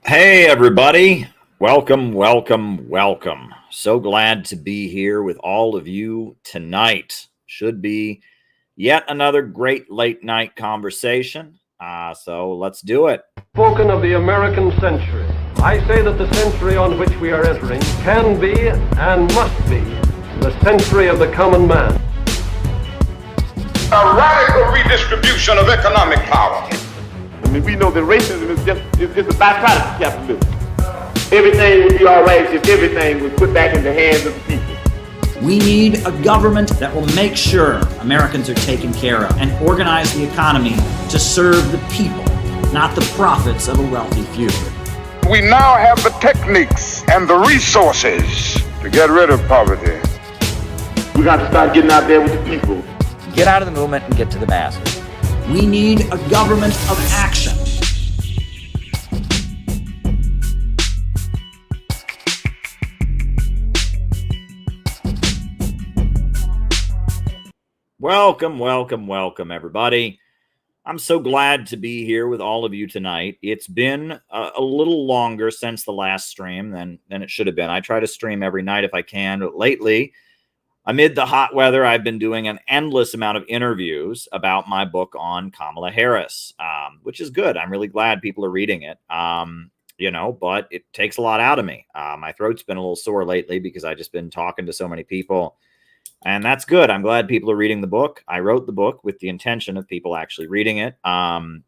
Hey, everybody. Welcome, welcome, welcome. So glad to be here with all of you tonight. Should be yet another great late night conversation. So let's do it. Spoken of the American century. I say that the century on which we are entering can be and must be the century of the common man. A radical redistribution of economic power. I mean, we know that racism is just a byproduct of capitalism. Everything would be all right if everything was put back in the hands of the people. We need a government that will make sure Americans are taken care of and organize the economy to serve the people, not the profits of a wealthy few. We now have the techniques and the resources to get rid of poverty. We got to start getting out there with the people. Get out of the movement and get to the masses. We need a government of action. Welcome, welcome, welcome, everybody. I'm so glad to be here with all of you tonight. It's been a little longer since the last stream than it should have been. I try to stream every night if I can, but lately, amid the hot weather, I've been doing an endless amount of interviews about my book on Kamala Harris, which is good. I'm really glad people are reading it, but it takes a lot out of me. My throat's been a little sore lately because I've just been talking to so many people, and that's good. I'm glad people are reading the book. I wrote the book with the intention of people actually reading it, Kamala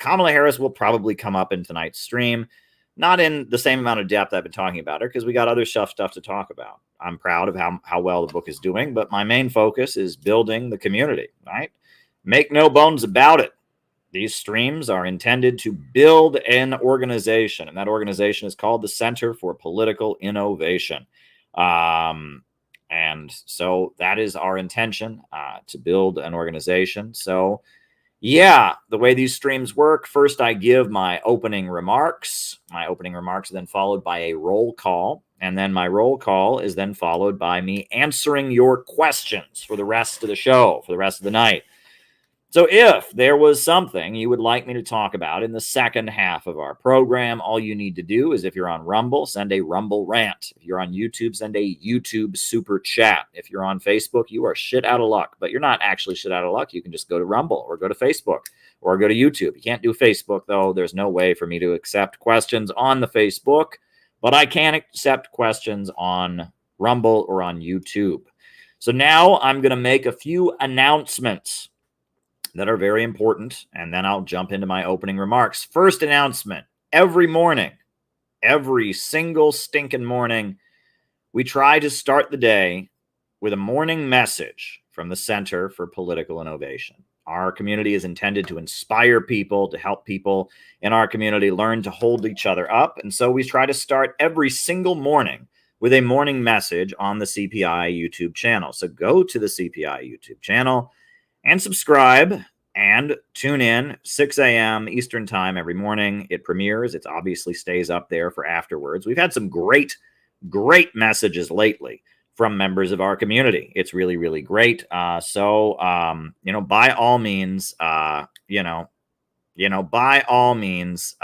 Harris will probably come up in tonight's stream. Not in the same amount of depth I've been talking about her because we got other stuff to talk about. I'm proud of how well the book is doing, but my main focus is building the community, right? Make no bones about it. These streams are intended to build an organization, and that organization is called the Center for Political Innovation. And so that is our intention, to build an organization. So yeah, the way these streams work, first I give my opening remarks. My opening remarks are then followed by a roll call. And then my roll call is then followed by me answering your questions for the rest of the show, for the rest of the night. So if there was something you would like me to talk about in the second half of our program, all you need to do is, if you're on Rumble, send a Rumble rant. If you're on YouTube, send a YouTube super chat. If you're on Facebook, you are shit out of luck, but you're not actually shit out of luck. You can just go to Rumble or go to Facebook or go to YouTube. You can't do Facebook, though. There's no way for me to accept questions on the Facebook, but I can accept questions on Rumble or on YouTube. So now I'm going to make a few announcements that are very important, and then I'll jump into my opening remarks. First announcement: every morning, every single stinking morning, we try to start the day with a morning message from the Center for Political Innovation. Our community is intended to inspire people, to help people in our community learn to hold each other up, and so we try to start every single morning with a morning message on the CPI YouTube channel. So go to the CPI YouTube channel and subscribe and tune in 6 a.m. Eastern time every morning. It premieres. It obviously stays up there for afterwards. We've had some great messages lately from members of our community. It's really, really great. So by all means, by all means,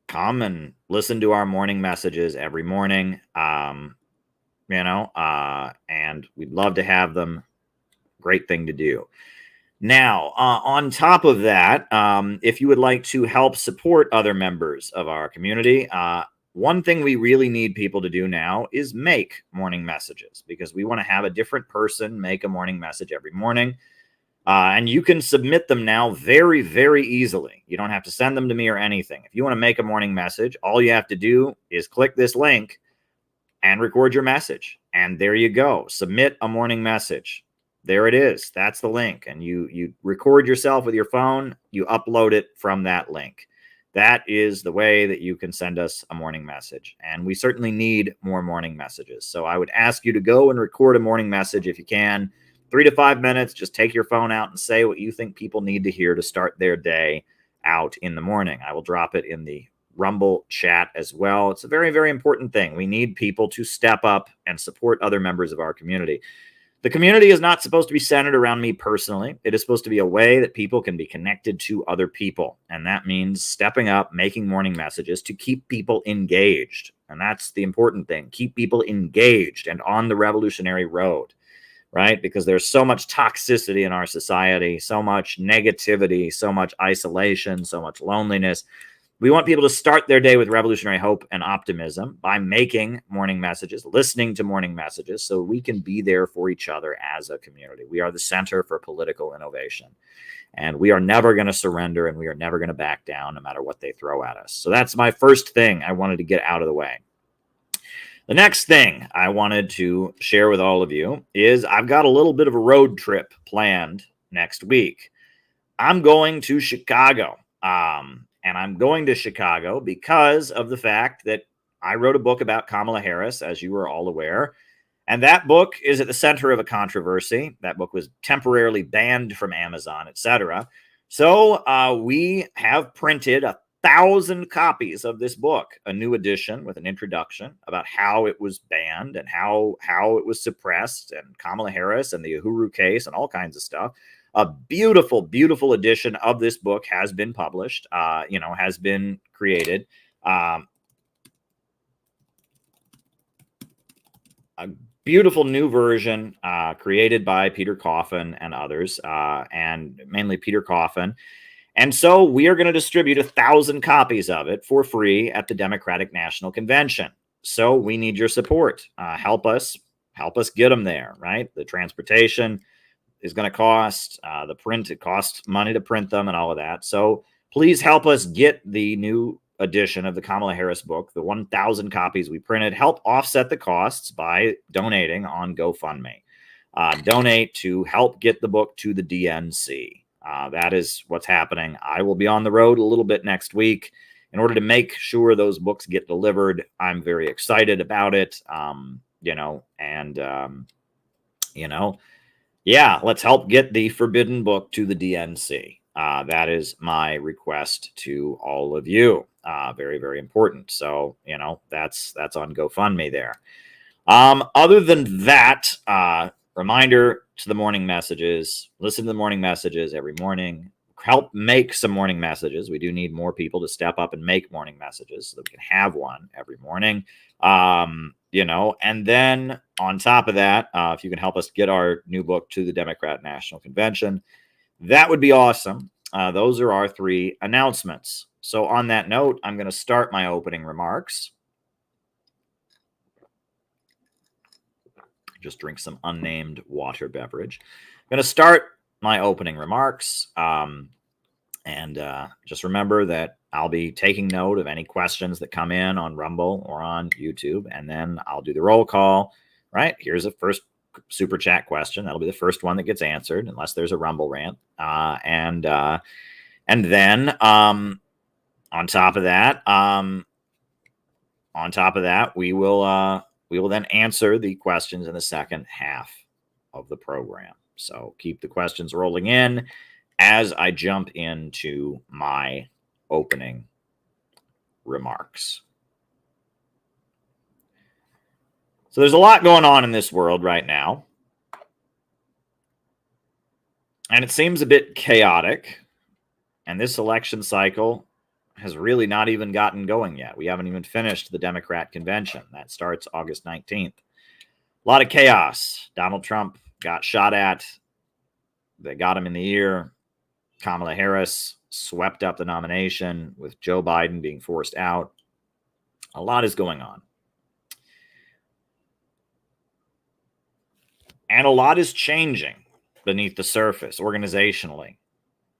come and listen to our morning messages every morning. And we'd love to have them. Great thing to do. Now, on top of that, if you would like to help support other members of our community, one thing we really need people to do now is make morning messages, because we want to have a different person make a morning message every morning. And you can submit them now very, very easily. You don't have to send them to me or anything. If you want to make a morning message, all you have to do is click this link and record your message. And there you go. Submit a morning message. There it is. That's the link. And you record yourself with your phone. You upload it from that link. That is the way that you can send us a morning message. And we certainly need more morning messages. So I would ask you to go and record a morning message if you can. 3 to 5 minutes. Just take your phone out and say what you think people need to hear to start their day out in the morning. I will drop it in the Rumble chat as well. It's a very, very important thing. We need people to step up and support other members of our community. The community is not supposed to be centered around me personally. It is supposed to be a way that people can be connected to other people. And that means stepping up, making morning messages to keep people engaged. And that's the important thing. Keep people engaged and on the revolutionary road, right? Because there's so much toxicity in our society, so much negativity, so much isolation, so much loneliness. We want people to start their day with revolutionary hope and optimism by making morning messages, listening to morning messages, so we can be there for each other as a community. We are the center for political innovation, and we are never going to surrender, and we are never going to back down no matter what they throw at us. So that's my first thing I wanted to get out of the way. The next thing I wanted to share with all of you is I've got a little bit of a road trip planned next week. I'm going to Chicago. And I'm going to Chicago because of the fact that I wrote a book about Kamala Harris, as you are all aware. And that book is at the center of a controversy. That book was temporarily banned from Amazon, etc. So we have printed 1,000 copies of this book, a new edition with an introduction about how it was banned and how it was suppressed, and Kamala Harris and the Uhuru case and all kinds of stuff. A beautiful, beautiful edition of this book has been published, has been created. A beautiful new version created by Peter Coffin and others, and mainly Peter Coffin. And so we are going to distribute 1,000 copies of it for free at the Democratic National Convention. So we need your support. Help us get them there, right? The transportation is going to cost, the print, it costs money to print them and all of that. So please help us get the new edition of the Kamala Harris book, the 1,000 copies we printed. Help offset the costs by donating on GoFundMe. Donate to help get the book to the DNC. That is what's happening. I will be on the road a little bit next week in order to make sure those books get delivered. I'm very excited about it, yeah, let's help get the forbidden book to the DNC. That is my request to all of you. Very, very important. So, that's on GoFundMe there. Other than that, reminder to the morning messages. Listen to the morning messages every morning. Help make some morning messages. We do need more people to step up and make morning messages so that we can have one every morning. And then on top of that, if you can help us get our new book to the Democrat National Convention, that would be awesome. Those are our 3 announcements. So on that note, I'm going to start my opening remarks. Just drink some unnamed water beverage. I'm going to start my opening remarks. And just remember that I'll be taking note of any questions that come in on Rumble or on YouTube, and then I'll do the roll call, right? Here's a first super chat question. That'll be the first one that gets answered, unless there's a Rumble rant. And then on top of that, we will then answer the questions in the second half of the program. So keep the questions rolling in as I jump into my opening remarks. So there's a lot going on in this world right now, and it seems a bit chaotic, and this election cycle has really not even gotten going yet. We haven't even finished the Democrat convention. That starts August 19th. A lot of chaos. Donald Trump got shot at. They got him in the ear. Kamala Harris swept up the nomination with Joe Biden being forced out. A lot is going on. And a lot is changing beneath the surface organizationally.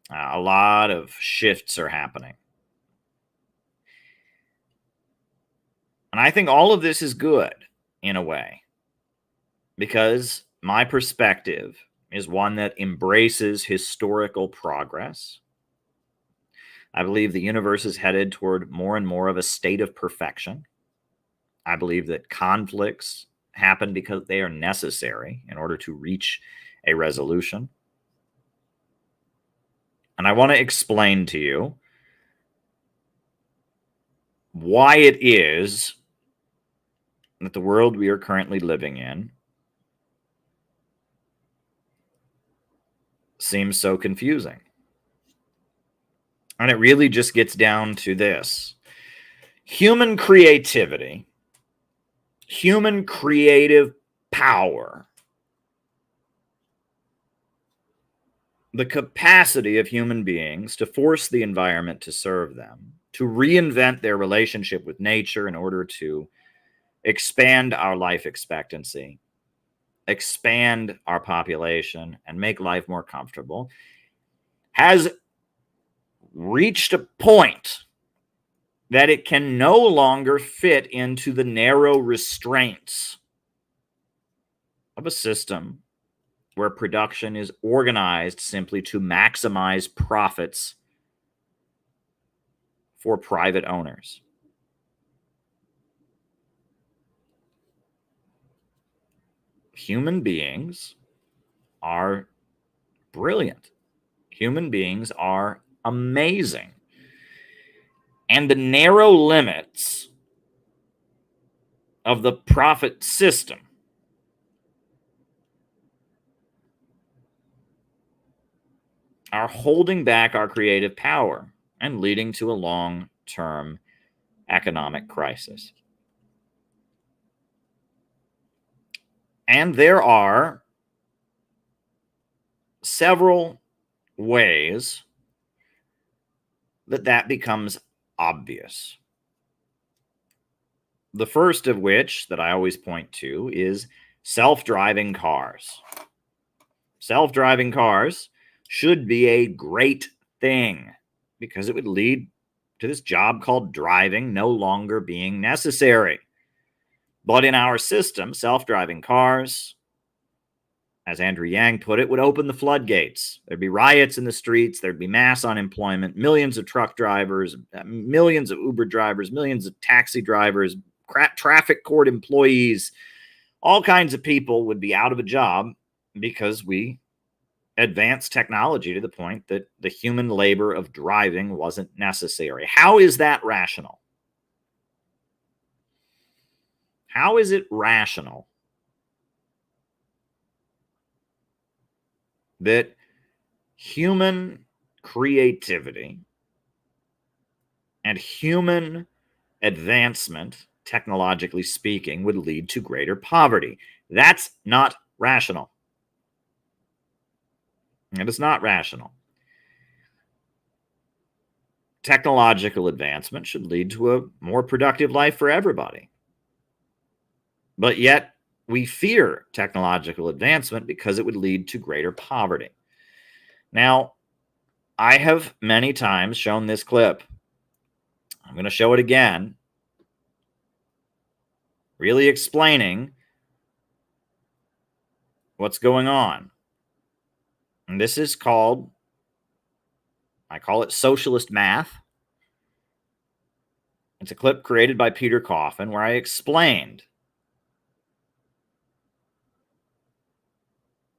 A lot of shifts are happening. And I think all of this is good in a way, because my perspective is one that embraces historical progress. I believe the universe is headed toward more and more of a state of perfection. I believe that conflicts happen because they are necessary in order to reach a resolution. And I want to explain to you why it is that the world we are currently living in seems so confusing. And it really just gets down to this. Human creativity, human creative power, the capacity of human beings to force the environment to serve them, to reinvent their relationship with nature in order to expand our life expectancy, expand our population, and make life more comfortable, has reached a point that it can no longer fit into the narrow restraints of a system where production is organized simply to maximize profits for private owners. Human beings are brilliant. Human beings are amazing. And the narrow limits of the profit system are holding back our creative power and leading to a long-term economic crisis. And there are several ways that becomes obvious. The first of which that I always point to is self-driving cars. Self-driving cars should be a great thing because it would lead to this job called driving no longer being necessary. But in our system, self-driving cars, as Andrew Yang put it, would open the floodgates. There'd be riots in the streets. There'd be mass unemployment, millions of truck drivers, millions of Uber drivers, millions of taxi drivers, traffic court employees. All kinds of people would be out of a job because we advanced technology to the point that the human labor of driving wasn't necessary. How is that rational? How is it rational that human creativity and human advancement, technologically speaking, would lead to greater poverty? That's not rational. It is not rational. Technological advancement should lead to a more productive life for everybody. But yet, we fear technological advancement because it would lead to greater poverty. Now, I have many times shown this clip. I'm going to show it again, really explaining what's going on. And this is called, I call it socialist math. It's a clip created by Peter Coffin where I explained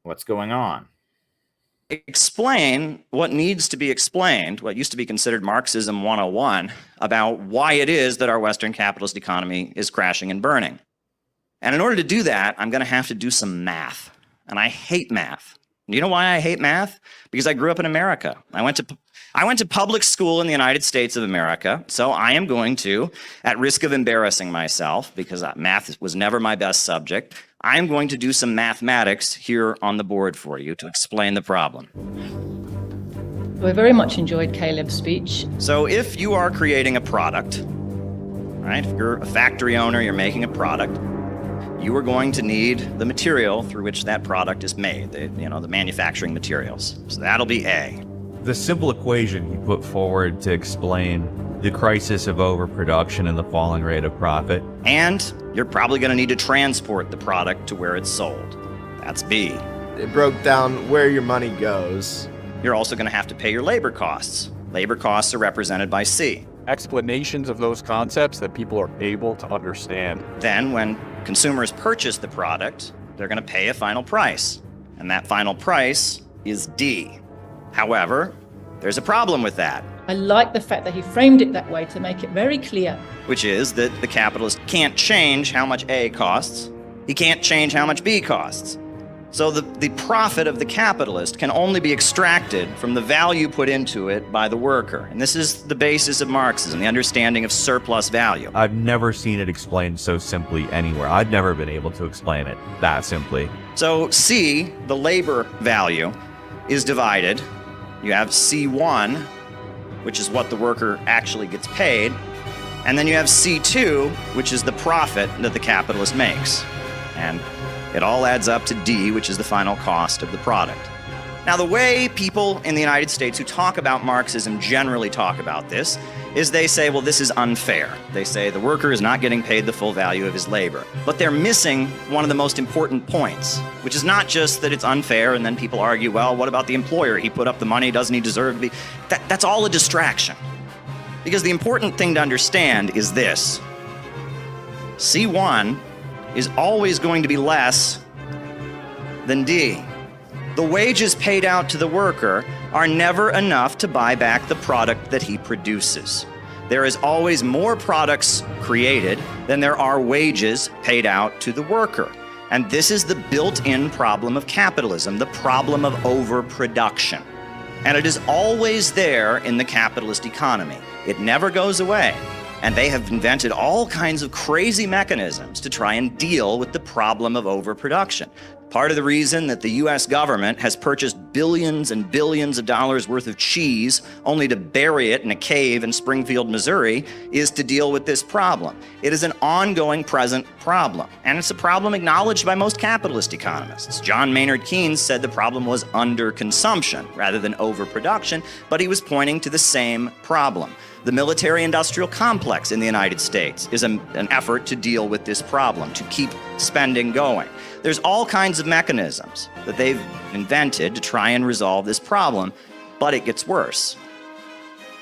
what's going on. Explain what needs to be explained, what used to be considered Marxism 101, about why it is that our Western capitalist economy is crashing and burning. And in order to do that, I'm going to have to do some math. And I hate math. You know why I hate math? Because I grew up in America. I went to public school in the United States of America, so I am going to, at risk of embarrassing myself, because math was never my best subject, I'm going to do some mathematics here on the board for you to explain the problem. I very much enjoyed Caleb's speech. So if you are creating a product, right? If you're a factory owner, you're making a product, you are going to need the material through which that product is made, the manufacturing materials. So that'll be A. The simple equation you put forward to explain the crisis of overproduction and the falling rate of profit. And you're probably going to need to transport the product to where it's sold. That's B. It broke down where your money goes. You're also going to have to pay your labor costs. Labor costs are represented by C. Explanations of those concepts that people are able to understand. Then when consumers purchase the product, they're going to pay a final price. And that final price is D. However, there's a problem with that. I like the fact that he framed it that way to make it very clear. Which is that the capitalist can't change how much A costs. He can't change how much B costs. So the profit of the capitalist can only be extracted from the value put into it by the worker. And this is the basis of Marxism, the understanding of surplus value. I've never seen it explained so simply anywhere. I've never been able to explain it that simply. So C, the labor value, is divided. You have C1, which is what the worker actually gets paid. And then you have C2, which is the profit that the capitalist makes. And it all adds up to D, which is the final cost of the product. Now, the way people in the United States who talk about Marxism generally talk about this is they say, well, this is unfair. They say the worker is not getting paid the full value of his labor. But they're missing one of the most important points, which is not just that it's unfair and then people argue, well, what about the employer? He put up the money, doesn't he deserve to be? That's all a distraction. Because the important thing to understand is this. C1 is always going to be less than D. The wages paid out to the worker are never enough to buy back the product that he produces. There is always more products created than there are wages paid out to the worker. And this is the built-in problem of capitalism, the problem of overproduction. And it is always there in the capitalist economy. It never goes away. And they have invented all kinds of crazy mechanisms to try and deal with the problem of overproduction. Part of the reason that the US government has purchased billions and billions of dollars worth of cheese only to bury it in a cave in Springfield, Missouri, is to deal with this problem. It is an ongoing present problem, and it's a problem acknowledged by most capitalist economists. John Maynard Keynes said the problem was underconsumption rather than overproduction, but he was pointing to the same problem. The military-industrial complex in the United States is an effort to deal with this problem, to keep spending going. There's all kinds of mechanisms that they've invented to try and resolve this problem, but it gets worse.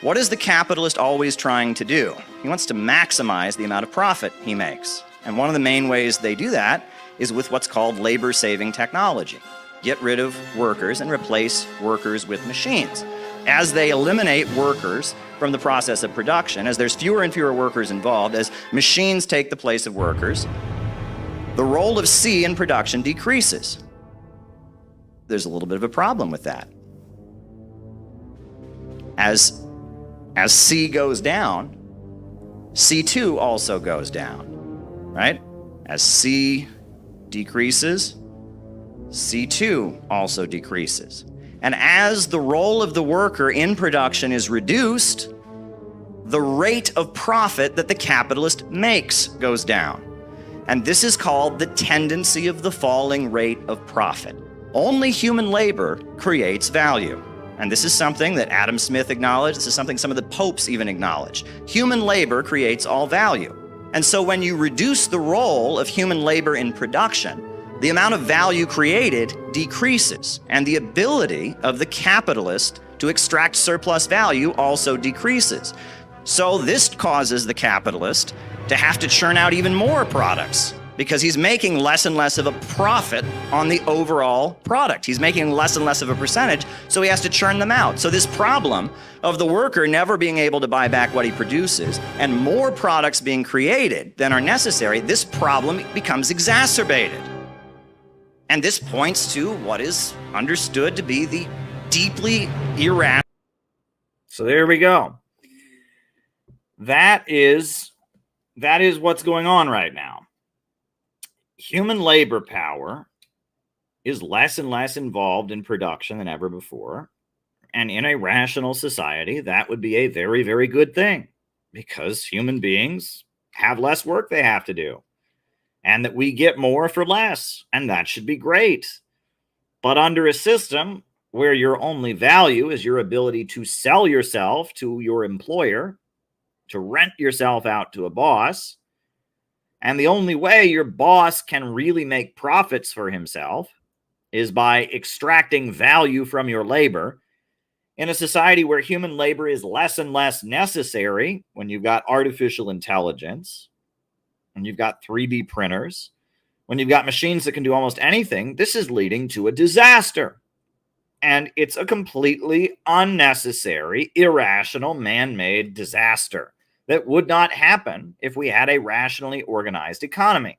What is the capitalist always trying to do? He wants to maximize the amount of profit he makes. And one of the main ways they do that is with what's called labor-saving technology. Get rid of workers and replace workers with machines. As they eliminate workers from the process of production, as there's fewer and fewer workers involved, as machines take the place of workers, the role of C in production decreases. There's a little bit of a problem with that. As C goes down, C2 also goes down, right? As C decreases, C2 also decreases. And as the role of the worker in production is reduced, the rate of profit that the capitalist makes goes down. And this is called the tendency of the falling rate of profit. Only human labor creates value. And this is something that Adam Smith acknowledged. This is something some of the popes even acknowledge. Human labor creates all value. And so when you reduce the role of human labor in production, the amount of value created decreases, and the ability of the capitalist to extract surplus value also decreases. So this causes the capitalist to have to churn out even more products because he's making less and less of a profit on the overall product. He's making less and less of a percentage, so he has to churn them out. So this problem of the worker never being able to buy back what he produces and more products being created than are necessary, this problem becomes exacerbated. And this points to what is understood to be the deeply irrational. So there we go. That is what's going on right now. Human labor power is less and less involved in production than ever before. And in a rational society, that would be a very, very good thing because human beings have less work they have to do. And that we get more for less, and that should be great. But under a system where your only value is your ability to sell yourself to your employer, to rent yourself out to a boss, and the only way your boss can really make profits for himself is by extracting value from your labor, in a society where human labor is less and less necessary, when you've got artificial intelligence, when you've got 3D printers, when you've got machines that can do almost anything, this is leading to a disaster. And it's a completely unnecessary, irrational, man-made disaster that would not happen if we had a rationally organized economy.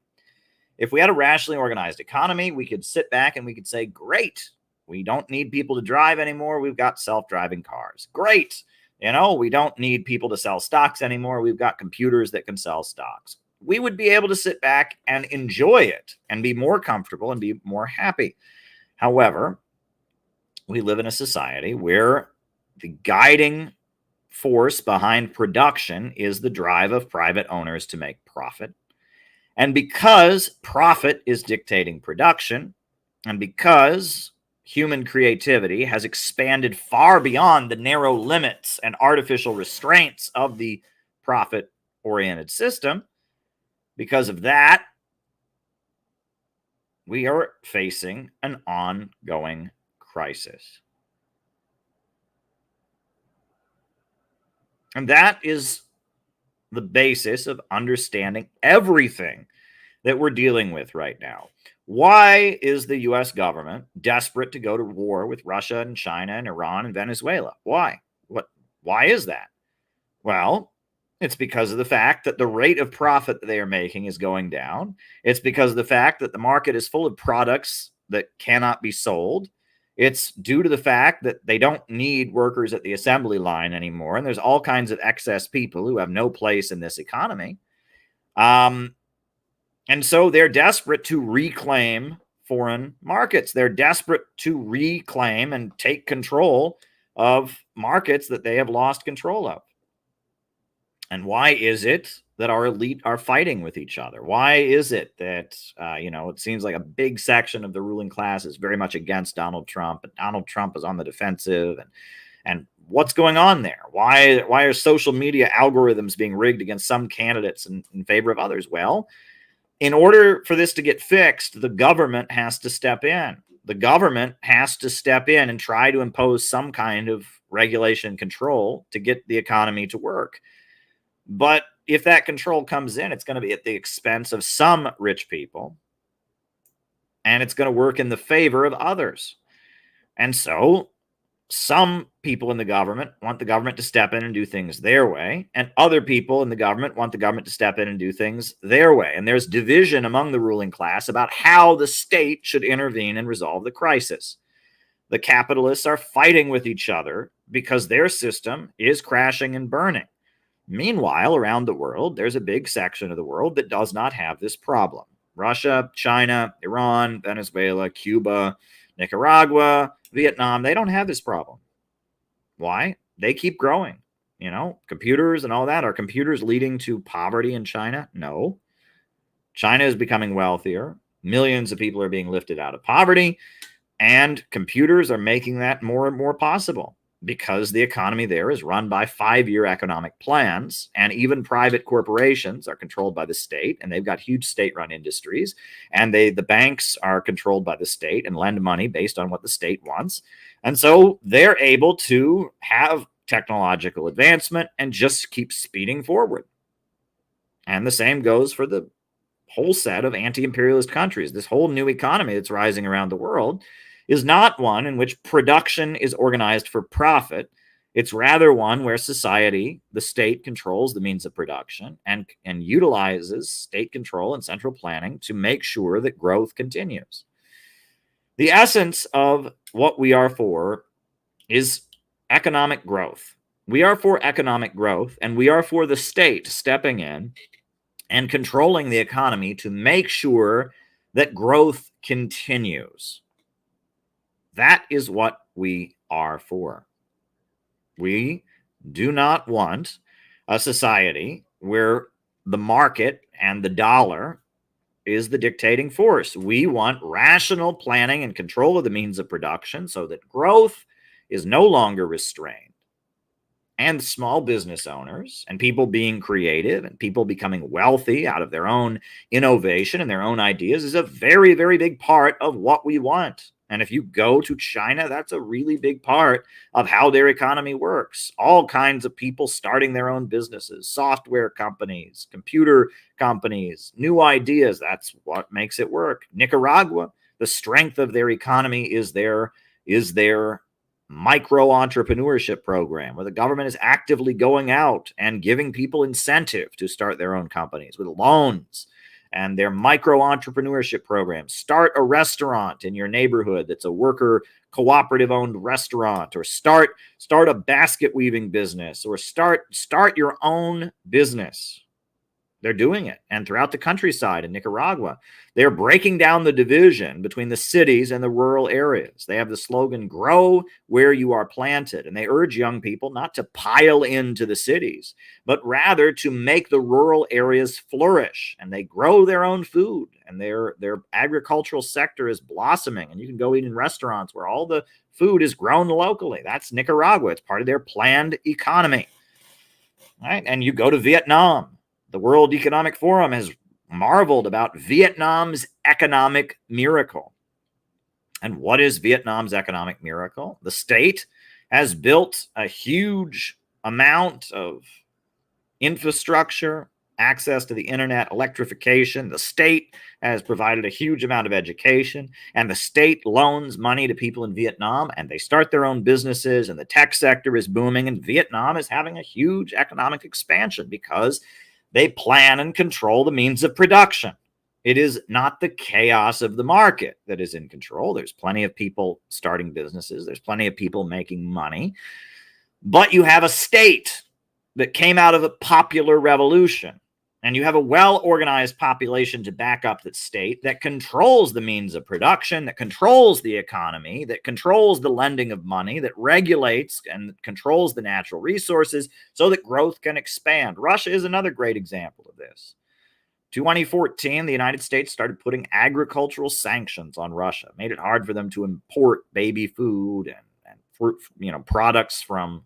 If we had a rationally organized economy, we could sit back and we could say, great, we don't need people to drive anymore. We've got self-driving cars. Great. We don't need people to sell stocks anymore. We've got computers that can sell stocks. We would be able to sit back and enjoy it and be more comfortable and be more happy. However, we live in a society where the guiding force behind production is the drive of private owners to make profit. And because profit is dictating production, and because human creativity has expanded far beyond the narrow limits and artificial restraints of the profit-oriented system, because of that, we are facing an ongoing crisis. And that is the basis of understanding everything that we're dealing with right now. Why is the U.S. government desperate to go to war with Russia and China and Iran and Venezuela? Why? Why is that? Well, it's because of the fact that the rate of profit that they are making is going down. It's because of the fact that the market is full of products that cannot be sold. It's due to the fact that they don't need workers at the assembly line anymore, and there's all kinds of excess people who have no place in this economy. And so they're desperate to reclaim foreign markets. They're desperate to reclaim and take control of markets that they have lost control of. And why is it that our elite are fighting with each other? Why is it that, it seems like a big section of the ruling class is very much against Donald Trump, but Donald Trump is on the defensive? And what's going on there? Why are social media algorithms being rigged against some candidates in favor of others? Well, in order for this to get fixed, the government has to step in. The government has to step in and try to impose some kind of regulation and control to get the economy to work. But if that control comes in, it's going to be at the expense of some rich people, and it's going to work in the favor of others. And so some people in the government want the government to step in and do things their way, and other people in the government want the government to step in and do things their way. And there's division among the ruling class about how the state should intervene and resolve the crisis. The capitalists are fighting with each other because their system is crashing and burning. Meanwhile, around the world, there's a big section of the world that does not have this problem. Russia, China, Iran, Venezuela, Cuba, Nicaragua, Vietnam, they don't have this problem. Why? They keep growing. Computers and all that. Are computers leading to poverty in China? No. China is becoming wealthier. Millions of people are being lifted out of poverty, and computers are making that more and more possible, because the economy there is run by 5-year economic plans, and even private corporations are controlled by the state, and they've got huge state-run industries, and the banks are controlled by the state and lend money based on what the state wants. And so they're able to have technological advancement and just keep speeding forward. And the same goes for the whole set of anti-imperialist countries. This whole new economy that's rising around the world is not one in which production is organized for profit. It's rather one where society, the state, controls the means of production and utilizes state control and central planning to make sure that growth continues. The essence of what we are for is economic growth. We are for economic growth, and we are for the state stepping in and controlling the economy to make sure that growth continues. That is what we are for. We do not want a society where the market and the dollar is the dictating force. We want rational planning and control of the means of production so that growth is no longer restrained. And small business owners and people being creative and people becoming wealthy out of their own innovation and their own ideas is a very, very big part of what we want. And if you go to China, that's a really big part of how their economy works. All kinds of people starting their own businesses, software companies, computer companies, new ideas. That's what makes it work. Nicaragua, the strength of their economy is their micro entrepreneurship program, where the government is actively going out and giving people incentive to start their own companies with loans and their micro entrepreneurship programs. Start a restaurant in your neighborhood that's a worker cooperative owned restaurant, or start a basket weaving business, or start your own business. They're doing it. And throughout the countryside in Nicaragua, they're breaking down the division between the cities and the rural areas. They have the slogan, grow where you are planted. And they urge young people not to pile into the cities, but rather to make the rural areas flourish. And they grow their own food, and their agricultural sector is blossoming. And you can go eat in restaurants where all the food is grown locally. That's Nicaragua. It's part of their planned economy. All right? And you go to Vietnam. The World Economic Forum has marveled about Vietnam's economic miracle. And what is Vietnam's economic miracle? The state has built a huge amount of infrastructure, access to the internet, electrification. The state has provided a huge amount of education, and the state loans money to people in Vietnam, and they start their own businesses, and the tech sector is booming, and Vietnam is having a huge economic expansion because they plan and control the means of production. It is not the chaos of the market that is in control. There's plenty of people starting businesses. There's plenty of people making money. But you have a state that came out of a popular revolution, and you have a well-organized population to back up that state that controls the means of production, that controls the economy, that controls the lending of money, that regulates and controls the natural resources so that growth can expand. Russia is another great example of this. 2014, the United States started putting agricultural sanctions on Russia, made it hard for them to import baby food and fruit, products from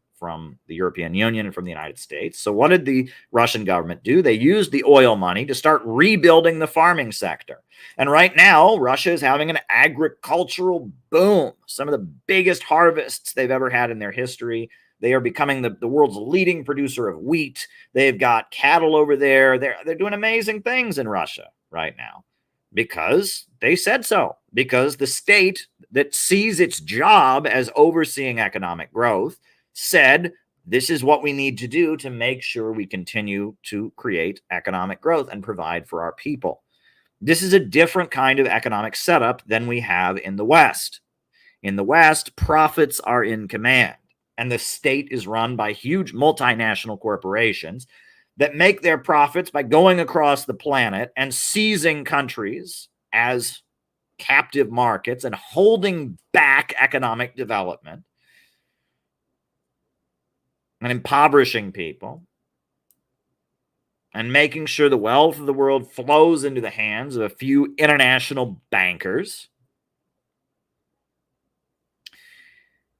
the European Union and from the United States. So what did the Russian government do? They used the oil money to start rebuilding the farming sector. And right now, Russia is having an agricultural boom. Some of the biggest harvests they've ever had in their history. They are becoming the world's leading producer of wheat. They've got cattle over there. They're doing amazing things in Russia right now because they said so. Because the state that sees its job as overseeing economic growth said, this is what we need to do to make sure we continue to create economic growth and provide for our people. This is a different kind of economic setup than we have in the West. In the West, profits are in command, and the state is run by huge multinational corporations that make their profits by going across the planet and seizing countries as captive markets and holding back economic development and impoverishing people, and making sure the wealth of the world flows into the hands of a few international bankers.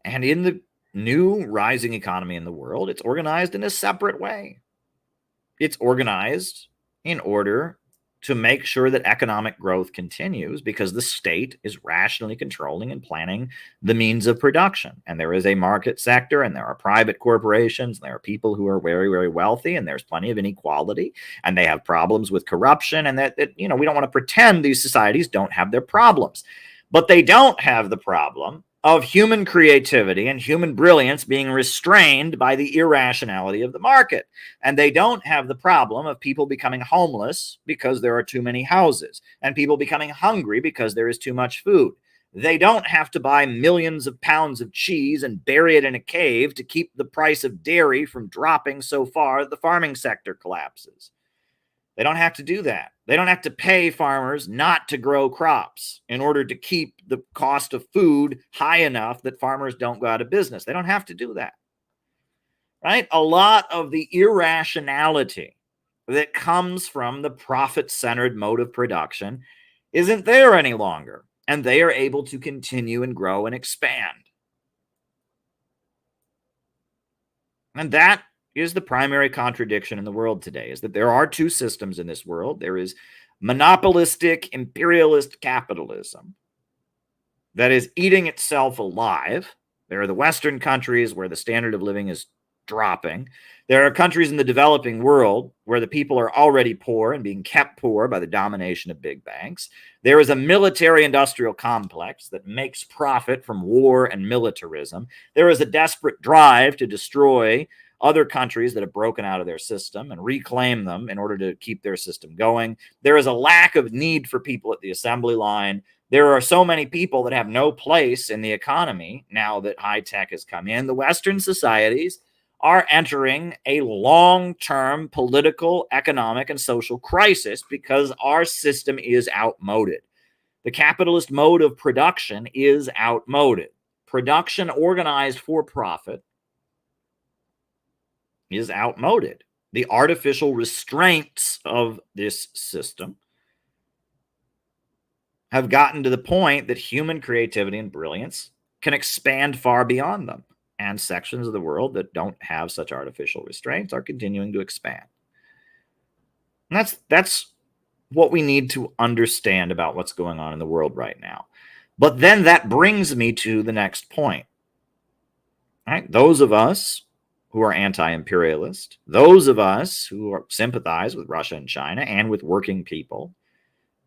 And in the new rising economy in the world, it's organized in a separate way. It's organized in order to make sure that economic growth continues because the state is rationally controlling and planning the means of production. And there is a market sector, and there are private corporations, and there are people who are very, very wealthy, and there's plenty of inequality, and they have problems with corruption, and that we don't want to pretend these societies don't have their problems. But they don't have the problem of human creativity and human brilliance being restrained by the irrationality of the market. And they don't have the problem of people becoming homeless because there are too many houses, and people becoming hungry because there is too much food. They don't have to buy millions of pounds of cheese and bury it in a cave to keep the price of dairy from dropping so far that the farming sector collapses. They don't have to do that. They don't have to pay farmers not to grow crops in order to keep the cost of food high enough that farmers don't go out of business. They don't have to do that, right? A lot of the irrationality that comes from the profit-centered mode of production isn't there any longer, and they are able to continue and grow and expand. And that is the primary contradiction in the world today, is that there are two systems in this world. There is monopolistic imperialist capitalism that is eating itself alive. There are the Western countries where the standard of living is dropping. There are countries in the developing world where the people are already poor and being kept poor by the domination of big banks. There is a military-industrial complex that makes profit from war and militarism. There is a desperate drive to destroy other countries that have broken out of their system and reclaim them in order to keep their system going. There is a lack of need for people at the assembly line. There are so many people that have no place in the economy now that high tech has come in. The Western societies are entering a long-term political, economic, and social crisis because our system is outmoded. The capitalist mode of production is outmoded. Production organized for profit is outmoded. The artificial restraints of this system have gotten to the point that human creativity and brilliance can expand far beyond them. And sections of the world that don't have such artificial restraints are continuing to expand. And that's what we need to understand about what's going on in the world right now. But then that brings me to the next point. Right? Those of us who are anti-imperialist, those of us who sympathize with Russia and China and with working people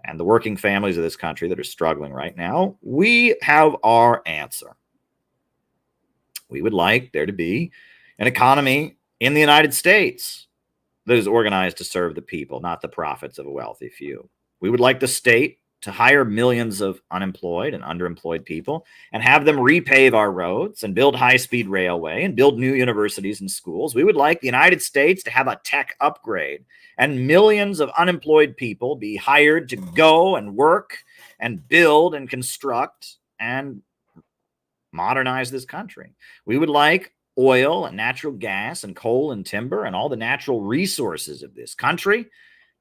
and the working families of this country that are struggling right now, we have our answer. We would like there to be an economy in the United States that is organized to serve the people, not the profits of a wealthy few. We would like the state to hire millions of unemployed and underemployed people and have them repave our roads and build high-speed railway and build new universities and schools. We would like the United States to have a tech upgrade and millions of unemployed people be hired to go and work and build and construct and modernize this country. We would like oil and natural gas and coal and timber and all the natural resources of this country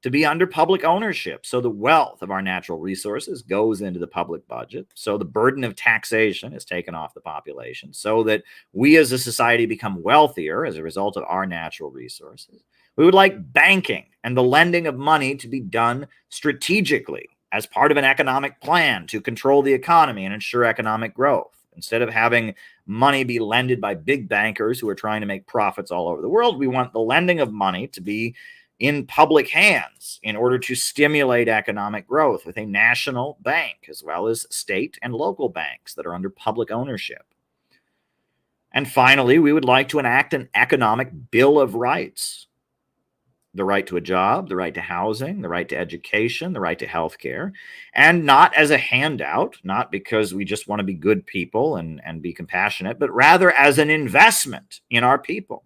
to be under public ownership. So the wealth of our natural resources goes into the public budget. So the burden of taxation is taken off the population so that we as a society become wealthier as a result of our natural resources. We would like banking and the lending of money to be done strategically as part of an economic plan to control the economy and ensure economic growth. Instead of having money be lended by big bankers who are trying to make profits all over the world, we want the lending of money to be in public hands in order to stimulate economic growth with a national bank as well as state and local banks that are under public ownership. And finally, we would like to enact an economic Bill of Rights. The right to a job, the right to housing, the right to education, the right to health care, and not as a handout, not because we just want to be good people and be compassionate, but rather as an investment in our people.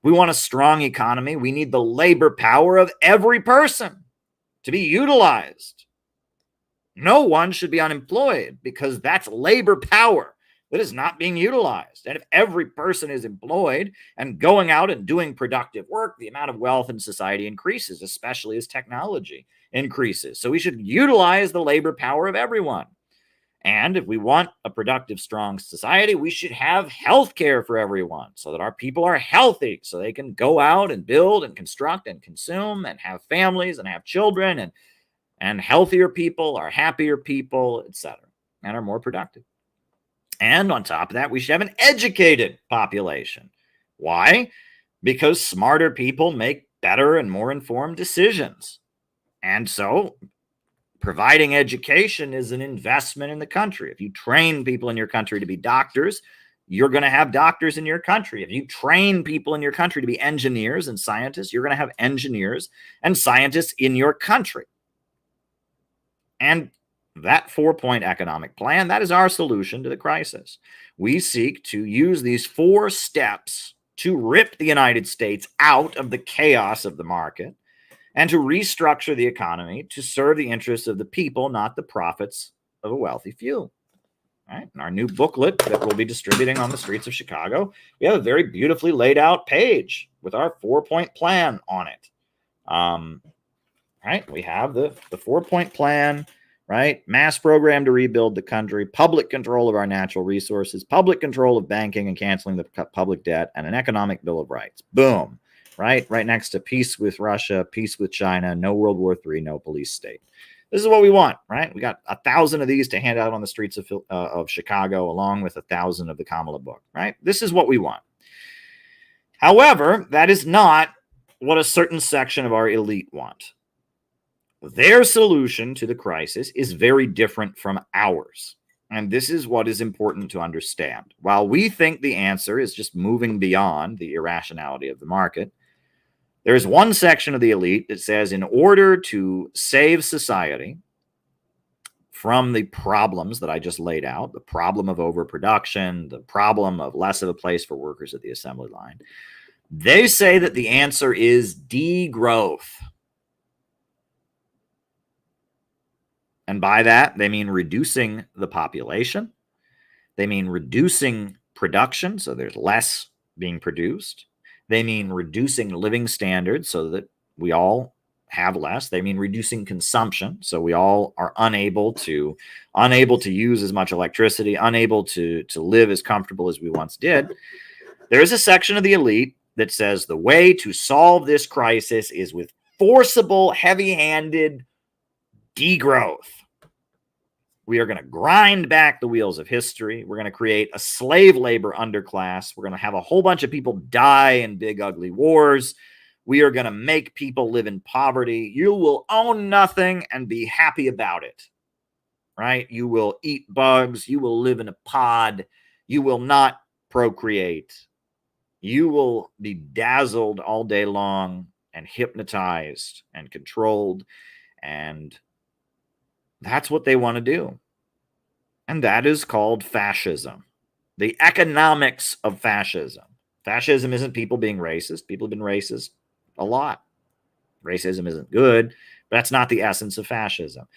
We want a strong economy. We need the labor power of every person to be utilized. No one should be unemployed because that's labor power that is not being utilized. And if every person is employed and going out and doing productive work, the amount of wealth in society increases, especially as technology increases. So we should utilize the labor power of everyone. And if we want a productive, strong society, we should have health care for everyone so that our people are healthy, so they can go out and build and construct and consume and have families and have children, and healthier people are happier people, etc., and are more productive. And on top of that, we should have an educated population. Why? Because smarter people make better and more informed decisions. And so providing education is an investment in the country. If you train people in your country to be doctors, you're going to have doctors in your country. If you train people in your country to be engineers and scientists, you're going to have engineers and scientists in your country. And that 4-point economic plan, that is our solution to the crisis. We seek to use these 4 steps to rip the United States out of the chaos of the market and to restructure the economy to serve the interests of the people, not the profits of a wealthy few. Right? In our new booklet that we'll be distributing on the streets of Chicago, we have a very beautifully laid out page with our 4-point plan on it. Right? We have the 4-point plan, right? Mass program to rebuild the country, public control of our natural resources, public control of banking and canceling the public debt, and an economic Bill of Rights. Boom. Right next to peace with Russia, peace with China, no World War III, no police state. This is what we want, right? We got 1,000 of these to hand out on the streets of Chicago, along with 1,000 of the Kamala book, right? This is what we want. However, that is not what a certain section of our elite want. Their solution to the crisis is very different from ours. And this is what is important to understand. While we think the answer is just moving beyond the irrationality of the market, there's one section of the elite that says in order to save society from the problems that I just laid out, the problem of overproduction, the problem of less of a place for workers at the assembly line, they say that the answer is degrowth. And by that, they mean reducing the population. They mean reducing production, so there's less being produced. They mean reducing living standards so that we all have less. They mean reducing consumption, so we all are unable to use as much electricity, unable to live as comfortable as we once did. There is a section of the elite that says the way to solve this crisis is with forcible, heavy-handed degrowth. We are going to grind back the wheels of history. We're going to create a slave labor underclass. We're going to have a whole bunch of people die in big, ugly wars. We are going to make people live in poverty. You will own nothing and be happy about it, right? You will eat bugs. You will live in a pod. You will not procreate. You will be dazzled all day long and hypnotized and controlled. And that's what they want to do. And that is called fascism. The economics of fascism. Fascism isn't people being racist. People have been racist a lot. Racism isn't good, but that's not the essence of fascism.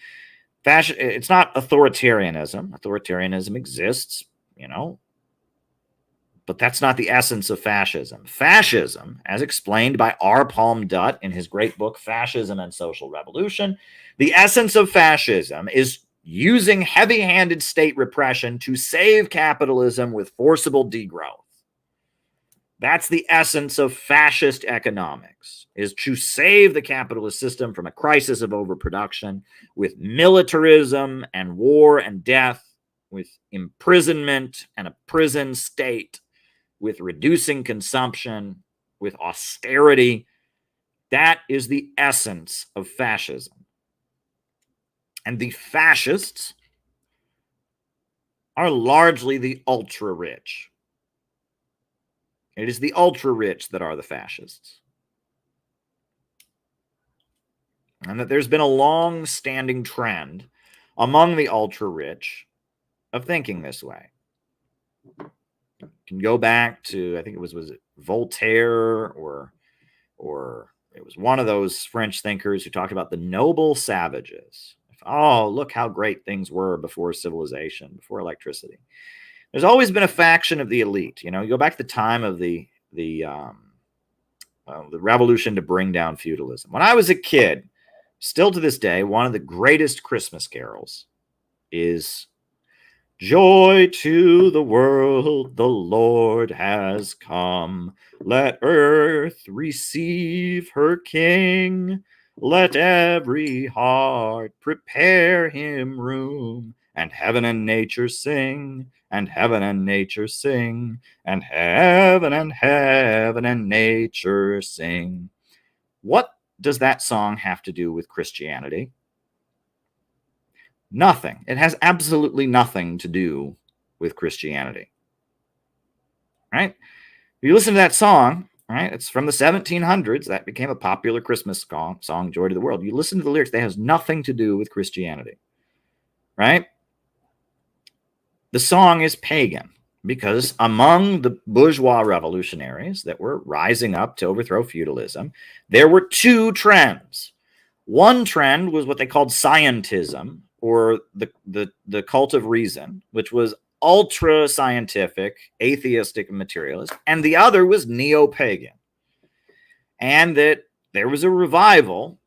It's not authoritarianism. Authoritarianism exists, but that's not the essence of fascism. Fascism, as explained by R. Palm Dutt in his great book, Fascism and Social Revolution, the essence of fascism is using heavy-handed state repression to save capitalism with forcible degrowth. That's the essence of fascist economics, is to save the capitalist system from a crisis of overproduction with militarism and war and death, with imprisonment and a prison state, with reducing consumption, with austerity. That is the essence of fascism. And the fascists are largely the ultra-rich. It is the ultra-rich that are the fascists. And that there's been a long-standing trend among the ultra-rich of thinking this way. You can go back to, I think was it Voltaire or it was one of those French thinkers who talked about the noble savages. Oh, look how great things were before civilization, before electricity. There's always been a faction of the elite. You go back to the time of the revolution to bring down feudalism. When I was a kid, still to this day, one of the greatest Christmas carols is "Joy to the world, the Lord has come. Let earth receive her King. Let every heart prepare him room, and heaven and nature sing, and heaven and nature sing, and heaven and nature sing." What does that song have to do with Christianity? Nothing. It has absolutely nothing to do with Christianity. Right? If you listen to that song, right, it's from the 1700s. That became a popular Christmas song, "Joy to the World." You listen to the lyrics, that has nothing to do with Christianity. Right? The song is pagan because among the bourgeois revolutionaries that were rising up to overthrow feudalism, there were two trends. One trend was what they called scientism, or the cult of reason, which was ultra-scientific, atheistic, and materialist. And the other was neo-pagan. And that there was a revival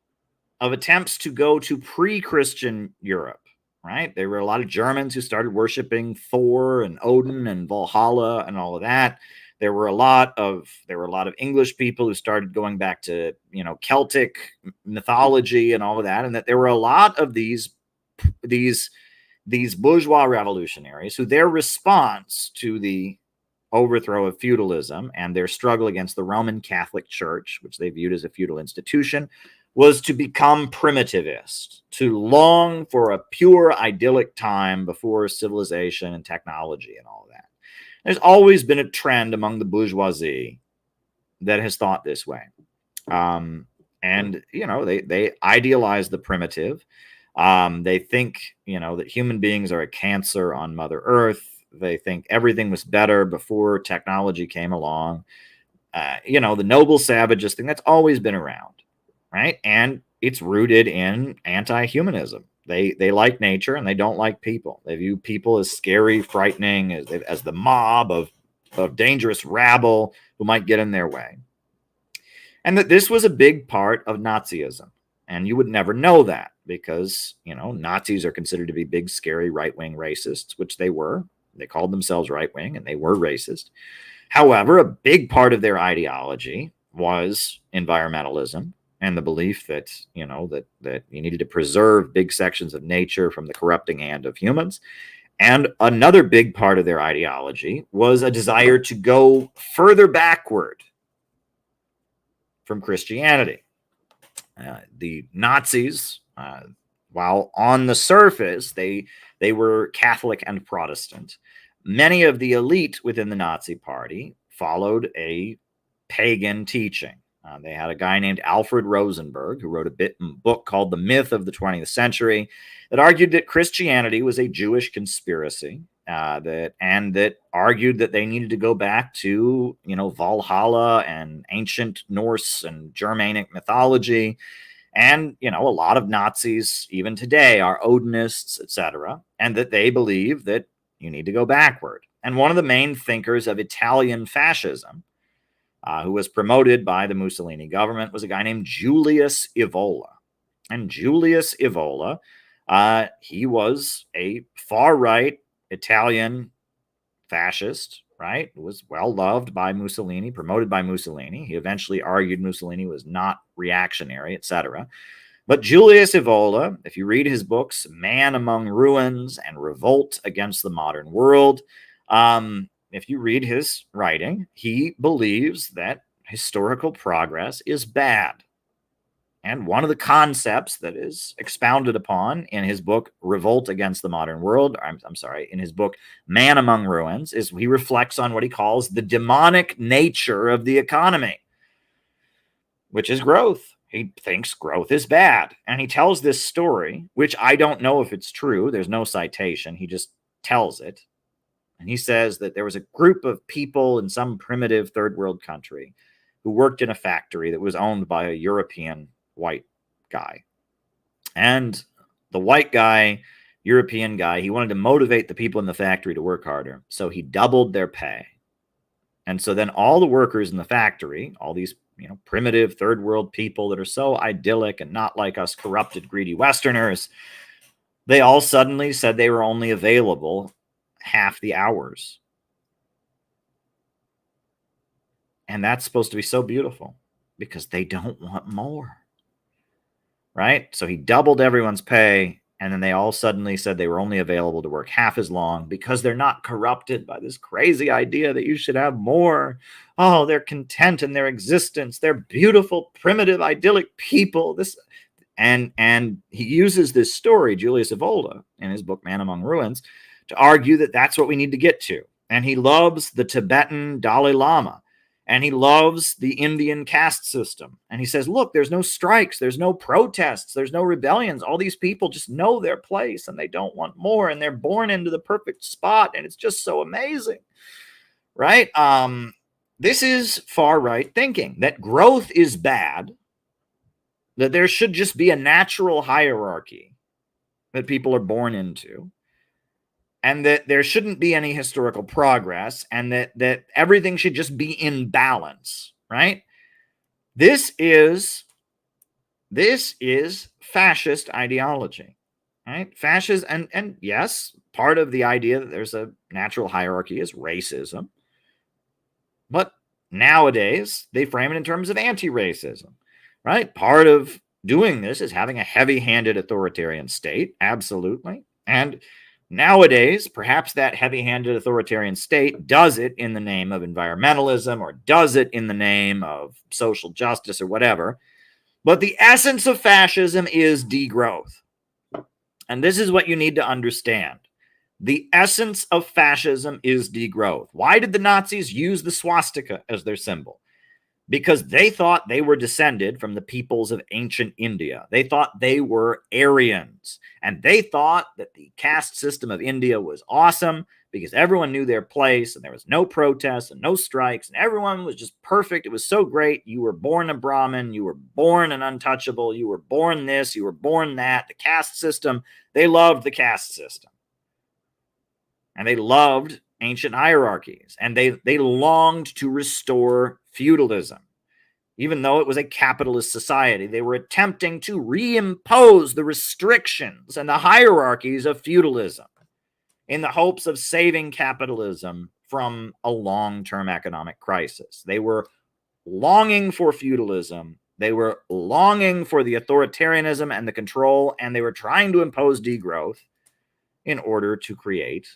of attempts to go to pre-Christian Europe, right? There were a lot of Germans who started worshiping Thor and Odin and Valhalla and all of that. There were a lot of English people who started going back to, Celtic mythology and all of that. And that there were a lot of these bourgeois revolutionaries who their response to the overthrow of feudalism and their struggle against the Roman Catholic Church, which they viewed as a feudal institution, was to become primitivist, to long for a pure idyllic time before civilization and technology and all of that. There's always been a trend among the bourgeoisie that has thought this way. And, you know, they idealize the primitive. They think, you know, that human beings are a cancer on Mother Earth. They think everything was better before technology came along. You know, the noble savages thing, that's always been around, right? And it's rooted in anti-humanism. They like nature and they don't like people. They view people as scary, frightening, as the mob of dangerous rabble who might get in their way. And that this was a big part of Nazism. And you would never know that because, you know, Nazis are considered to be big, scary, right-wing racists, which they were. They called themselves right-wing and they were racist. However, a big part of their ideology was environmentalism and the belief that, you know, that you needed to preserve big sections of nature from the corrupting hand of humans. And another big part of their ideology was a desire to go further backward from Christianity. The Nazis, while on the surface they were Catholic and Protestant, many of the elite within the Nazi Party followed a pagan teaching. They had a guy named Alfred Rosenberg who wrote a book called The Myth of the 20th Century that argued that Christianity was a Jewish conspiracy, that argued that they needed to go back to, you know, Valhalla and ancient Norse and Germanic mythology. And, you know, a lot of Nazis, even today, are Odinists, etc., and that they believe that you need to go backward. And one of the main thinkers of Italian fascism, who was promoted by the Mussolini government, was a guy named Julius Evola. And Julius Evola, he was a far-right Italian fascist, right? Was well loved by Mussolini, promoted by Mussolini. He eventually argued Mussolini was not reactionary, etc. But Julius Evola, if you read his books, Man Among Ruins and Revolt Against the Modern World, if you read his writing, he believes that historical progress is bad. And one of the concepts that is expounded upon in his book, Revolt Against the Modern World, in his book, Man Among Ruins, is he reflects on what he calls the demonic nature of the economy, which is growth. He thinks growth is bad. And he tells this story, which I don't know if it's true. There's no citation. He just tells it. And he says that there was a group of people in some primitive third world country who worked in a factory that was owned by a European white guy. And the white guy, European guy, he wanted to motivate the people in the factory to work harder. So he doubled their pay. And so then all the workers in the factory, all these, you know, primitive third world people that are so idyllic and not like us corrupted, greedy Westerners, they all suddenly said they were only available half the hours. And that's supposed to be so beautiful because they don't want more. Right? So he doubled everyone's pay, and then they all suddenly said they were only available to work half as long because they're not corrupted by this crazy idea that you should have more. Oh, they're content in their existence. They're beautiful, primitive, idyllic people. And he uses this story, Julius Evola, in his book Man Among Ruins, to argue that that's what we need to get to. And he loves the Tibetan Dalai Lama. And he loves the Indian caste system. And he says, look, there's no strikes, there's no protests, there's no rebellions. All these people just know their place and they don't want more. And they're born into the perfect spot. And it's just so amazing. Right? This is far-right thinking, that growth is bad, that there should just be a natural hierarchy that people are born into, and that there shouldn't be any historical progress, and that everything should just be in balance, right? This is fascist ideology, right? Fascism, and yes, part of the idea that there's a natural hierarchy is racism. But nowadays, they frame it in terms of anti-racism, right? Part of doing this is having a heavy-handed authoritarian state, absolutely. And nowadays, perhaps that heavy-handed authoritarian state does it in the name of environmentalism or does it in the name of social justice or whatever. But the essence of fascism is degrowth. And this is what you need to understand. The essence of fascism is degrowth. Why did the Nazis use the swastika as their symbol? Because they thought they were descended from the peoples of ancient India. They thought they were Aryans. And they thought that the caste system of India was awesome because everyone knew their place and there was no protests and no strikes and everyone was just perfect. It was so great. You were born a Brahmin. You were born an untouchable. You were born this. You were born that. The caste system, they loved the caste system. And they loved ancient hierarchies. And they longed to restore feudalism. Even though it was a capitalist society, they were attempting to reimpose the restrictions and the hierarchies of feudalism in the hopes of saving capitalism from a long-term economic crisis. They were longing for feudalism. They were longing for the authoritarianism and the control, and they were trying to impose degrowth in order to create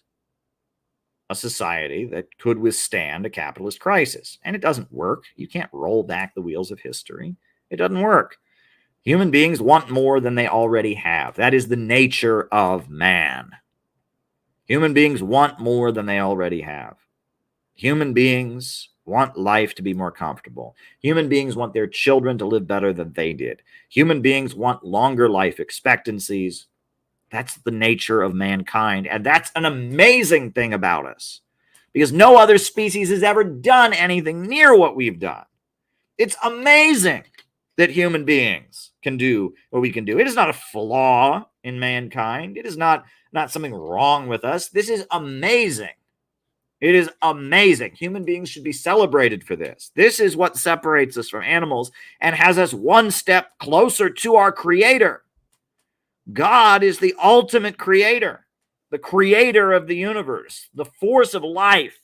a society that could withstand a capitalist crisis. And it doesn't work. You can't roll back the wheels of history. It doesn't work. Human beings want more than they already have. That is the nature of man. Human beings want more than they already have. Human beings want life to be more comfortable. Human beings want their children to live better than they did. Human beings want longer life expectancies. That's the nature of mankind. And that's an amazing thing about us because no other species has ever done anything near what we've done. It's amazing that human beings can do what we can do. It is not a flaw in mankind. It is not something wrong with us. This is amazing. It is amazing. Human beings should be celebrated for this. This is what separates us from animals and has us one step closer to our Creator. God is the ultimate creator, the creator of the universe, the force of life.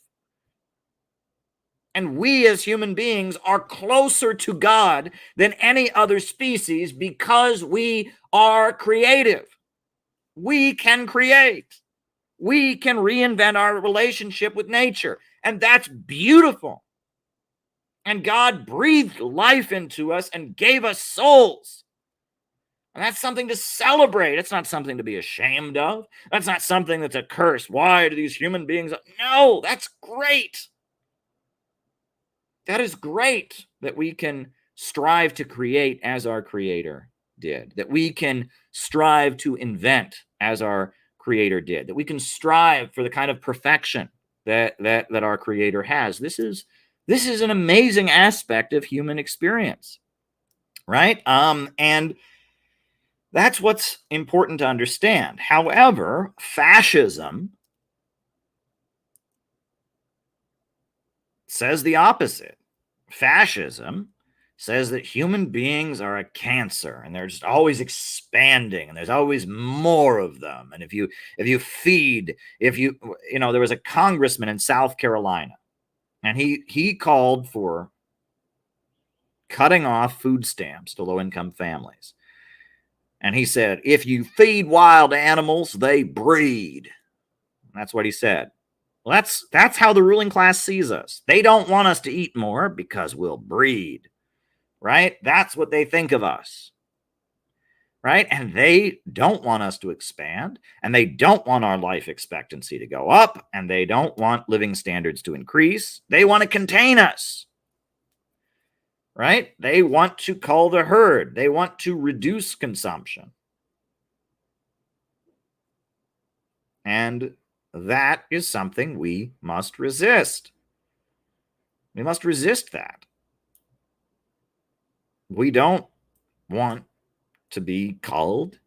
And we as human beings are closer to God than any other species because we are creative. We can create. We can reinvent our relationship with nature. And that's beautiful. And God breathed life into us and gave us souls. And that's something to celebrate. It's not something to be ashamed of. That's not something that's a curse. Why do these human beings? No, that's great. That is great that we can strive to create as our Creator did, that we can strive to invent as our Creator did, that we can strive for the kind of perfection that our Creator has. This is an amazing aspect of human experience, right? And that's what's important to understand. However, fascism says the opposite. Fascism says that human beings are a cancer and they're just always expanding and there's always more of them. And if you there was a congressman in South Carolina and he called for cutting off food stamps to low-income families. And he said, if you feed wild animals, they breed. That's what he said. Well, that's how the ruling class sees us. They don't want us to eat more because we'll breed, right? That's what they think of us, right? And they don't want us to expand, and they don't want our life expectancy to go up, and they don't want living standards to increase. They want to contain us. Right? They want to cull the herd. They want to reduce consumption. And that is something we must resist. We must resist that. We don't want to be culled.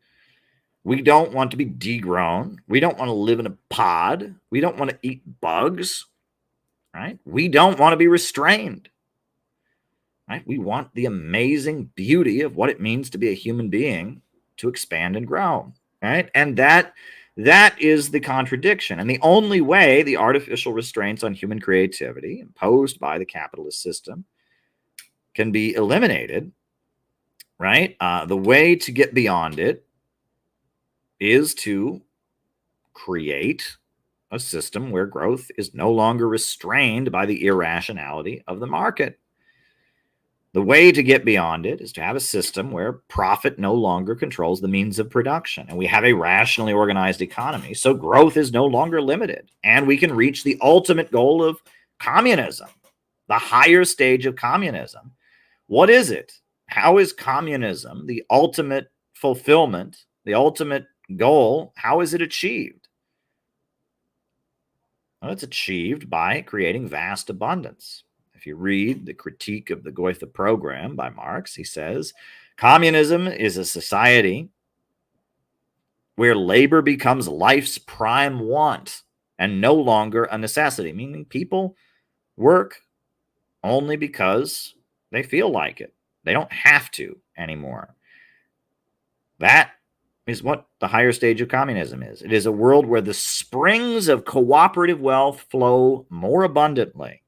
We don't want to be degrown. We don't want to live in a pod. We don't want to eat bugs. Right? We don't want to be restrained. Right? We want the amazing beauty of what it means to be a human being to expand and grow, right? And that is the contradiction. And the only way the artificial restraints on human creativity imposed by the capitalist system can be eliminated, right? The way to get beyond it is to create a system where growth is no longer restrained by the irrationality of the market. The way to get beyond it is to have a system where profit no longer controls the means of production, and we have a rationally organized economy, so growth is no longer limited, and we can reach the ultimate goal of communism, the higher stage of communism. What is it? How is communism the ultimate fulfillment, the ultimate goal? How is it achieved? Well, it's achieved by creating vast abundance. If you read the Critique of the Goethe Program by Marx, he says, communism is a society where labor becomes life's prime want and no longer a necessity, meaning people work only because they feel like it. They don't have to anymore. That is what the higher stage of communism is. It is a world where the springs of cooperative wealth flow more abundantly,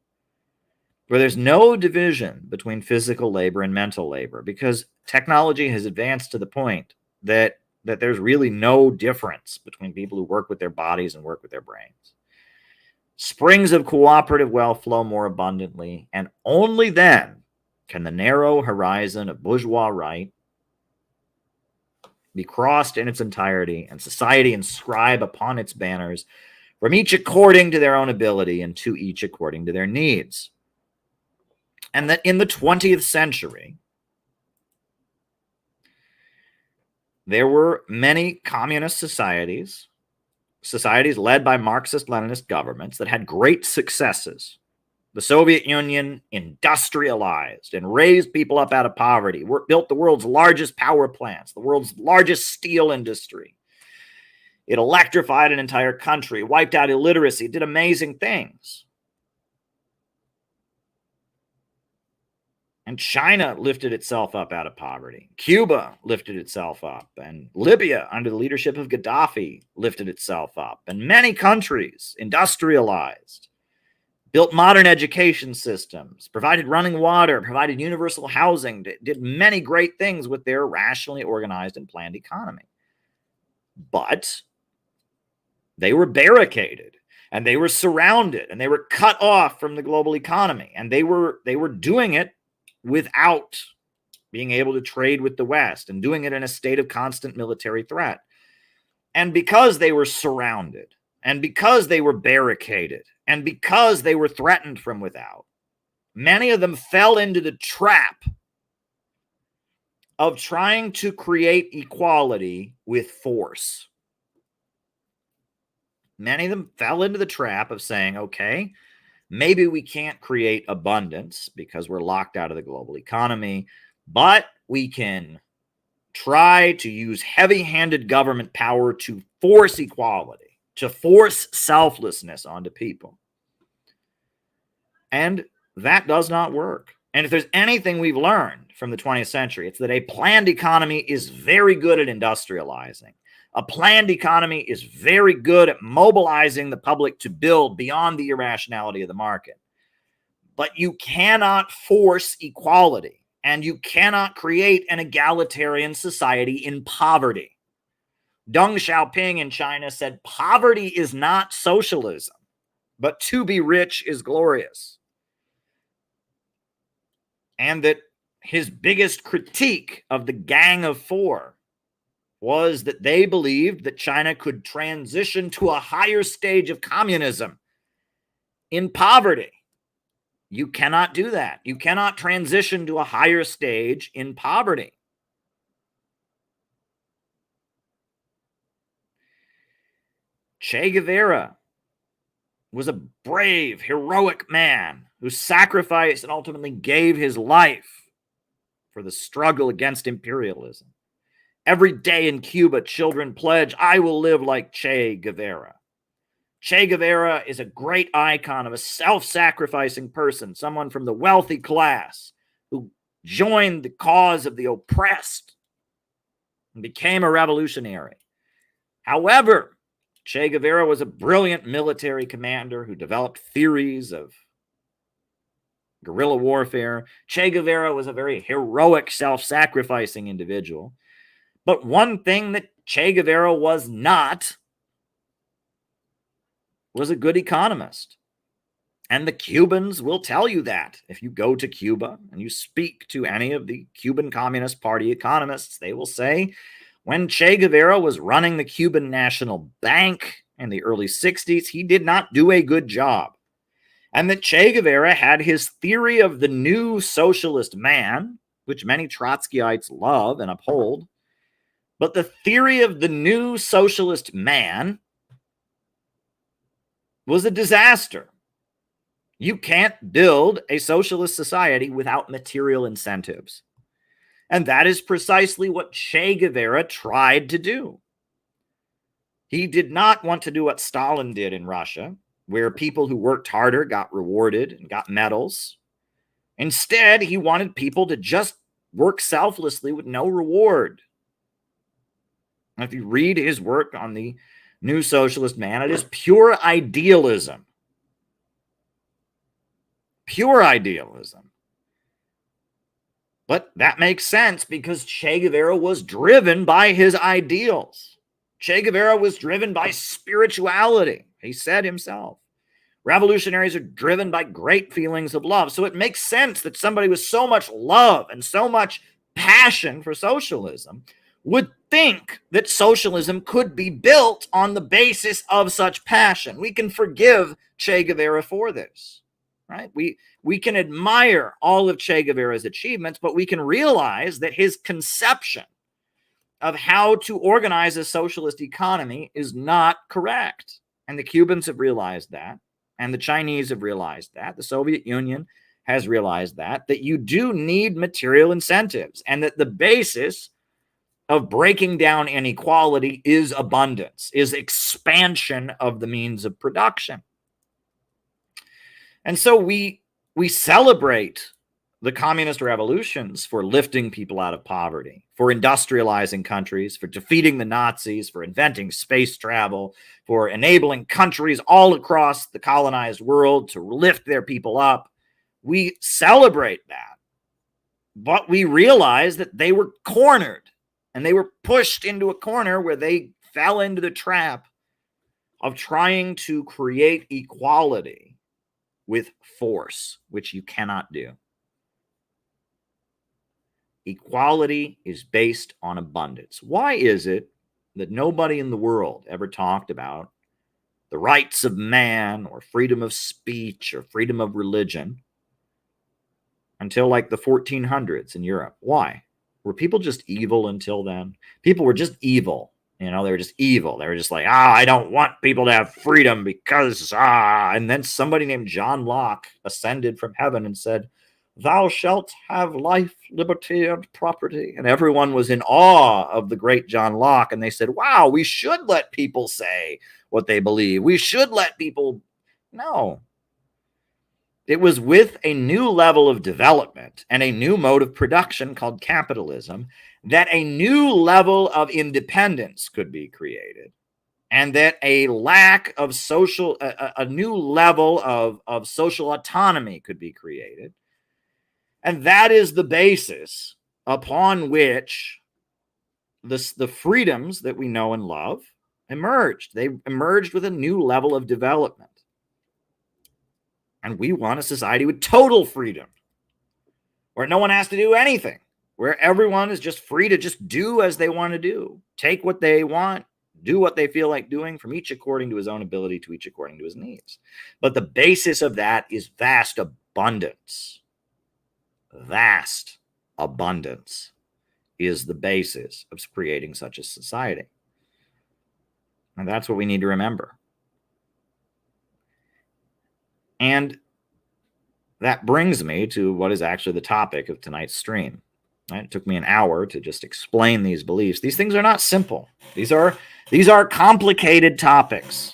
where there's no division between physical labor and mental labor, because technology has advanced to the point that there's really no difference between people who work with their bodies and work with their brains. Springs of cooperative wealth flow more abundantly, and only then can the narrow horizon of bourgeois right be crossed in its entirety, and society inscribe upon its banners, from each according to their own ability and to each according to their needs. And that in the 20th century, there were many communist societies led by Marxist-Leninist governments that had great successes. The Soviet Union industrialized and raised people up out of poverty, built the world's largest power plants, the world's largest steel industry. It electrified an entire country, wiped out illiteracy, did amazing things. And China lifted itself up out of poverty. Cuba lifted itself up. And Libya, under the leadership of Gaddafi, lifted itself up. And many countries industrialized, built modern education systems, provided running water, provided universal housing, did many great things with their rationally organized and planned economy. But they were barricaded, and they were surrounded, and they were cut off from the global economy. And they were doing it without being able to trade with the West, and doing it in a state of constant military threat. And because they were surrounded, and because they were barricaded, and because they were threatened from without, many of them fell into the trap of trying to create equality with force. Many of them fell into the trap of saying, okay, maybe we can't create abundance because we're locked out of the global economy, but we can try to use heavy-handed government power to force equality, to force selflessness onto people. And that does not work. And if there's anything we've learned from the 20th century, it's that a planned economy is very good at industrializing. A planned economy is very good at mobilizing the public to build beyond the irrationality of the market. But you cannot force equality, and you cannot create an egalitarian society in poverty. Deng Xiaoping in China said, poverty is not socialism, but to be rich is glorious. And that his biggest critique of the Gang of Four was that they believed that China could transition to a higher stage of communism in poverty. You cannot do that. You cannot transition to a higher stage in poverty. Che Guevara was a brave, heroic man who sacrificed and ultimately gave his life for the struggle against imperialism. Every day in Cuba, children pledge, I will live like Che Guevara. Che Guevara is a great icon of a self-sacrificing person, someone from the wealthy class who joined the cause of the oppressed and became a revolutionary. However, Che Guevara was a brilliant military commander who developed theories of guerrilla warfare. Che Guevara was a very heroic, self-sacrificing individual. But one thing that Che Guevara was not was a good economist. And the Cubans will tell you that. If you go to Cuba and you speak to any of the Cuban Communist Party economists, they will say when Che Guevara was running the Cuban National Bank in the early 60s, he did not do a good job. And that Che Guevara had his theory of the new socialist man, which many Trotskyites love and uphold. But the theory of the new socialist man was a disaster. You can't build a socialist society without material incentives. And that is precisely what Che Guevara tried to do. He did not want to do what Stalin did in Russia, where people who worked harder got rewarded and got medals. Instead, he wanted people to just work selflessly with no reward. And if you read his work on the new socialist man, it is pure idealism. Pure idealism. But that makes sense because Che Guevara was driven by his ideals. Che Guevara was driven by spirituality. He said himself, revolutionaries are driven by great feelings of love. So it makes sense that somebody with so much love and so much passion for socialism would think that socialism could be built on the basis of such passion. We can forgive Che Guevara for this. Right? We can admire all of Che Guevara's achievements, but we can realize that his conception of how to organize a socialist economy is not correct. And the Cubans have realized that, and the Chinese have realized that, the Soviet Union has realized that you do need material incentives, and that the basis of breaking down inequality is abundance, is expansion of the means of production. And so we celebrate the communist revolutions for lifting people out of poverty, for industrializing countries, for defeating the Nazis, for inventing space travel, for enabling countries all across the colonized world to lift their people up. We celebrate that. But we realize that they were cornered and they were pushed into a corner where they fell into the trap of trying to create equality with force, which you cannot do. Equality is based on abundance. Why is it that nobody in the world ever talked about the rights of man or freedom of speech or freedom of religion until like the 1400s in Europe? Why? Were people just evil until then? People were just evil. You know, they were just evil. They were just like, I don't want people to have freedom because, And then somebody named John Locke ascended from heaven and said, thou shalt have life, liberty, and property. And everyone was in awe of the great John Locke. And they said, wow, we should let people say what they believe. We should let people. No. It was with a new level of development and a new mode of production called capitalism that a new level of independence could be created, and that a lack of social, a new level of social autonomy could be created. And that is the basis upon which the freedoms that we know and love emerged. They emerged with a new level of development. And we want a society with total freedom, where no one has to do anything, where everyone is just free to just do as they want to do, take what they want, do what they feel like doing, from each according to his own ability, to each according to his needs. But the basis of that is vast abundance. Vast abundance is the basis of creating such a society. And that's what we need to remember. And that brings me to what is actually the topic of tonight's stream. Right? It took me an hour to just explain these beliefs. These things are not simple. These are complicated topics.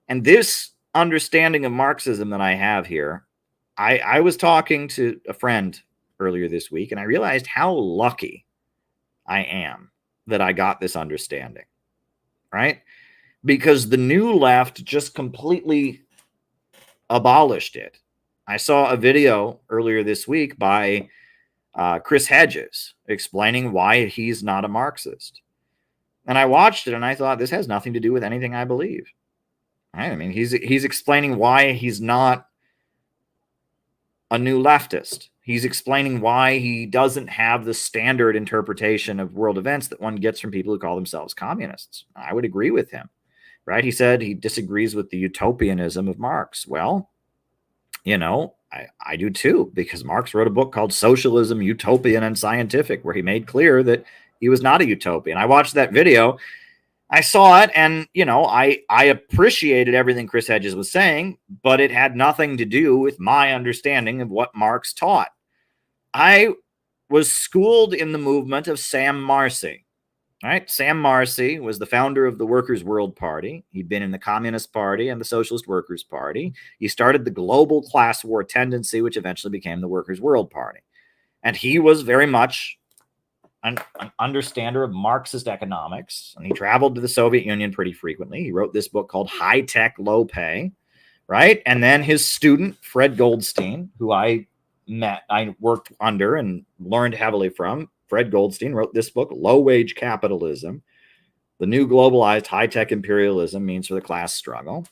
And this understanding of Marxism that I have here, I was talking to a friend earlier this week, and I realized how lucky I am that I got this understanding, right? Because the new left just completely abolished it. I saw a video earlier this week by Chris Hedges explaining why he's not a Marxist. And I watched it and I thought, this has nothing to do with anything I believe. Right? I mean, he's explaining why he's not a new leftist. He's explaining why he doesn't have the standard interpretation of world events that one gets from people who call themselves communists. I would agree with him, right? He said he disagrees with the utopianism of Marx. Well, you know, I do too, because Marx wrote a book called Socialism, Utopian and Scientific, where he made clear that he was not a utopian. I watched that video. I saw it, and, you know, I appreciated everything Chris Hedges was saying, but it had nothing to do with my understanding of what Marx taught. I was schooled in the movement of Sam Marcy. Right? Sam Marcy was the founder of the Workers' World Party. He'd been in the Communist Party and the Socialist Workers' Party. He started the global class war tendency, which eventually became the Workers' World Party. And he was very much an understander of Marxist economics, and he traveled to the Soviet Union pretty frequently. He wrote this book called High Tech, Low Pay, right? And then his student, Fred Goldstein, who I worked under and learned heavily from, Fred Goldstein wrote this book, Low Wage Capitalism, The New Globalized High-Tech Imperialism Means for the Class Struggle.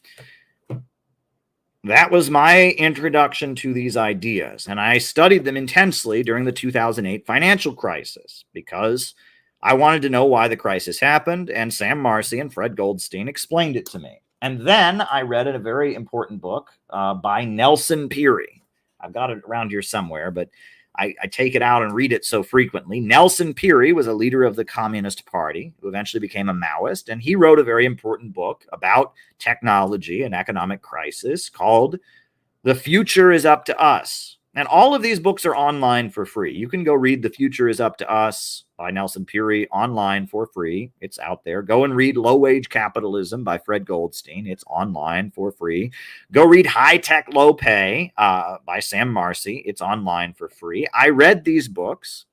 That was my introduction to these ideas, and I studied them intensely during the 2008 financial crisis because I wanted to know why the crisis happened, and Sam Marcy and Fred Goldstein explained it to me. And then I read a very important book by Nelson Peary. I've got it around here somewhere, but I take it out and read it so frequently. Nelson Peary was a leader of the Communist Party who eventually became a Maoist, and he wrote a very important book about technology and economic crisis called The Future is Up to Us. And all of these books are online for free. You can go read The Future is Up to Us by Nelson Peary online for free. It's out there. Go and read Low Wage Capitalism by Fred Goldstein. It's online for free. Go read High Tech, Low Pay by Sam Marcy. It's online for free. I read these books.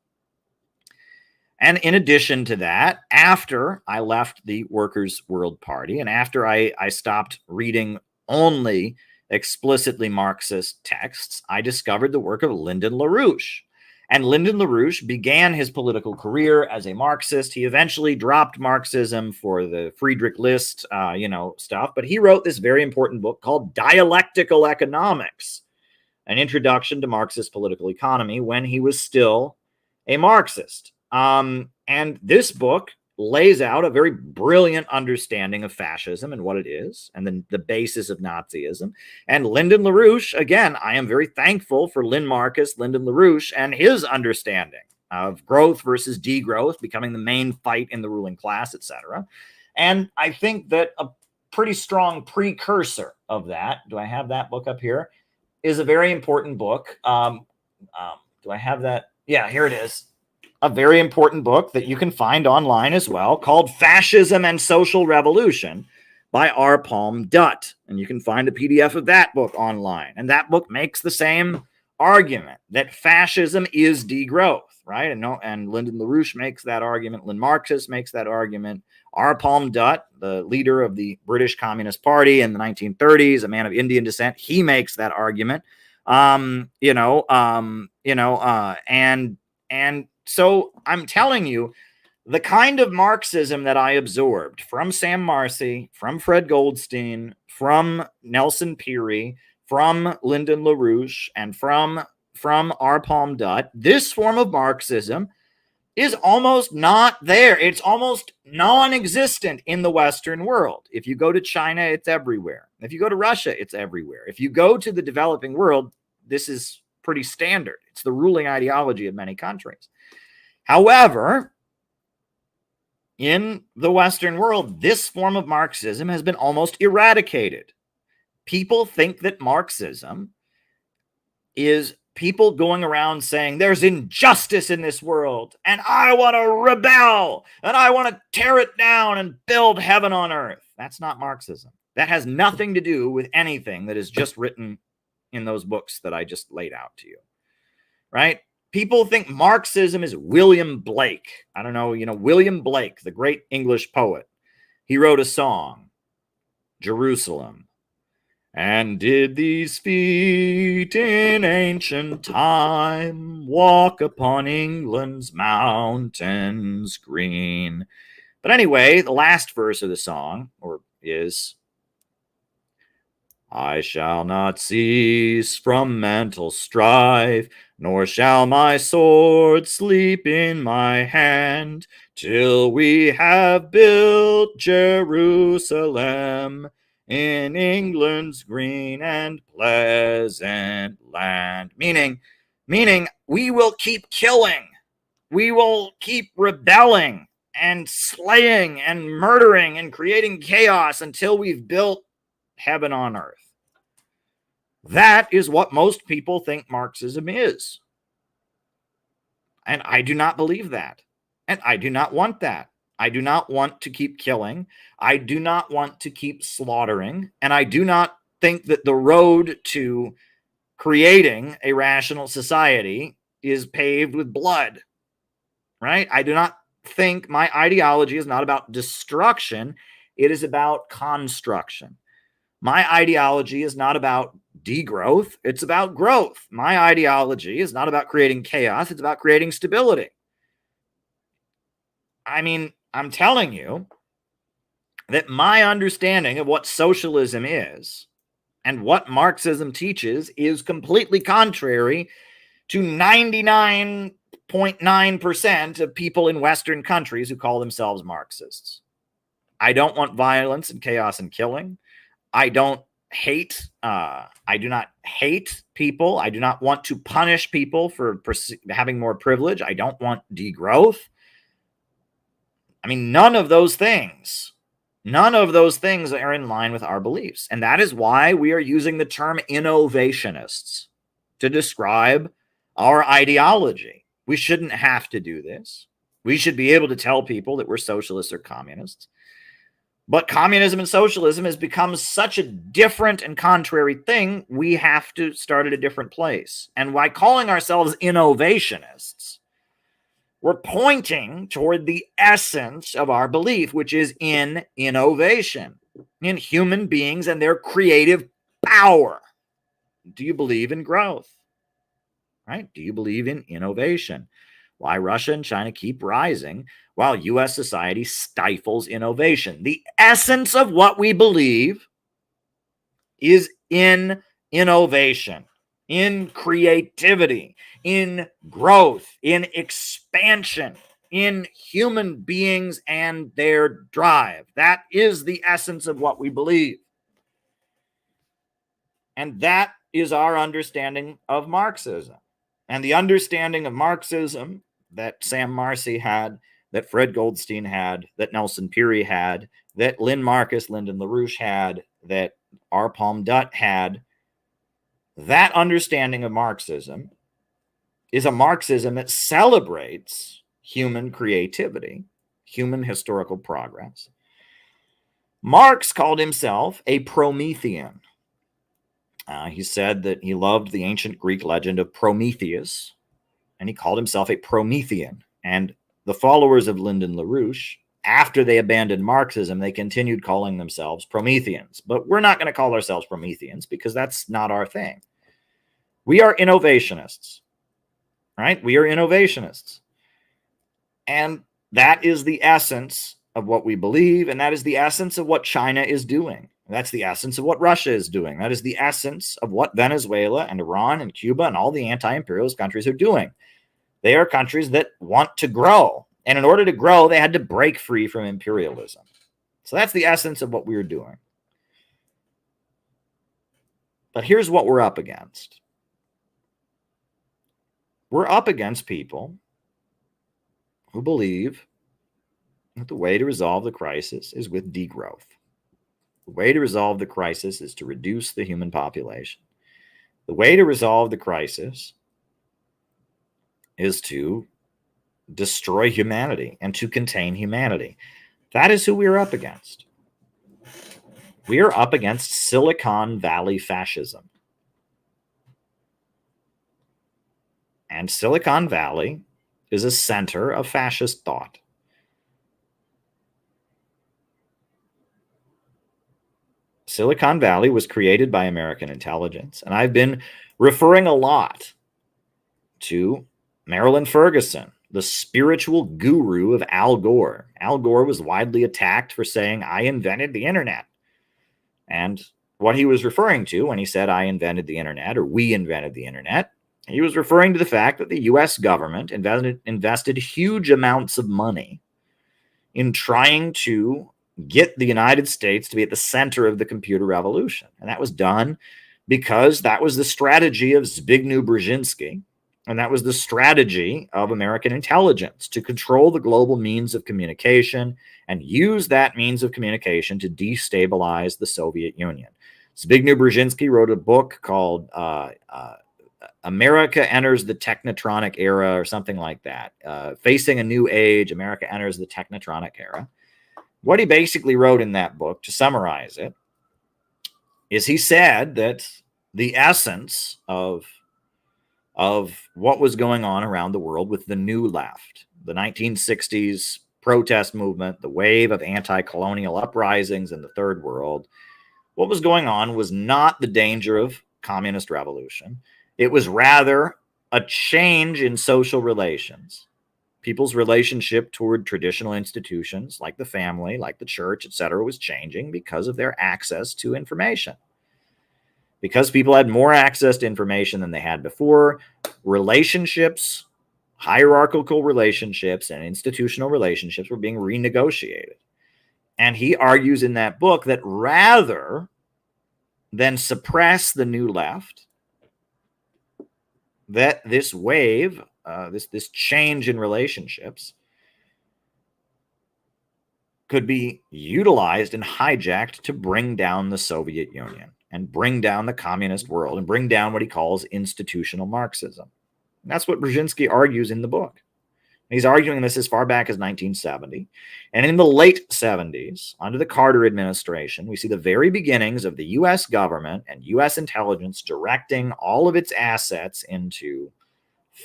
And in addition to that, after I left the Workers' World Party and after I stopped reading only explicitly Marxist texts, I discovered the work of Lyndon LaRouche. And Lyndon LaRouche began his political career as a Marxist. He eventually dropped Marxism for the Friedrich List, stuff. But he wrote this very important book called Dialectical Economics, an introduction to Marxist political economy when he was still a Marxist. And this book lays out a very brilliant understanding of fascism and what it is, and then the basis of Nazism. And Lyndon LaRouche, again, I am very thankful for Lynn Marcus, Lyndon LaRouche, and his understanding of growth versus degrowth becoming the main fight in the ruling class, etc. And I think that a pretty strong precursor of that, do I have that book up here, is a very important book. Do I have that? Yeah, here it is. A very important book that you can find online as well called Fascism and Social Revolution by R. Palm Dutt. And you can find a PDF of that book online. And that book makes the same argument that fascism is degrowth, right? And Lyndon LaRouche makes that argument. Lynn Marcus makes that argument. R. Palm Dutt, the leader of the British Communist Party in the 1930s, a man of Indian descent, he makes that argument. So I'm telling you, the kind of Marxism that I absorbed from Sam Marcy, from Fred Goldstein, from Nelson Peary, from Lyndon LaRouche, and from R. Palm Dutt, this form of Marxism is almost not there. It's almost non-existent in the Western world. If you go to China, it's everywhere. If you go to Russia, it's everywhere. If you go to the developing world, this is pretty standard. It's the ruling ideology of many countries. However, in the Western world, this form of Marxism has been almost eradicated. People think that Marxism is people going around saying there's injustice in this world and I want to rebel and I want to tear it down and build heaven on earth. That's not Marxism. That has nothing to do with anything that is just written in those books that I just laid out to you, right? People think Marxism is William Blake. I don't know, William Blake, the great English poet. He wrote a song, Jerusalem. And did these feet in ancient time walk upon England's mountains green? But anyway, the last verse of the song is, I shall not cease from mental strife, nor shall my sword sleep in my hand, till we have built Jerusalem in England's green and pleasant land. Meaning, we will keep killing. We will keep rebelling and slaying and murdering and creating chaos until we've built heaven on earth. That is what most people think Marxism is. And I do not believe that. And I do not want that. I do not want to keep killing. I do not want to keep slaughtering. And I do not think that the road to creating a rational society is paved with blood. Right? I do not think my ideology is not about destruction. It is about construction. My ideology is not about degrowth. It's about growth. My ideology is not about creating chaos. It's about creating stability. I mean, I'm telling you that my understanding of what socialism is and what Marxism teaches is completely contrary to 99.9% of people in Western countries who call themselves Marxists. I don't want violence and chaos and killing. I do not hate people. I do not want to punish people for having more privilege. I don't want degrowth. I mean, none of those things are in line with our beliefs. And that is why we are using the term innovationists to describe our ideology. We shouldn't have to do this. We should be able to tell people that we're socialists or communists. But communism and socialism has become such a different and contrary thing, we have to start at a different place. And by calling ourselves innovationists, we're pointing toward the essence of our belief, which is in innovation, in human beings and their creative power. Do you believe in growth? Right? Do you believe in innovation? Why Russia and China keep rising while U.S. society stifles innovation. The essence of what we believe is in innovation, in creativity, in growth, in expansion, in human beings and their drive. That is the essence of what we believe. And that is our understanding of Marxism. And the understanding of Marxism that Sam Marcy had, that Fred Goldstein had, that Nelson Peary had, that Lynn Marcus, Lyndon LaRouche had, that R. Palm Dutt had, that understanding of Marxism is a Marxism that celebrates human creativity, human historical progress. Marx called himself a Promethean. He said that he loved the ancient Greek legend of Prometheus, and he called himself a Promethean. And the followers of Lyndon LaRouche, after they abandoned Marxism, they continued calling themselves Prometheans. But we're not going to call ourselves Prometheans because that's not our thing. We are innovationists, right? We are innovationists. And that is the essence of what we believe, and that is the essence of what China is doing. That's the essence of what Russia is doing. That is the essence of what Venezuela and Iran and Cuba and all the anti-imperialist countries are doing. They are countries that want to grow. And in order to grow, they had to break free from imperialism. So that's the essence of what we were doing. But here's what we're up against. We're up against people who believe that the way to resolve the crisis is with degrowth. The way to resolve the crisis is to reduce the human population. The way to resolve the crisis is to destroy humanity and to contain humanity. That is who we are up against. We are up against Silicon Valley fascism. And Silicon Valley is a center of fascist thought. Silicon Valley was created by American intelligence, and I've been referring a lot to Marilyn Ferguson, the spiritual guru of Al Gore. Al Gore was widely attacked for saying, "I invented the internet." And what he was referring to when he said, I invented the internet, or we invented the internet, he was referring to the fact that the US government invested huge amounts of money in trying to get the United States to be at the center of the computer revolution. And that was done because that was the strategy of Zbigniew Brzezinski, and that was the strategy of American intelligence, to control the global means of communication and use that means of communication to destabilize the Soviet Union. Zbigniew Brzezinski wrote a book called America Enters the Technotronic Era, or something like that. Facing a New Age, America Enters the Technotronic Era. What he basically wrote in that book, to summarize it, is he said that the essence of what was going on around the world with the New Left, the 1960s protest movement, the wave of anti-colonial uprisings in the Third World, what was going on was not the danger of communist revolution. It was rather a change in social relations. People's relationship toward traditional institutions like the family, like the church, etc., was changing because of their access to information. Because people had more access to information than they had before, relationships, hierarchical relationships, and institutional relationships were being renegotiated. And he argues in that book that rather than suppress the New Left, that this wave, this change in relationships, could be utilized and hijacked to bring down the Soviet Union and bring down the communist world and bring down what he calls institutional Marxism. And that's what Brzezinski argues in the book. He's arguing this as far back as 1970. And in the late 70s, under the Carter administration, we see the very beginnings of the U.S. government and U.S. intelligence directing all of its assets into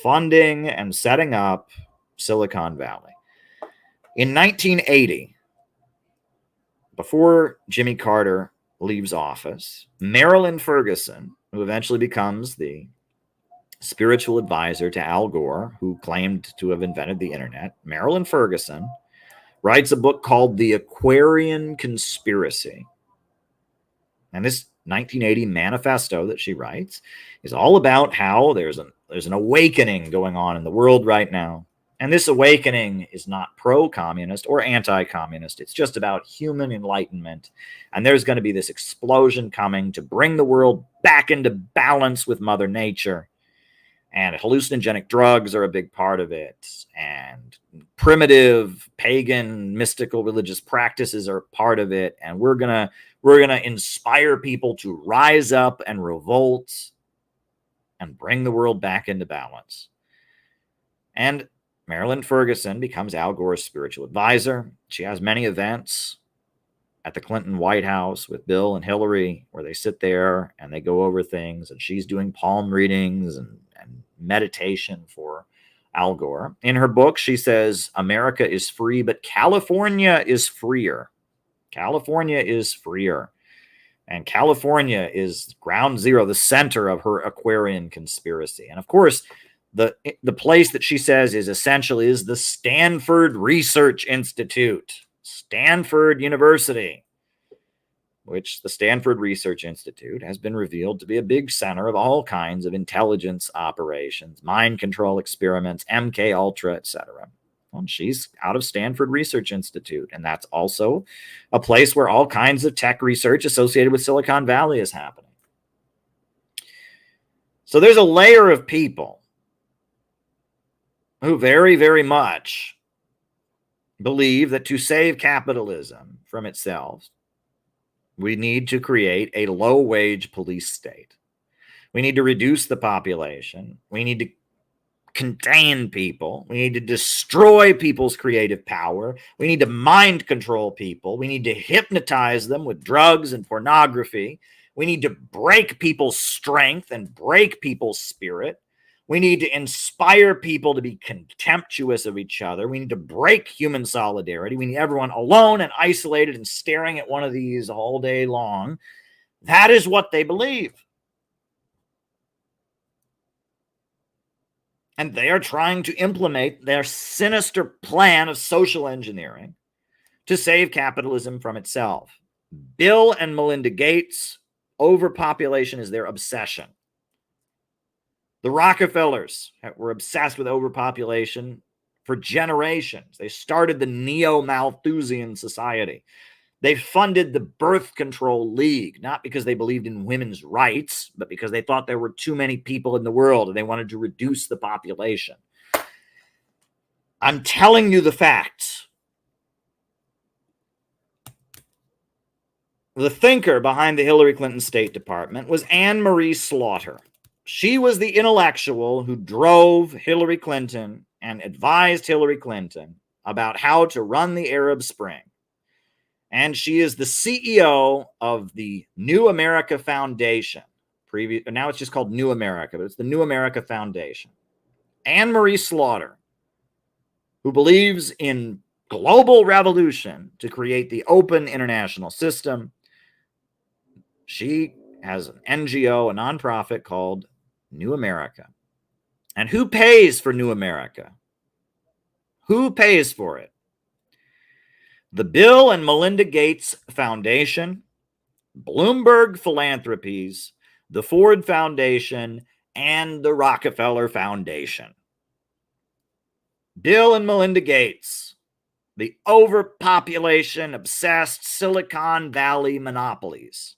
funding and setting up Silicon Valley. In 1980, before Jimmy Carter leaves office, Marilyn Ferguson, who eventually becomes the spiritual advisor to Al Gore, who claimed to have invented the internet, Marilyn Ferguson writes a book called The Aquarian Conspiracy. And this 1980 manifesto that she writes is all about how there's an awakening going on in the world right now. And this awakening is not pro-communist or anti-communist. It's just about human enlightenment. And there's going to be this explosion coming to bring the world back into balance with Mother Nature. And hallucinogenic drugs are a big part of it. And primitive, pagan, mystical religious practices are part of it. And we're gonna inspire people to rise up and revolt and bring the world back into balance. And Marilyn Ferguson becomes Al Gore's spiritual advisor. She has many events at the Clinton White House with Bill and Hillary, where they sit there and they go over things, and she's doing palm readings and meditation for Al Gore. In her book, she says, America is free, but California is freer. California is freer. And California is ground zero, the center of her Aquarian conspiracy. And of course, the place that she says is essential is the Stanford Research Institute, Stanford University, which the Stanford Research Institute has been revealed to be a big center of all kinds of intelligence operations, mind control experiments, MK Ultra, etc. Well, she's out of Stanford Research Institute, and that's also a place where all kinds of tech research associated with Silicon Valley is happening. So there's a layer of people who very, very much believe that to save capitalism from itself, we need to create a low-wage police state. We need to reduce the population. We need to contain people. We need to destroy people's creative power. We need to mind control people. We need to hypnotize them with drugs and pornography. We need to break people's strength and break people's spirit. We need to inspire people to be contemptuous of each other. We need to break human solidarity. We need everyone alone and isolated and staring at one of these all day long. That is what they believe. And they are trying to implement their sinister plan of social engineering to save capitalism from itself. Bill and Melinda Gates Overpopulation is their obsession. The Rockefellers were obsessed with overpopulation for generations. They started the Neo-Malthusian Society. They funded the Birth Control League, not because they believed in women's rights, but because they thought there were too many people in the world and they wanted to reduce the population. I'm telling you the facts. The thinker behind the Hillary Clinton State Department was Anne Marie Slaughter. She was the intellectual who drove Hillary Clinton and advised Hillary Clinton about how to run the Arab Spring. And she is the CEO of the New America Foundation. Now it's just called New America, but it's the New America Foundation. Anne Marie Slaughter, who believes in global revolution to create the open international system. She has an NGO, a nonprofit called New America. And who pays for New America? Who pays for it? The Bill and Melinda Gates Foundation, Bloomberg Philanthropies, the Ford Foundation, and the Rockefeller Foundation. Bill and Melinda Gates, the overpopulation obsessed Silicon Valley monopolies.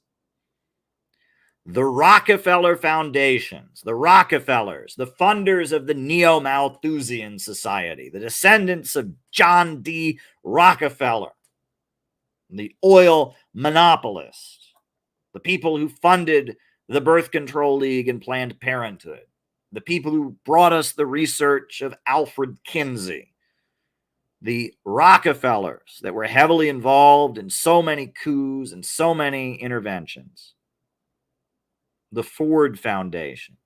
The Rockefeller Foundations, the Rockefellers, the funders of the Neo-Malthusian Society, the descendants of John D. Rockefeller, the oil monopolist, the people who funded the Birth Control League and Planned Parenthood, the people who brought us the research of Alfred Kinsey, the Rockefellers that were heavily involved in so many coups and so many interventions. The Ford Foundation,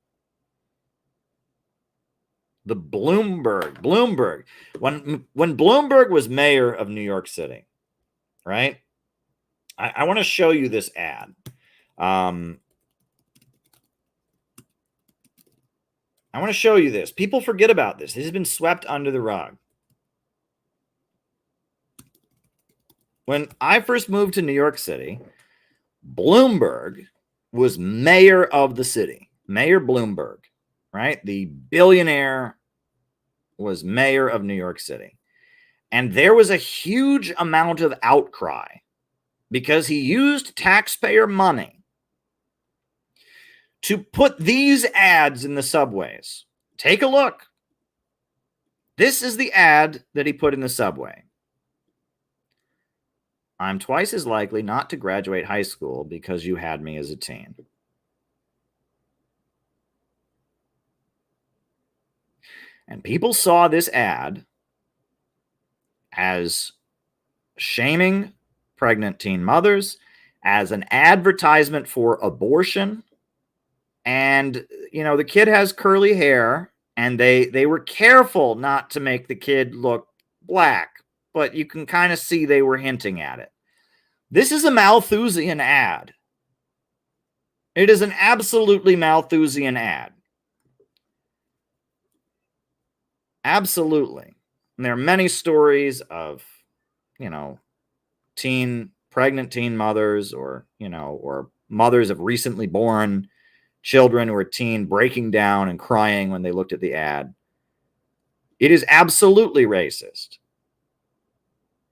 the Bloomberg. When Bloomberg was mayor of New York City, right? I want to show you this ad. I want to show you this. People forget about this. This has been swept under the rug. When I first moved to New York City, Bloomberg was mayor of the city. Mayor Bloomberg, right? The billionaire was mayor of New York City. And there was a huge amount of outcry because he used taxpayer money to put these ads in the subways. Take a look. This is the ad that he put in the subway. I'm twice as likely not to graduate high school because you had me as a teen. And people saw this ad as shaming pregnant teen mothers, as an advertisement for abortion. And, you know, the kid has curly hair, and they were careful not to make the kid look black, but you can kind of see they were hinting at it. This is a Malthusian ad. It is an absolutely Malthusian ad. Absolutely. And there are many stories of, you know, pregnant teen mothers, or, you know, or mothers of recently born children who are teen breaking down and crying when they looked at the ad. It is absolutely racist.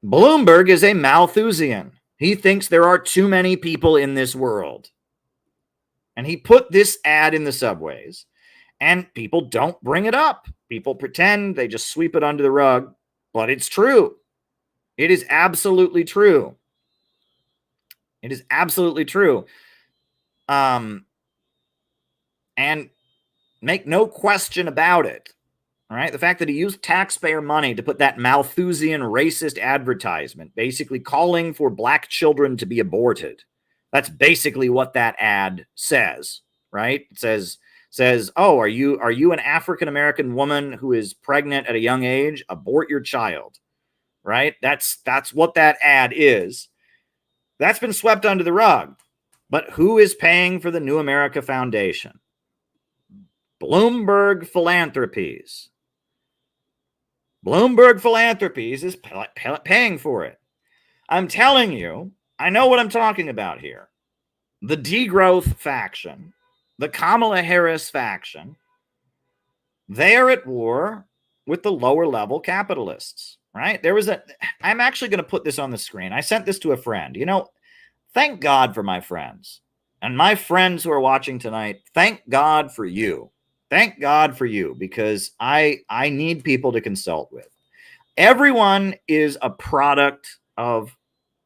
Bloomberg is a Malthusian. He thinks there are too many people in this world. And he put this ad in the subways, and people don't bring it up. People pretend, they just sweep it under the rug, but it's true. It is absolutely true. It is absolutely true. And make no question about it. All right. The fact that he used taxpayer money to put that Malthusian racist advertisement, basically calling for black children to be aborted. That's basically what that ad says, right? It says, oh, are you an African-American woman who is pregnant at a young age? Abort your child, right? That's what that ad is. That's been swept under the rug. But who is paying for the New America Foundation? Bloomberg Philanthropies. Bloomberg Philanthropies is paying for it. I'm telling you, I know what I'm talking about here. the degrowth faction, the Kamala Harris faction, they are at war with the lower level capitalists, right? I'm actually going to put this on the screen. I sent this to a friend. You know, thank God for my friends. And my friends who are watching tonight, thank God for you. Thank God for you, because I need people to consult with. Everyone is a product of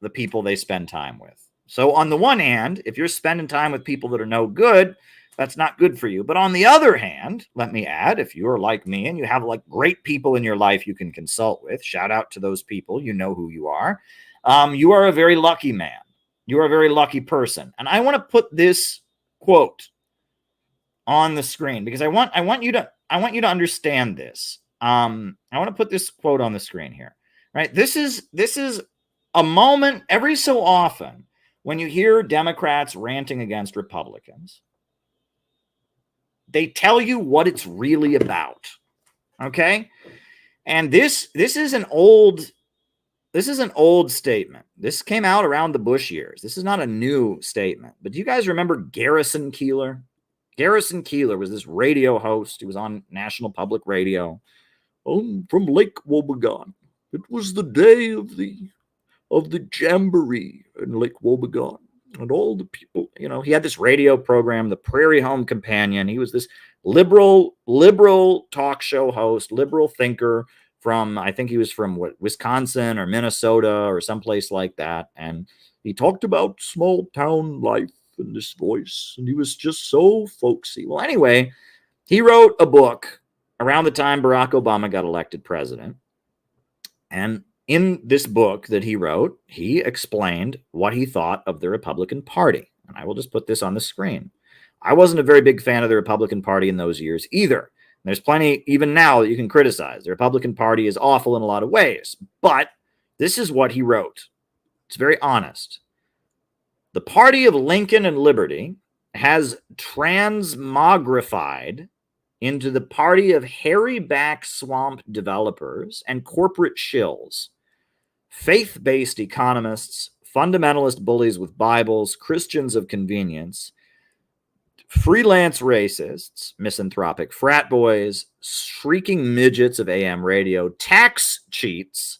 the people they spend time with. So on the one hand, if you're spending time with people that are no good, that's not good for you. But on the other hand, let me add, if you're like me and you have like great people in your life you can consult with, shout out to those people. You know who you are. You are a very lucky man. You are a very lucky person. And I want to put this quote on the screen because I want you to understand this. I want to put this quote on the screen here. Right? This is a moment every so often when you hear Democrats ranting against Republicans. They tell you what it's really about. Okay? And this is an old statement. This came out around the Bush years. This is not a new statement. But do you guys remember Garrison Keillor? Garrison Keillor was this radio host. He was on National Public Radio. From Lake Wobegon. It was the day of the jamboree in Lake Wobegon. And all the people, you know, he had this radio program, the Prairie Home Companion. He was this liberal talk show host, liberal thinker from, I think he was from Wisconsin or Minnesota or someplace like that. And he talked about small town life in this voice. And he was just so folksy. Well, anyway, he wrote a book around the time Barack Obama got elected president. And in this book that he wrote, he explained what he thought of the Republican Party. And I will just put this on the screen. I wasn't a very big fan of the Republican Party in those years either. There's plenty, even now, that you can criticize. The Republican Party is awful in a lot of ways. But this is what he wrote. It's very honest. The party of Lincoln and Liberty has transmogrified into the party of hairy-back swamp developers and corporate shills, faith-based economists, fundamentalist bullies with Bibles, Christians of convenience, freelance racists, misanthropic frat boys, shrieking midgets of AM radio, tax cheats,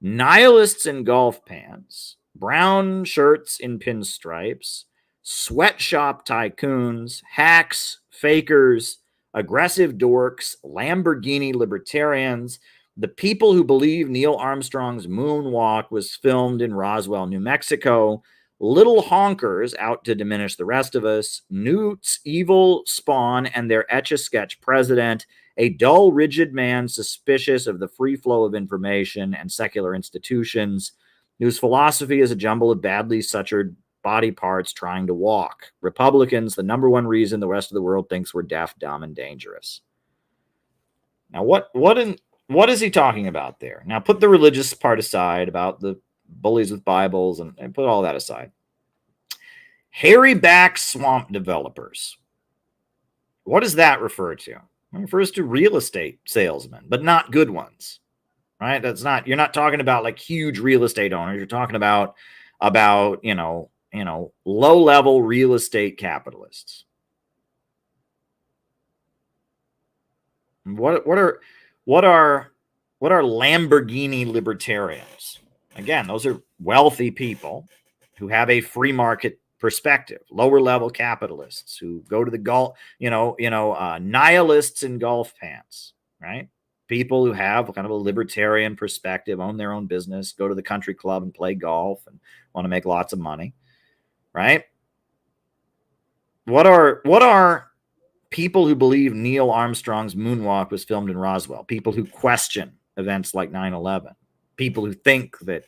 nihilists in golf pants, brown shirts in pinstripes, sweatshop tycoons, hacks, fakers, aggressive dorks, Lamborghini libertarians, the people who believe Neil Armstrong's moonwalk was filmed in Roswell, New Mexico, little honkers out to diminish the rest of us, Newt's evil spawn and their etch-a-sketch president, a dull, rigid man suspicious of the free flow of information and secular institutions, whose philosophy is a jumble of badly sutured body parts trying to walk. Republicans, the number one reason the rest of the world thinks we're deaf, dumb, and dangerous. Now, what is he talking about there? Now, put the religious part aside about the bullies with Bibles and put all that aside. Hairy-back swamp developers. What does that refer to? It refers to real estate salesmen, but not good ones, right? You're not talking about like huge real estate owners. You're talking about low-level real estate capitalists. What are Lamborghini libertarians? Again, those are wealthy people who have a free market perspective, lower level capitalists who go to the golf, nihilists in golf pants, right? People who have kind of a libertarian perspective, own their own business, go to the country club and play golf and want to make lots of money, right? What are people who believe Neil Armstrong's moonwalk was filmed in Roswell? People who question events like 9/11. People who think that,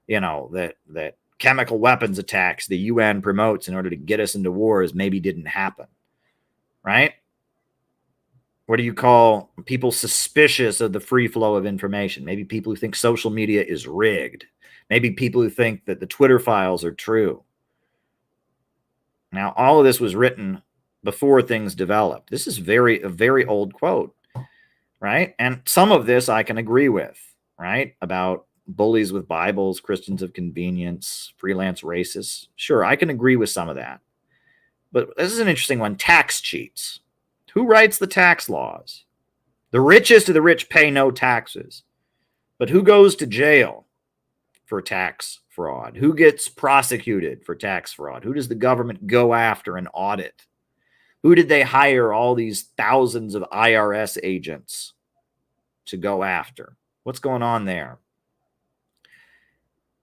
that chemical weapons attacks the UN promotes in order to get us into wars maybe didn't happen, right? What do you call people suspicious of the free flow of information? Maybe people who think social media is rigged. Maybe people who think that the Twitter files are true. Now, all of this was written before things developed. This is a very old quote, right? And some of this I can agree with, right? About bullies with Bibles, Christians of convenience, freelance racists. Sure, I can agree with some of that. But this is an interesting one. Tax cheats. Who writes the tax laws? The richest of the rich pay no taxes. But who goes to jail for tax fraud? Who gets prosecuted for tax fraud? Who does the government go after and audit? Who did they hire all these thousands of IRS agents to go after? What's going on there?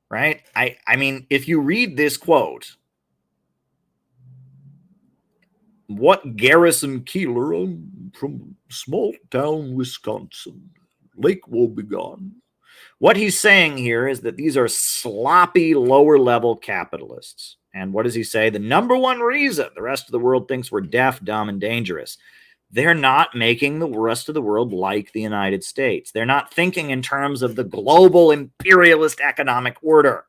Right? I mean, if you read this quote, what Garrison Keillor from small town Wisconsin, Lake Wobegon. What he's saying here is that these are sloppy lower level capitalists. And what does he say? The number one reason the rest of the world thinks we're deaf, dumb, and dangerous. They're not making the rest of the world like the United States. They're not thinking in terms of the global imperialist economic order.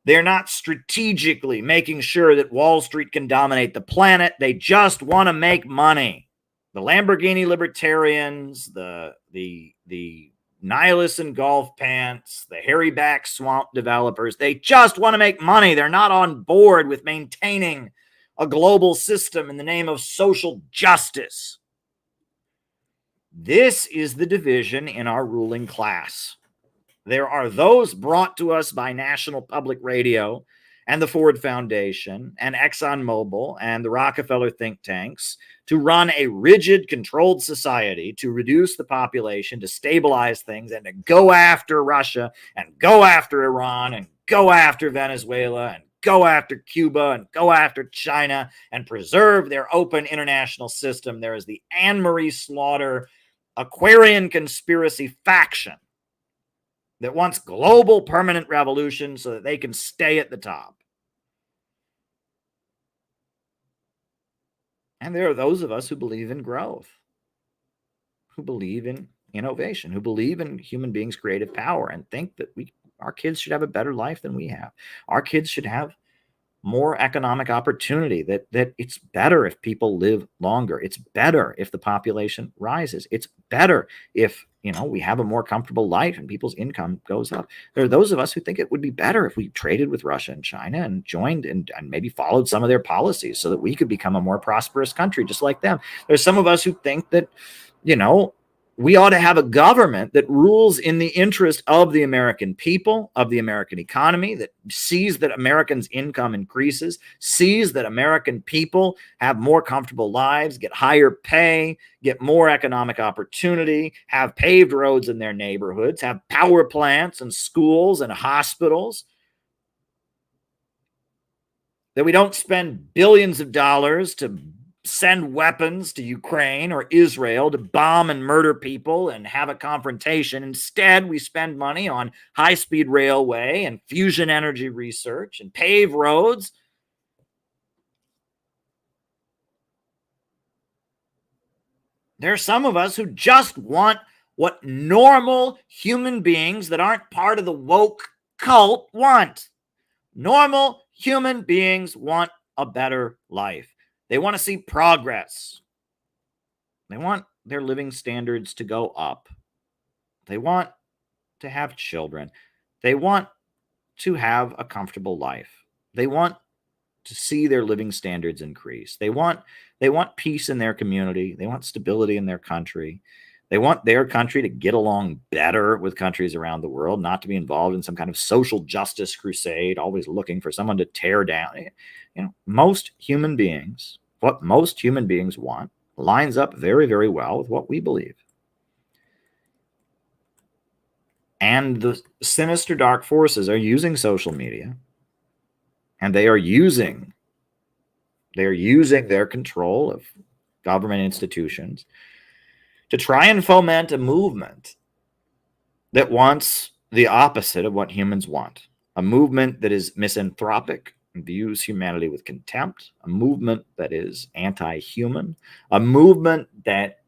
They're not strategically making sure that Wall Street can dominate the planet. They just want to make money. The Lamborghini libertarians, the nihilists in golf pants, the hairy-back swamp developers, they just want to make money. They're not on board with maintaining a global system in the name of social justice. This is the division in our ruling class. There are those brought to us by National Public Radio and the Ford Foundation and ExxonMobil and the Rockefeller think tanks to run a rigid, controlled society to reduce the population, to stabilize things, and to go after Russia and go after Iran and go after Venezuela and go after Cuba and go after China and preserve their open international system. There is the Anne Marie Slaughter Aquarian conspiracy faction that wants global permanent revolution so that they can stay at the top. And there are those of us who believe in growth, who believe in innovation, who believe in human beings' creative power and think that our kids should have a better life than we have. Our kids should have more economic opportunity, that it's better if people live longer. It's better if the population rises. It's better if, we have a more comfortable life and people's income goes up. There are those of us who think it would be better if we traded with Russia and China and joined and maybe followed some of their policies so that we could become a more prosperous country just like them. There's some of us who think that, we ought to have a government that rules in the interest of the American people, of the American economy, that sees that Americans' income increases, sees that American people have more comfortable lives, get higher pay, get more economic opportunity, have paved roads in their neighborhoods, have power plants and schools and hospitals, that we don't spend billions of dollars to send weapons to Ukraine or Israel to bomb and murder people and have a confrontation. Instead, we spend money on high-speed railway and fusion energy research and pave roads. There are some of us who just want what normal human beings that aren't part of the woke cult want. Normal human beings want a better life. They want to see progress. They want their living standards to go up. They want to have children. They want to have a comfortable life. They want to see their living standards increase. They want peace in their community. They want stability in their country. They want their country to get along better with countries around the world, not to be involved in some kind of social justice crusade, always looking for someone to tear down. Most human beings, what most human beings want lines up very, very well with what we believe. And the sinister dark forces are using social media, and they are using their control of government institutions to try and foment a movement that wants the opposite of what humans want. A movement that is misanthropic and views humanity with contempt. A movement that is anti-human. A movement that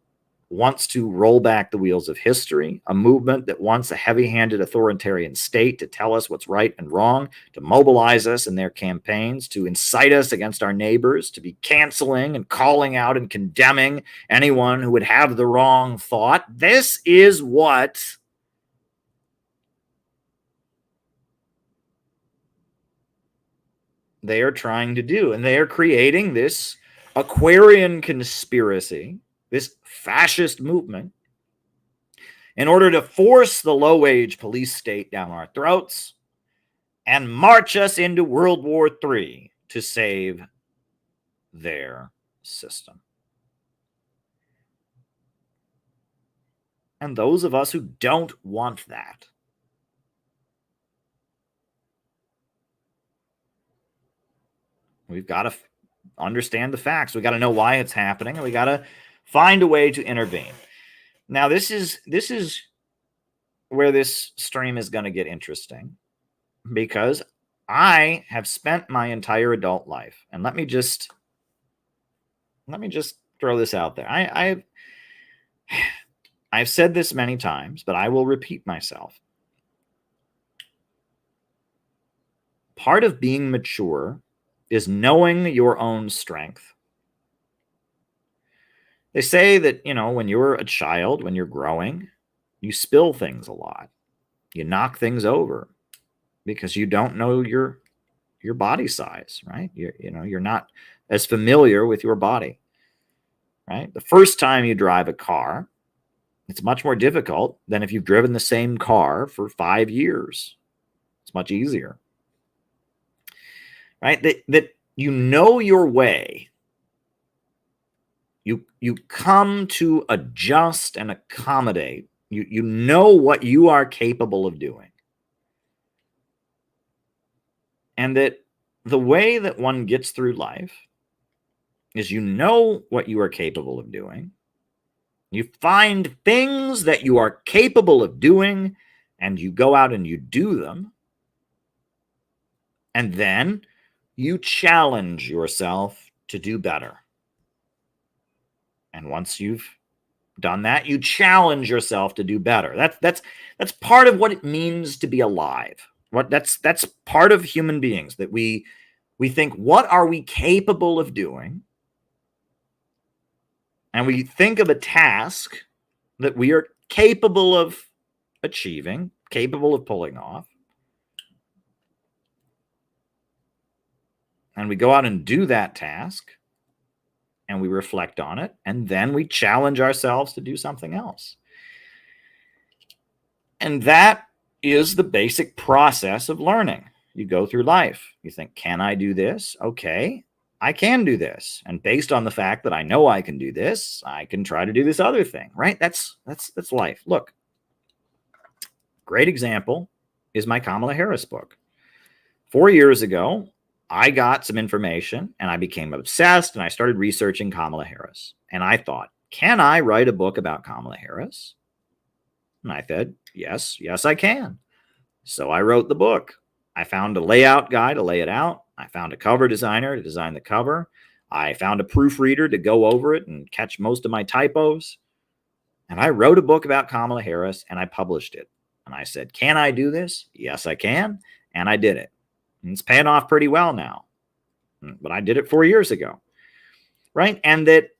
wants to roll back the wheels of history. A movement that wants a heavy-handed authoritarian state to tell us what's right and wrong, to mobilize us in their campaigns, to incite us against our neighbors, to be canceling and calling out and condemning anyone who would have the wrong thought. This is what they are trying to do. And they are creating this Aquarian conspiracy, this fascist movement, in order to force the low-wage police state down our throats and march us into World War III to save their system. And those of us who don't want that, we've got to understand the facts. We got to know why it's happening, and we got to find a way to intervene. Now, this is where this stream is going to get interesting, because I have spent my entire adult life, and let me just throw this out there. I've said this many times, but I will repeat myself. Part of being mature is knowing your own strength. They say that, when you're a child, when you're growing, you spill things a lot. You knock things over because you don't know your body size, right? You're not as familiar with your body, right? The first time you drive a car, it's much more difficult than if you've driven the same car for 5 years. It's much easier, right? That you know your way. You come to adjust and accommodate. You know what you are capable of doing. And that the way that one gets through life is you know what you are capable of doing. You find things that you are capable of doing, and you go out and you do them. And then you challenge yourself to do better. And once you've done that, you challenge yourself to do better. That's part of what it means to be alive. That's part of human beings, that we think, what are we capable of doing? And we think of a task that we are capable of achieving, capable of pulling off. And we go out and do that task, and we reflect on it, and then we challenge ourselves to do something else. And that is the basic process of learning. You go through life. You think, can I do this? Okay, I can do this. And based on the fact that I know I can do this, I can try to do this other thing, right? That's life. Look, great example is my Kamala Harris book. 4 years ago, I got some information and I became obsessed, and I started researching Kamala Harris. And I thought, can I write a book about Kamala Harris? And I said, yes, I can. So I wrote the book. I found a layout guy to lay it out. I found a cover designer to design the cover. I found a proofreader to go over it and catch most of my typos. And I wrote a book about Kamala Harris, and I published it. And I said, can I do this? Yes, I can. And I did it. And it's paying off pretty well now. But I did it 4 years ago. Right? And that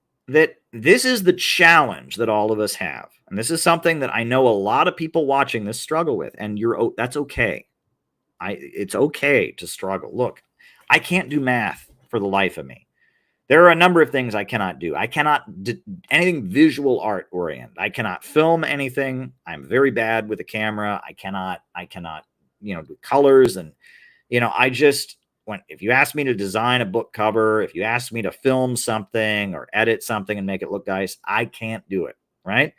this is the challenge that all of us have. And this is something that I know a lot of people watching this struggle with. And that's okay. It's okay to struggle. Look, I can't do math for the life of me. There are a number of things I cannot do. I cannot do anything visual art oriented. I cannot film anything. I'm very bad with a camera. I cannot, do colors. And, if you ask me to design a book cover, if you ask me to film something or edit something and make it look nice, I can't do it, right?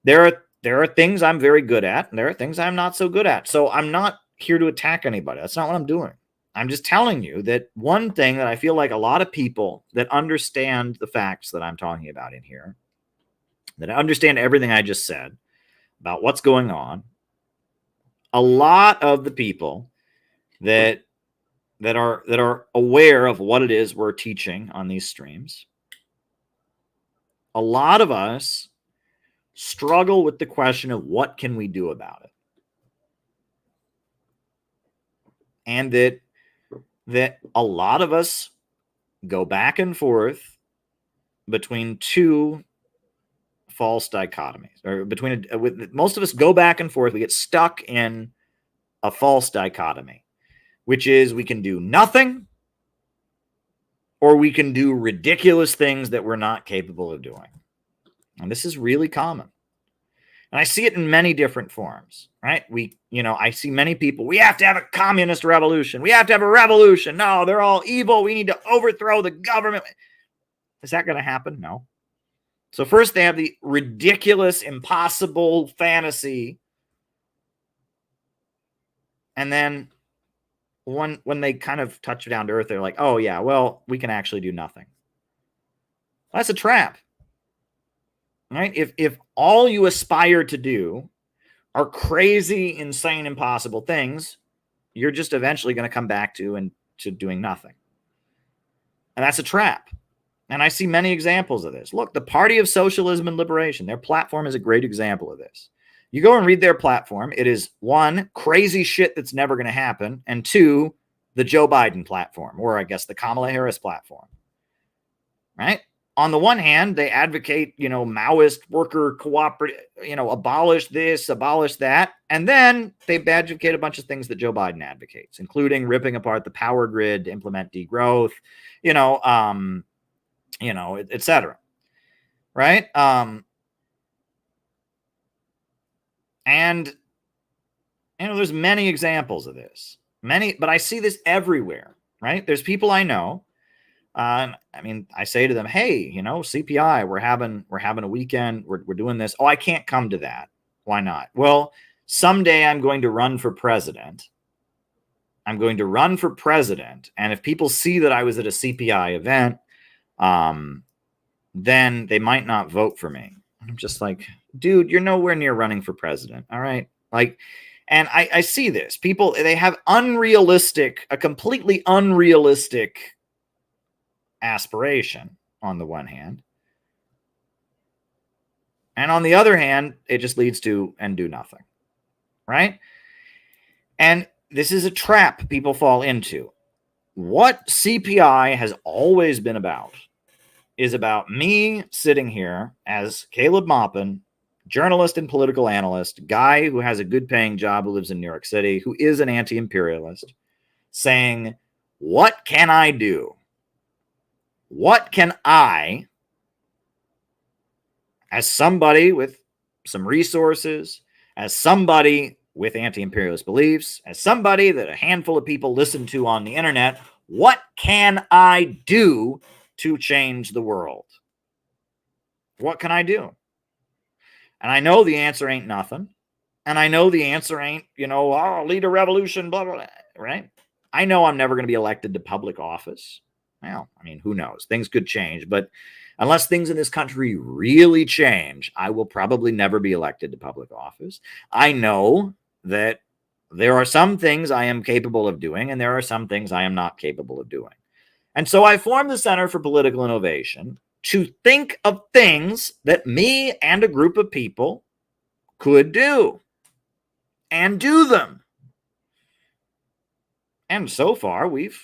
There are things I'm very good at, and there are things I'm not so good at. So I'm not here to attack anybody. That's not what I'm doing. I'm just telling you that one thing that I feel like a lot of people that understand the facts that I'm talking about in here, that understand everything I just said about what's going on, a lot of the people that are aware of what it is we're teaching on these streams, a lot of us struggle with the question of what can we do about it. And that a lot of us go back and forth between two false dichotomies, or most of us go back and forth. We get stuck in a false dichotomy, which is we can do nothing or we can do ridiculous things that we're not capable of doing. And this is really common. And I see it in many different forms, right? I see many people, we have to have a communist revolution. We have to have a revolution. No, they're all evil. We need to overthrow the government. Is that going to happen? No. So first they have the ridiculous, impossible fantasy. And then when they kind of touch down to earth, they're like, oh yeah, well, we can actually do nothing. That's a trap. Right? If all you aspire to do are crazy, insane, impossible things, you're just eventually going to come back to doing nothing. And that's a trap. And I see many examples of this. Look, the Party of Socialism and Liberation, their platform is a great example of this. You go and read their platform. It is 1, crazy shit that's never going to happen, and 2, the Joe Biden platform, or I guess the Kamala Harris platform. Right? On the one hand, they advocate, Maoist worker cooperative, abolish this, abolish that. And then they advocate a bunch of things that Joe Biden advocates, including ripping apart the power grid to implement degrowth, et cetera. Right? And there's many examples of this. But I see this everywhere, right? There's people I know. I say to them, hey, CPI, we're having a weekend. We're doing this. Oh, I can't come to that. Why not? Well, someday I'm going to run for president. And if people see that I was at a CPI event, then they might not vote for me. I'm just like, dude, you're nowhere near running for president. All right. And I see this. People, they have a completely unrealistic aspiration on the one hand, and on the other hand, it just leads to and do nothing, right? And this is a trap people fall into. What CPI has always been about is about me sitting here as Caleb Maupin, journalist and political analyst, guy who has a good paying job, who lives in New York City, who is an anti-imperialist, saying, what can I do? What can I, as somebody with some resources, as somebody with anti-imperialist beliefs, as somebody that a handful of people listen to on the internet, what can I do to change the world? What can I do? And I know the answer ain't nothing. And I know the answer ain't, lead a revolution, blah, blah, blah, right? I know I'm never going to be elected to public office. Well, who knows? Things could change, but unless things in this country really change, I will probably never be elected to public office. I know that there are some things I am capable of doing, and there are some things I am not capable of doing. And so I formed the Center for Political Innovation to think of things that me and a group of people could do and do them. And so far, we've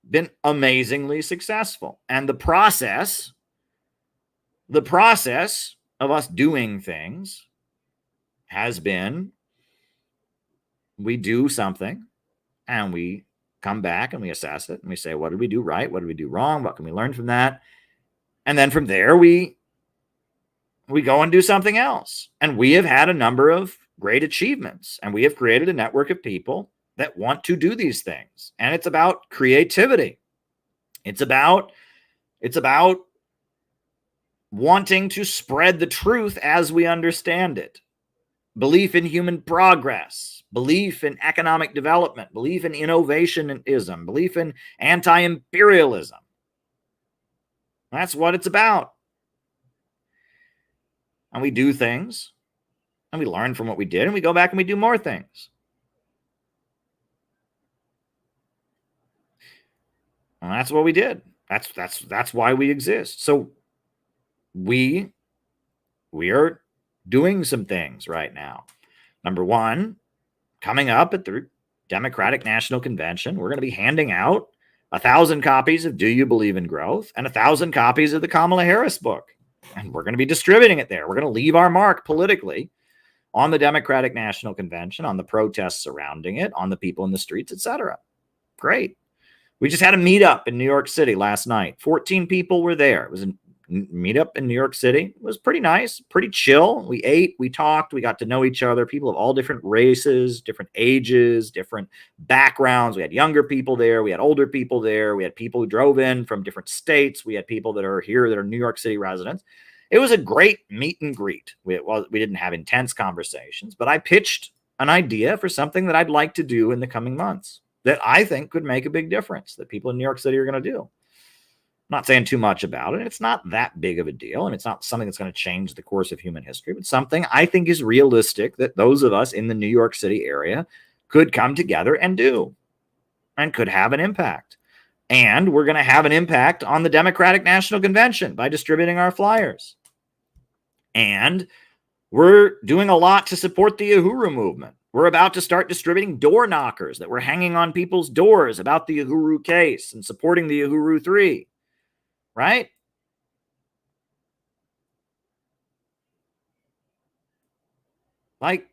been amazingly successful. And the process of us doing things has been, we do something and we come back and we assess it and we say, what did we do right? What did we do wrong? What can we learn from that? And then from there, we go and do something else. And we have had a number of great achievements, and we have created a network of people that want to do these things. And it's about creativity. It's about wanting to spread the truth as we understand it. Belief in human progress, belief in economic development, belief in innovationism, belief in anti-imperialism. That's what it's about. And we do things, and we learn from what we did, and we go back and we do more things. And that's what we did. That's why we exist. So we are doing some things right now. Number one, coming up at the Democratic National Convention, we're going to be handing out 1,000 copies of Do You Believe in Growth and 1,000 copies of the Kamala Harris book. And we're going to be distributing it there. We're going to leave our mark politically on the Democratic National Convention, on the protests surrounding it, on the people in the streets, etc. Great. We just had a meetup in New York City last night. 14 people were there. It was a meetup in New York City. It was pretty nice, pretty chill. We ate, we talked, we got to know each other. People of all different races, different ages, different backgrounds. We had younger people there. We had older people there. We had people who drove in from different states. We had people that are here that are New York City residents. It was a great meet and greet. We didn't have intense conversations, but I pitched an idea for something that I'd like to do in the coming months that I think could make a big difference, that people in New York City are going to do. I'm not saying too much about it. It's not that big of a deal, and it's not something that's going to change the course of human history, but something I think is realistic that those of us in the New York City area could come together and do and could have an impact. And we're going to have an impact on the Democratic National Convention by distributing our flyers. And we're doing a lot to support the Uhuru movement. We're about to start distributing door knockers that we're hanging on people's doors about the Uhuru case and supporting the Uhuru 3, right? Like,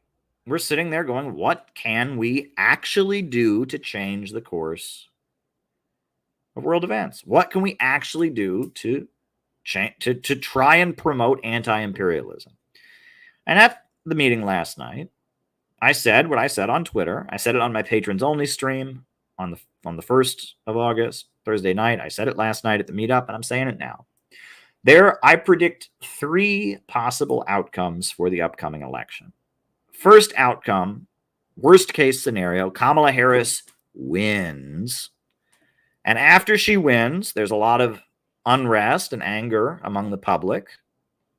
we're sitting there going, what can we actually do to change the course of world events? What can we actually do to try and promote anti-imperialism? And at the meeting last night, I said what I said on Twitter. I said it on my patrons only stream on the 1st of August, Thursday night. I said it last night at the meetup, and I'm saying it now. I predict 3 possible outcomes for the upcoming election. First outcome, worst case scenario, Kamala Harris wins. And after she wins, there's a lot of unrest and anger among the public.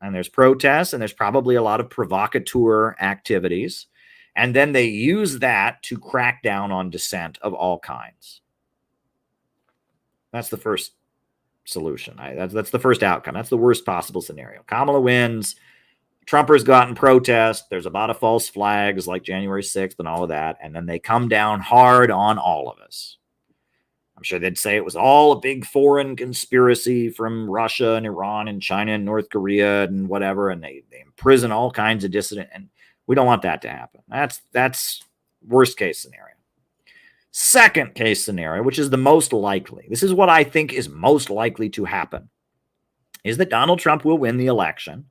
And there's protests, and there's probably a lot of provocateur activities. And then they use that to crack down on dissent of all kinds. That's the first solution. That's the first outcome. That's the worst possible scenario. Kamala wins. Trumpers go out and protest. There's a lot of false flags like January 6th and all of that. And then they come down hard on all of us. I'm sure they'd say it was all a big foreign conspiracy from Russia and Iran and China and North Korea and whatever. And they imprison all kinds of dissident. And we don't want that to happen. That's worst case scenario. Second case scenario, which is the most likely, this is what I think is most likely to happen, is that Donald Trump will win the election.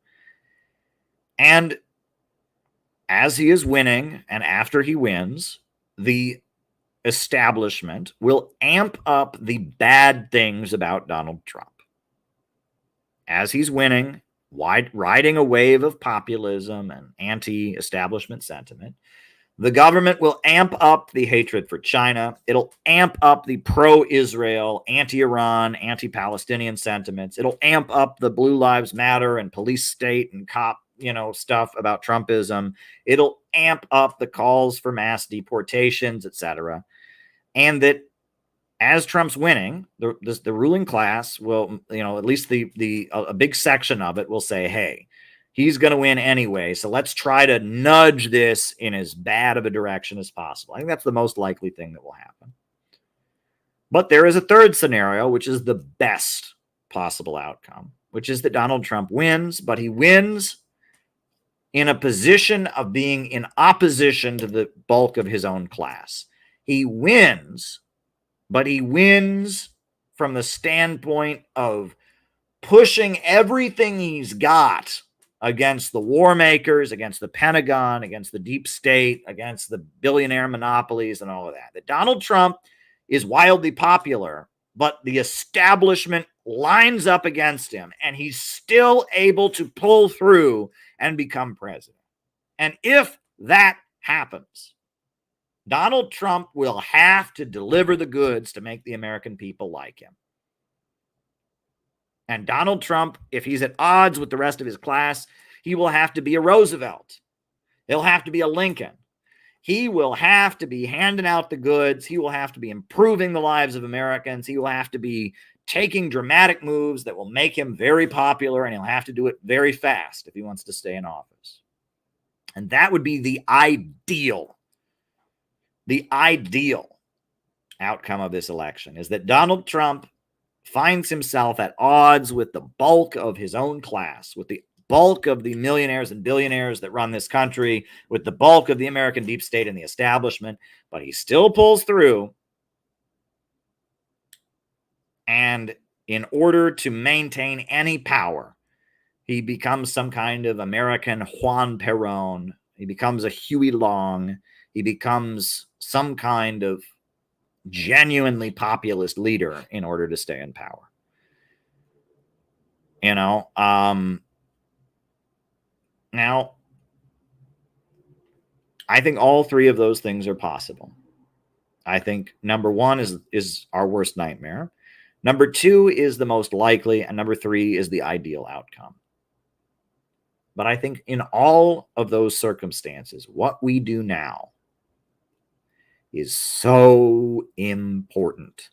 And as he is winning and after he wins, the establishment will amp up the bad things about Donald Trump. As he's winning, riding a wave of populism and anti-establishment sentiment, the government will amp up the hatred for China. It'll amp up the pro-Israel, anti-Iran, anti-Palestinian sentiments. It'll amp up the Blue Lives Matter and police state and cop, stuff about Trumpism. It'll amp up the calls for mass deportations, etc. And that as Trump's winning, the ruling class will, at least a big section of it will say, hey, he's going to win anyway, so let's try to nudge this in as bad of a direction as possible. I think that's the most likely thing that will happen. But there is a third scenario, which is the best possible outcome, which is that Donald Trump wins, but he wins in a position of being in opposition to the bulk of his own class. He wins, but he wins from the standpoint of pushing everything he's got against the war makers, against the Pentagon, against the deep state, against the billionaire monopolies and all of that. That Donald Trump is wildly popular, but the establishment lines up against him, and he's still able to pull through and become president. And if that happens, Donald Trump will have to deliver the goods to make the American people like him. And Donald Trump, if he's at odds with the rest of his class, he will have to be a Roosevelt. He'll have to be a Lincoln. He will have to be handing out the goods. He will have to be improving the lives of Americans. He will have to be taking dramatic moves that will make him very popular, and he'll have to do it very fast if he wants to stay in office. And that would be the ideal outcome of this election, is that Donald Trump finds himself at odds with the bulk of his own class, with the bulk of the millionaires and billionaires that run this country, with the bulk of the American deep state and the establishment, but he still pulls through. And in order to maintain any power, he becomes some kind of American Juan Perón. He becomes a Huey Long. He becomes some kind of genuinely populist leader in order to stay in power. You know, now, I think all three of those things are possible. I think number one is our worst nightmare. Number two is the most likely, and number three is the ideal outcome. But I think in all of those circumstances, what we do now is so important.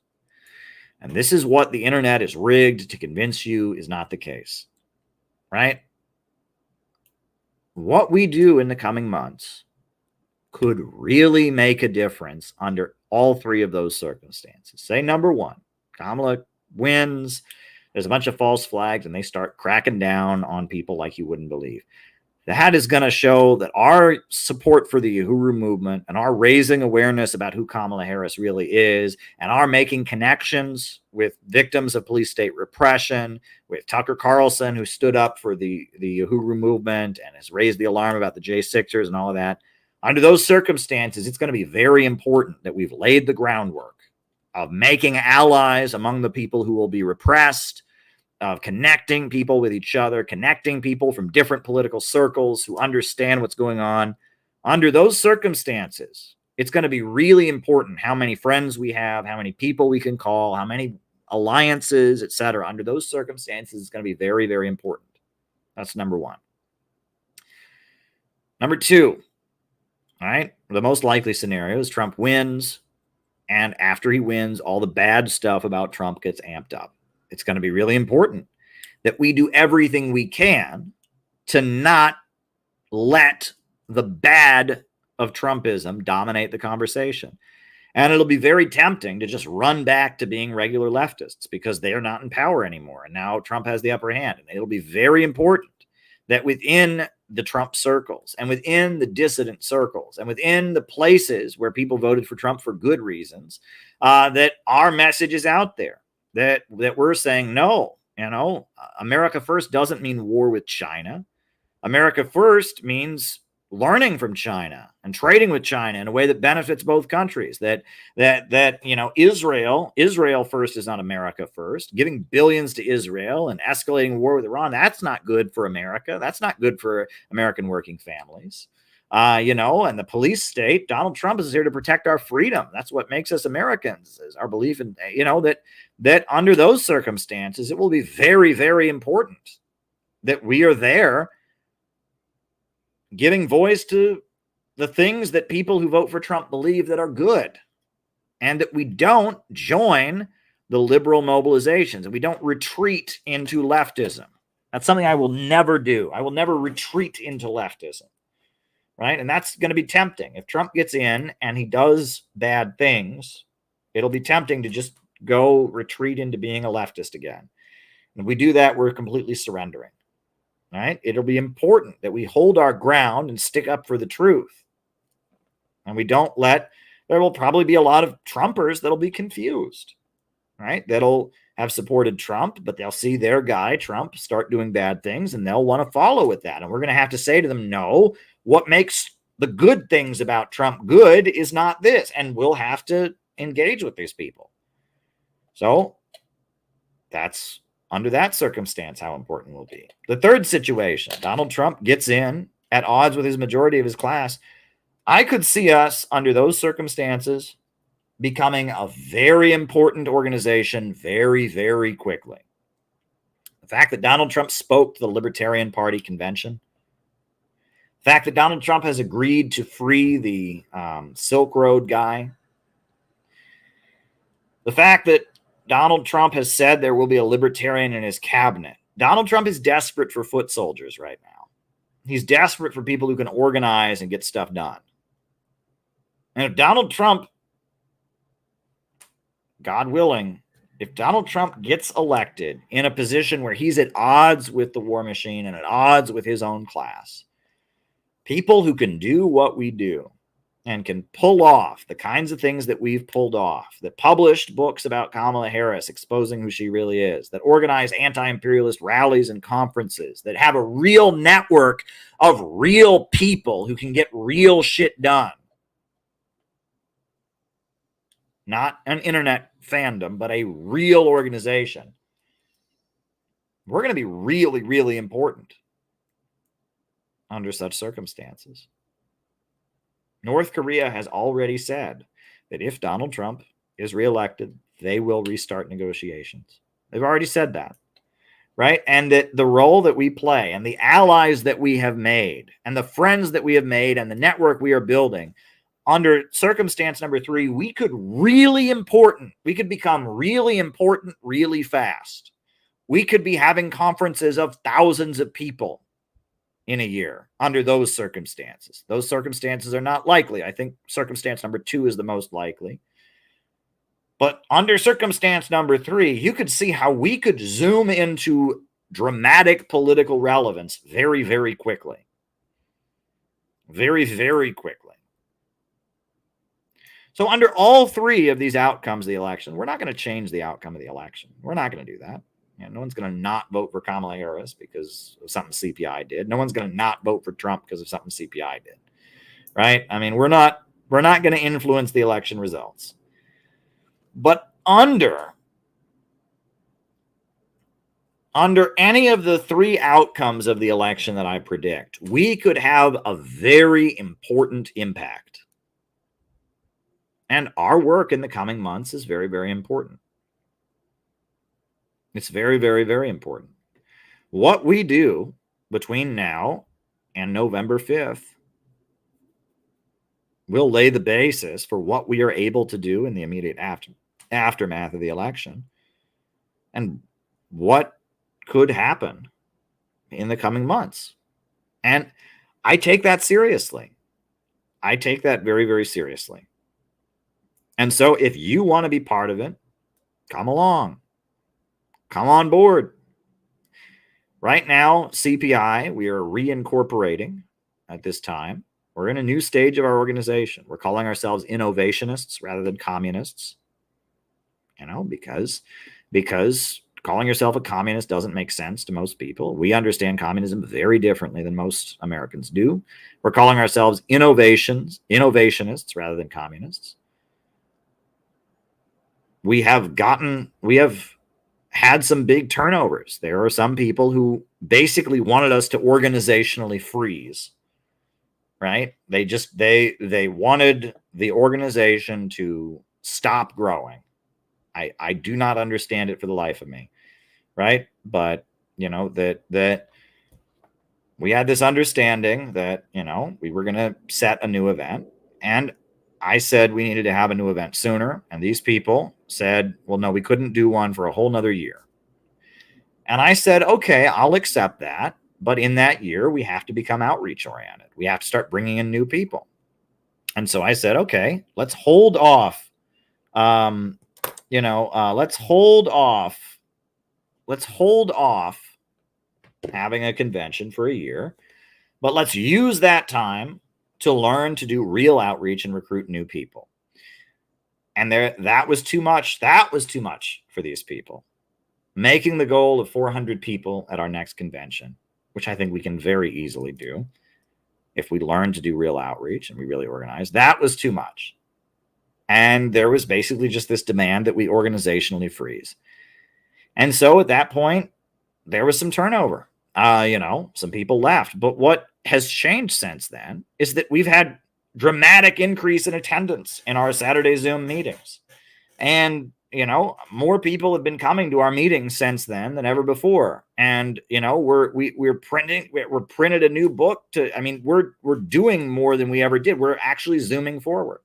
And this is what the internet is rigged to convince you is not the case, right? What we do in the coming months could really make a difference under all three of those circumstances. Say number one, Kamala wins, there's a bunch of false flags, and they start cracking down on people like you wouldn't believe. That is going to show that our support for the Uhuru movement and our raising awareness about who Kamala Harris really is, and our making connections with victims of police state repression, with Tucker Carlson, who stood up for the Uhuru movement and has raised the alarm about the J6ers and all of that. Under those circumstances, it's going to be very important that we've laid the groundwork of making allies among the people who will be repressed, of connecting people with each other, connecting people from different political circles who understand what's going on. Under those circumstances, it's going to be really important how many friends we have, how many people we can call, how many alliances, etc. Under those circumstances, it's going to be very, very important. That's number one. Number two, all right, the most likely scenario is Trump wins, and after he wins, all the bad stuff about Trump gets amped up. It's going to be really important that we do everything we can to not let the bad of Trumpism dominate the conversation. And it'll be very tempting to just run back to being regular leftists because they are not in power anymore. And now Trump has the upper hand. And it'll be very important that within the Trump circles and within the dissident circles and within the places where people voted for Trump for good reasons, that our message is out there. That we're saying, no, America first doesn't mean war with China. America first means learning from China and trading with China in a way that benefits both countries. That Israel first is not America first. Giving billions to Israel and escalating war with Iran, that's not good for America. That's not good for American working families. And the police state, Donald Trump is here to protect our freedom. That's what makes us Americans, is our belief in, that under those circumstances, it will be very, very important that we are there giving voice to the things that people who vote for Trump believe that are good, and that we don't join the liberal mobilizations and we don't retreat into leftism. That's something I will never do. I will never retreat into leftism. Right. And that's going to be tempting. If Trump gets in and he does bad things, it'll be tempting to just go retreat into being a leftist again. And if we do that, we're completely surrendering. Right. It'll be important that we hold our ground and stick up for the truth. And we don't there will probably be a lot of Trumpers that'll be confused. Right. That'll have supported Trump, but they'll see their guy, Trump, start doing bad things and they'll want to follow with that. And we're going to have to say to them, no. What makes the good things about Trump good is not this. And we'll have to engage with these people. So that's under that circumstance how important it will be. The third situation, Donald Trump gets in at odds with his majority of his class. I could see us under those circumstances becoming a very important organization very, very quickly. The fact that Donald Trump spoke to the Libertarian Party convention, the fact that Donald Trump has agreed to free the Silk Road guy. The fact that Donald Trump has said there will be a libertarian in his cabinet. Donald Trump is desperate for foot soldiers right now. He's desperate for people who can organize and get stuff done. And if Donald Trump, God willing, if Donald Trump gets elected in a position where he's at odds with the war machine and at odds with his own class, people who can do what we do, and can pull off the kinds of things that we've pulled off, that published books about Kamala Harris exposing who she really is, that organize anti-imperialist rallies and conferences, that have a real network of real people who can get real shit done. Not an internet fandom, but a real organization. We're going to be really, really important under such circumstances. North Korea has already said that if Donald Trump is reelected, they will restart negotiations. They've already said that, right? And that the role that we play and the allies that we have made and the friends that we have made and the network we are building under circumstance number 3, we could become really important really fast. We could be having conferences of thousands of people in a year under those circumstances. Those circumstances are not likely. I think circumstance number 2 is the most likely. But under circumstance number 3, you could see how we could zoom into dramatic political relevance very, very quickly. Very, very quickly. So under all 3 of these outcomes of the election, we're not going to change the outcome of the election. We're not going to do that. No one's going to not vote for Kamala Harris because of something CPI did. No one's going to not vote for Trump because of something CPI did. Right? I mean, we're not going to influence the election results. But under any of the 3 outcomes of the election that I predict, we could have a very important impact. And our work in the coming months is very, very important. It's very, very, very important. What we do between now and November 5th will lay the basis for what we are able to do in the immediate aftermath of the election and what could happen in the coming months. And I take that seriously. I take that very, very seriously. And so if you want to be part of it, come along. Come on board. Right now, CPI, we are reincorporating at this time. We're in a new stage of our organization. We're calling ourselves innovationists rather than communists. Because calling yourself a communist doesn't make sense to most people. We understand communism very differently than most Americans do. We're calling ourselves innovationists rather than communists. We have had some big turnovers. There are some people who basically wanted us to organizationally freeze, right? They wanted the organization to stop growing. I do not understand it for the life of me, right? But that we had this understanding that we were going to set a new event, and I said we needed to have a new event sooner, and these people said, well, no, we couldn't do one for a whole nother year. And I said, okay, I'll accept that. But in that year, we have to become outreach oriented. We have to start bringing in new people. And so I said, okay, let's hold off. Let's hold off having a convention for a year, but let's use that time to learn to do real outreach and recruit new people. And that was too much. That was too much for these people. Making the goal of 400 people at our next convention, which I think we can very easily do if we learn to do real outreach and we really organize, that was too much. And there was basically just this demand that we organizationally freeze. And so at that point, there was some turnover. Some people left. But what has changed since then is that we've had dramatic increase in attendance in our Saturday Zoom meetings. And, more people have been coming to our meetings since then than ever before. And, we're printed a new book we're doing more than we ever did. We're actually zooming forward.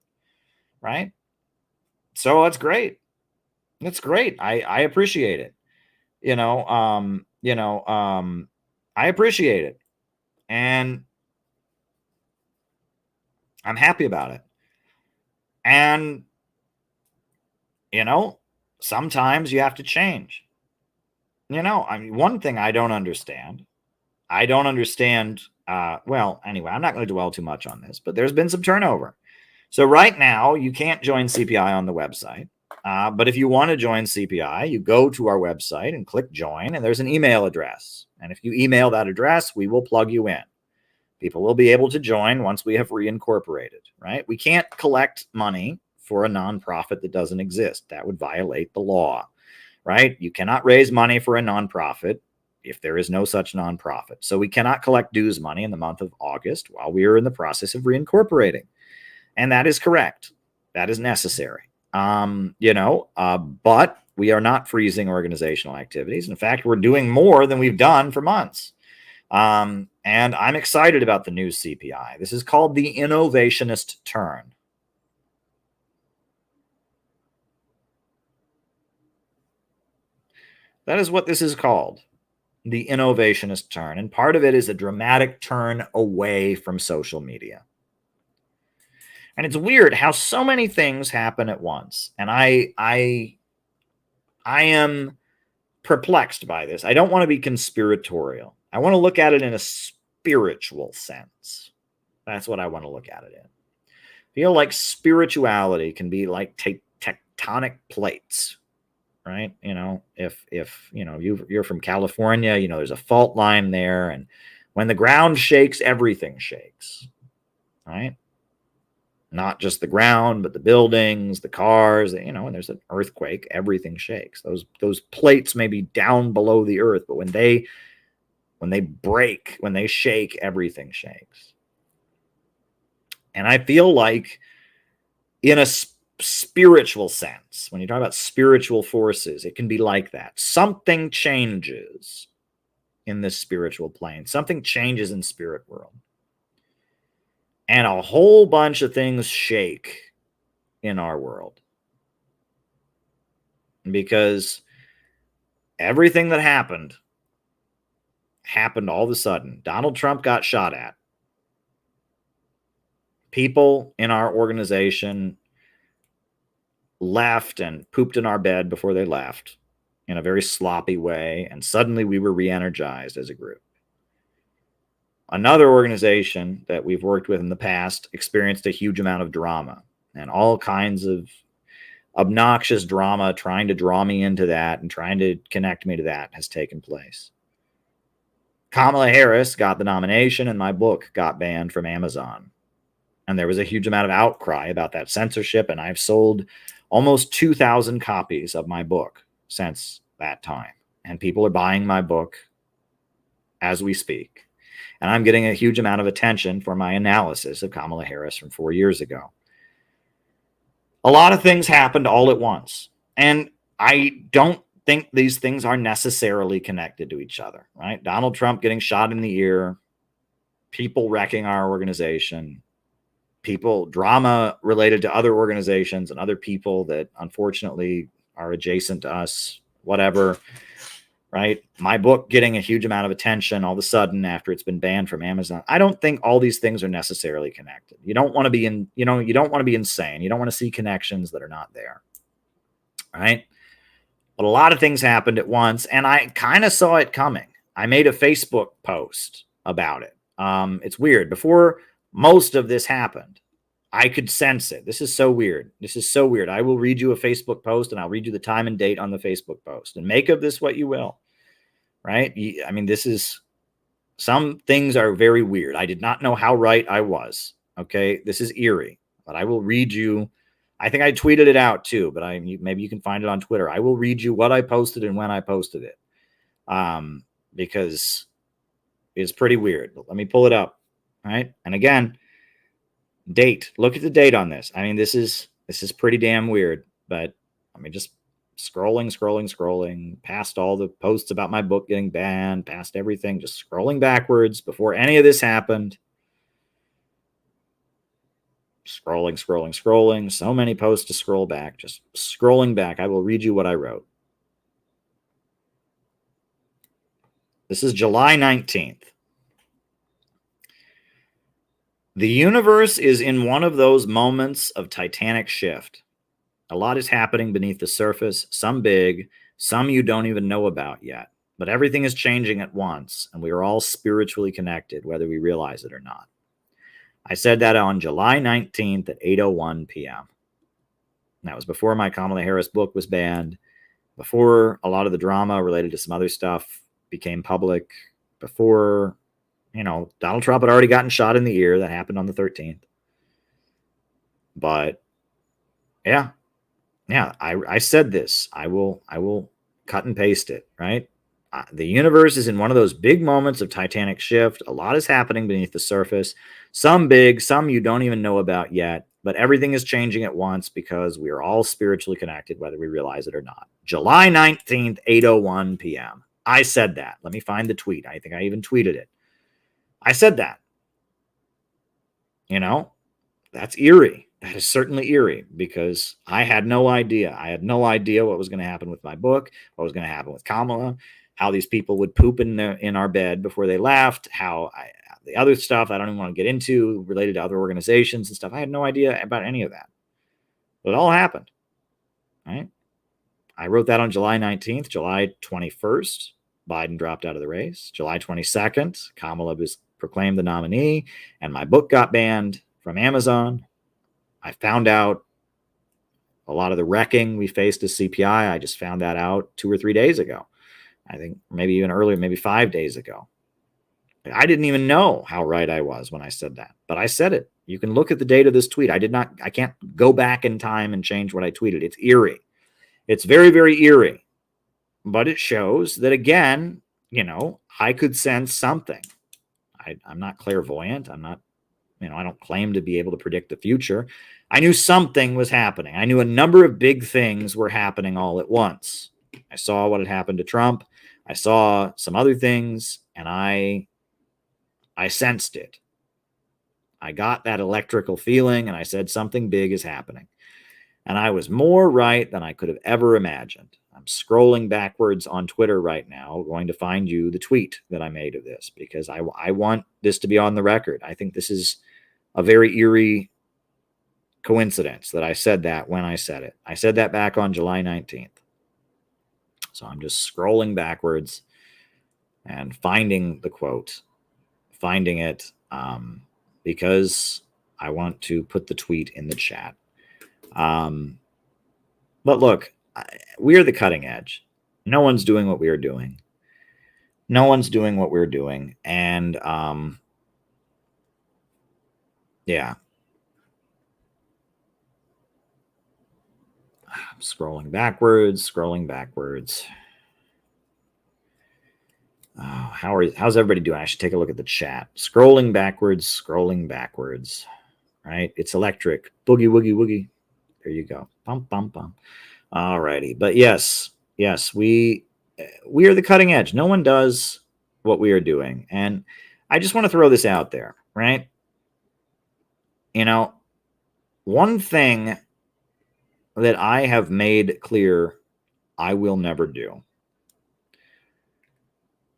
Right. So that's great. That's great. I appreciate it. I appreciate it. And I'm happy about it. And, sometimes you have to change. One thing I don't understand. Well, anyway, I'm not going to dwell too much on this, but there's been some turnover. So right now, you can't join CPI on the website. But if you want to join CPI, you go to our website and click join, and there's an email address. And if you email that address, we will plug you in. People will be able to join once we have reincorporated, right? We can't collect money for a nonprofit that doesn't exist. That would violate the law, right? You cannot raise money for a nonprofit if there is no such nonprofit. So we cannot collect dues money in the month of August while we are in the process of reincorporating. And that is correct. That is necessary. But we are not freezing organizational activities. In fact, we're doing more than we've done for months. And I'm excited about the new CPI. This is called the innovationist turn. That is what this is called, the innovationist turn. And part of it is a dramatic turn away from social media. And it's weird how so many things happen at once. And I am perplexed by this. I don't want to be conspiratorial. I want to look at it in a spiritual sense. That's what I want to look at it in. I feel like spirituality can be like tectonic plates, right? If you're from California, there's a fault line there, and when the ground shakes, everything shakes, right? Not just the ground, but the buildings, the cars, when there's an earthquake, everything shakes. Those plates may be down below the earth, but when they break, when they shake, everything shakes. And I feel like in a spiritual sense, when you talk about spiritual forces, it can be like that. Something changes in this spiritual plane. Something changes in spirit world. And a whole bunch of things shake in our world. Because everything that happened all of a sudden. Donald Trump got shot at. People in our organization left and pooped in our bed before they left in a very sloppy way. And suddenly we were re-energized as a group. Another organization that we've worked with in the past experienced a huge amount of drama and all kinds of obnoxious drama trying to draw me into that and trying to connect me to that has taken place. Kamala Harris got the nomination and my book got banned from Amazon. And there was a huge amount of outcry about that censorship, and I've sold almost 2,000 copies of my book since that time. And people are buying my book as we speak. And I'm getting a huge amount of attention for my analysis of Kamala Harris from 4 years ago. A lot of things happened all at once. And I don't think these things are necessarily connected to each other, right? Donald Trump getting shot in the ear, people wrecking our organization, drama related to other organizations and other people that unfortunately are adjacent to us, whatever. Right? My book getting a huge amount of attention all of a sudden after it's been banned from Amazon. I don't think all these things are necessarily connected. You don't want to be you don't want to be insane. You don't want to see connections that are not there. Right? But a lot of things happened at once, and I kind of saw it coming. I made a Facebook post about it. It's weird. Before most of this happened, I could sense it. This is so weird. I will read you a Facebook post, and I'll read you the time and date on the Facebook post, and make of this what you will. Right? I mean, some things are very weird. I did not know how right I was. Okay. This is eerie, but I will read you. I think I tweeted it out too, but maybe you can find it on Twitter. I will read you what I posted and when I posted it. Because it's pretty weird. But let me pull it up. Right. And again, date. Look at the date on this. I mean, this is pretty damn weird, but I mean, just scrolling past all the posts about my book getting banned, past everything, just scrolling backwards before any of this happened. Scrolling. So many posts to scroll back, just scrolling back. I will read you what I wrote. This is July 19th. The universe is in one of those moments of titanic shift. A lot is happening beneath the surface, some big, some you don't even know about yet. But everything is changing at once, and we are all spiritually connected, whether we realize it or not. I said that on July 19th at 8:01 p.m. And that was before my Kamala Harris book was banned, before a lot of the drama related to some other stuff became public, before, Donald Trump had already gotten shot in the ear. That happened on the 13th. But yeah, I said this. I will cut and paste it, right? The universe is in one of those big moments of titanic shift. A lot is happening beneath the surface. Some big, some you don't even know about yet. But everything is changing at once because we are all spiritually connected, whether we realize it or not. July 19th, 8:01 p.m. I said that. Let me find the tweet. I think I even tweeted it. I said that. That's eerie. That is certainly eerie because I had no idea. I had no idea what was going to happen with my book, what was going to happen with Kamala, how these people would poop in our bed before they left, the other stuff I don't even want to get into related to other organizations and stuff. I had no idea about any of that. But it all happened, right? I wrote that on July 19th. July 21st, Biden dropped out of the race. July 22nd, Kamala was proclaimed the nominee, and my book got banned from Amazon. I found out a lot of the wrecking we faced as CPI. I just found that out 2 or 3 days ago. I think maybe even earlier, maybe 5 days ago. I didn't even know how right I was when I said that, but I said it. You can look at the date of this tweet. I can't go back in time and change what I tweeted. It's eerie. It's very, very eerie, but it shows that, again, I could sense something. I'm not clairvoyant. I'm not, I don't claim to be able to predict the future. I knew something was happening. I knew a number of big things were happening all at once. I saw what had happened to Trump. I saw some other things, and I sensed it. I got that electrical feeling, and I said something big is happening. And I was more right than I could have ever imagined. I'm scrolling backwards on Twitter right now, going to find you the tweet that I made of this, because I want this to be on the record. I think this is a very eerie coincidence that I said that when I said it. I said that back on July 19th. So I'm just scrolling backwards and finding the quote, finding it because I want to put the tweet in the chat. But look, we are the cutting edge. No one's doing what we are doing. No one's doing what we're doing. And yeah. I'm scrolling backwards. Oh, how's everybody doing? I should take a look at the chat. Scrolling backwards. Right? It's electric. Boogie, woogie, woogie. There you go. Bum, bum, bum. All righty. But yes, we are the cutting edge. No one does what we are doing. And I just want to throw this out there, right? One thing that I have made clear I will never do.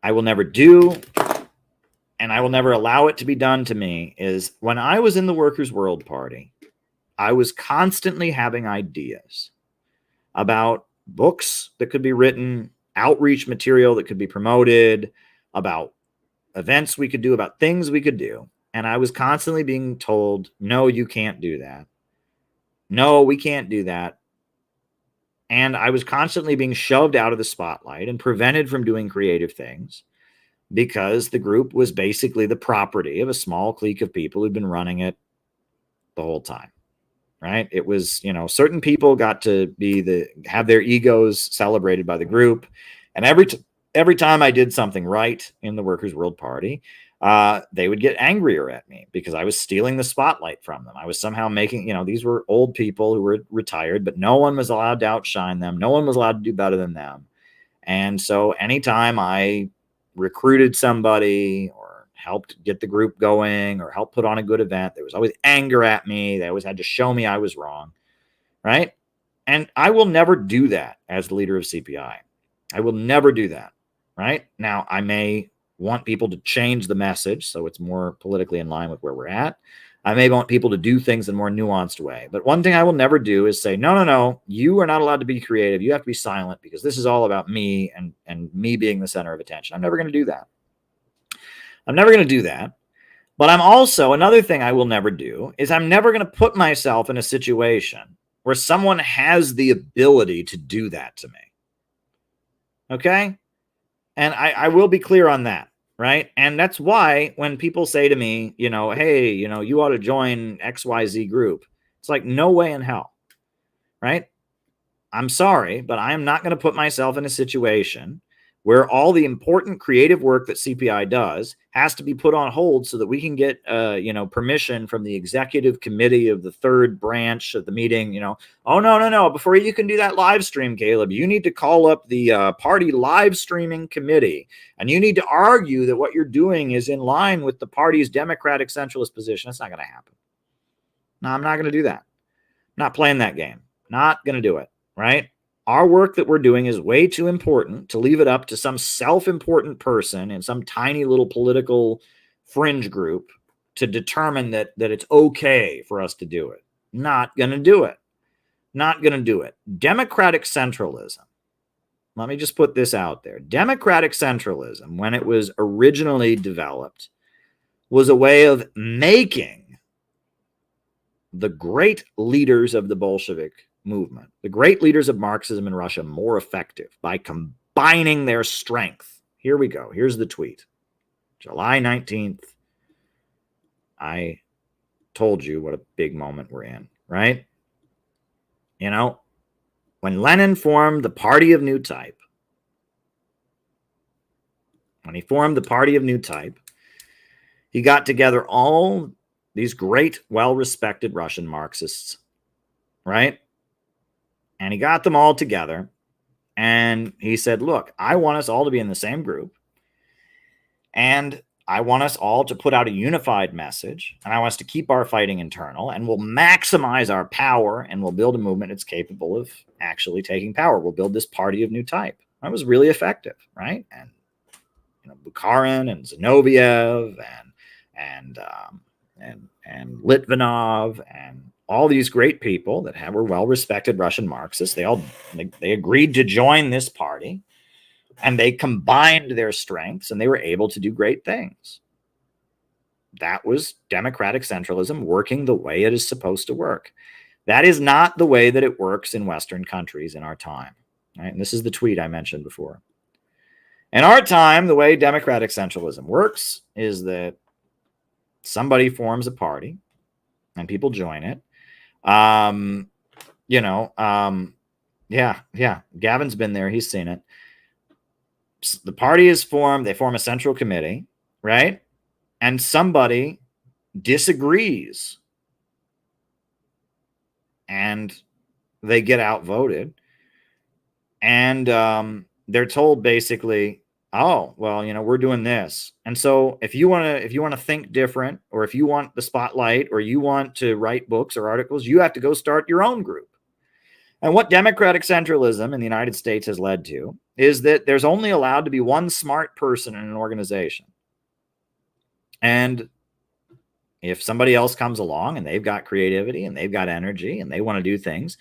I will never do, and I will never allow it to be done to me, is when I was in the Workers' World Party, I was constantly having ideas about books that could be written, outreach material that could be promoted, about events we could do, about things we could do. And I was constantly being told, no, you can't do that. No, we can't do that. And I was constantly being shoved out of the spotlight and prevented from doing creative things because the group was basically the property of a small clique of people who'd been running it the whole time. Right? It was, certain people got to have their egos celebrated by the group. And every time I did something right in the Workers' World Party, they would get angrier at me because I was stealing the spotlight from them. I was somehow making, these were old people who were retired, but no one was allowed to outshine them. No one was allowed to do better than them. And so anytime I recruited somebody or helped get the group going or helped put on a good event, there was always anger at me. They always had to show me I was wrong. Right? And I will never do that as the leader of CPI. I will never do that. Right? Now, I may want people to change the message so it's more politically in line with where we're at. I may want people to do things in a more nuanced way. But one thing I will never do is say, no, you are not allowed to be creative. You have to be silent because this is all about me and me being the center of attention. I'm never going to do that. I'm never going to do that. But I'm also, another thing I will never do is I'm never going to put myself in a situation where someone has the ability to do that to me. Okay? And I will be clear on that, right? And that's why when people say to me, you know, hey, you know, you ought to join XYZ group, it's like, no way in hell, right? I'm sorry, but I am not going to put myself in a situation where all the important creative work that CPI does has to be put on hold so that we can get, you know, permission from the executive committee of the third branch of the meeting. You know, oh, no. Before you can do that live stream, Caleb, you need to call up the party live streaming committee, and you need to argue that what you're doing is in line with the party's democratic centralist position. That's not going to happen. No, I'm not going to do that. Not playing that game. Not going to do it. Right? Our work that we're doing is way too important to leave it up to some self-important person in some tiny little political fringe group to determine that it's okay for us to do it. Not going to do it. Not going to do it. Democratic centralism. Let me just put this out there. Democratic centralism, when it was originally developed, was a way of making the great leaders of the Bolshevik movement, the great leaders of Marxism in Russia, more effective by combining their strength. Here we go. Here's the tweet. July 19th. I told you what a big moment we're in, right? You know, when Lenin formed the Party of New Type, he got together all these great, well-respected Russian Marxists, right? And he got them all together, and he said, look, I want us all to be in the same group, and I want us all to put out a unified message, and I want us to keep our fighting internal, and we'll maximize our power, and we'll build a movement that's capable of actually taking power. We'll build this party of new type. That was really effective, right? And you know, Bukharin and Zinoviev and Litvinov and all these great people that were well-respected Russian Marxists, they agreed to join this party, and they combined their strengths, and they were able to do great things. That was democratic centralism working the way it is supposed to work. That is not the way that it works in Western countries in our time. Right? And this is the tweet I mentioned before. In our time, the way democratic centralism works is that somebody forms a party, and people join it. Gavin's been there. He's seen it. The party is formed. They form a central committee, right? And somebody disagrees, and they get outvoted, and they're told basically, oh, well, you know, we're doing this. And so if you want to think different, or if you want the spotlight, or you want to write books or articles, you have to go start your own group. And what democratic centralism in the United States has led to is that there's only allowed to be one smart person in an organization. And if somebody else comes along and they've got creativity and they've got energy and they want to do things,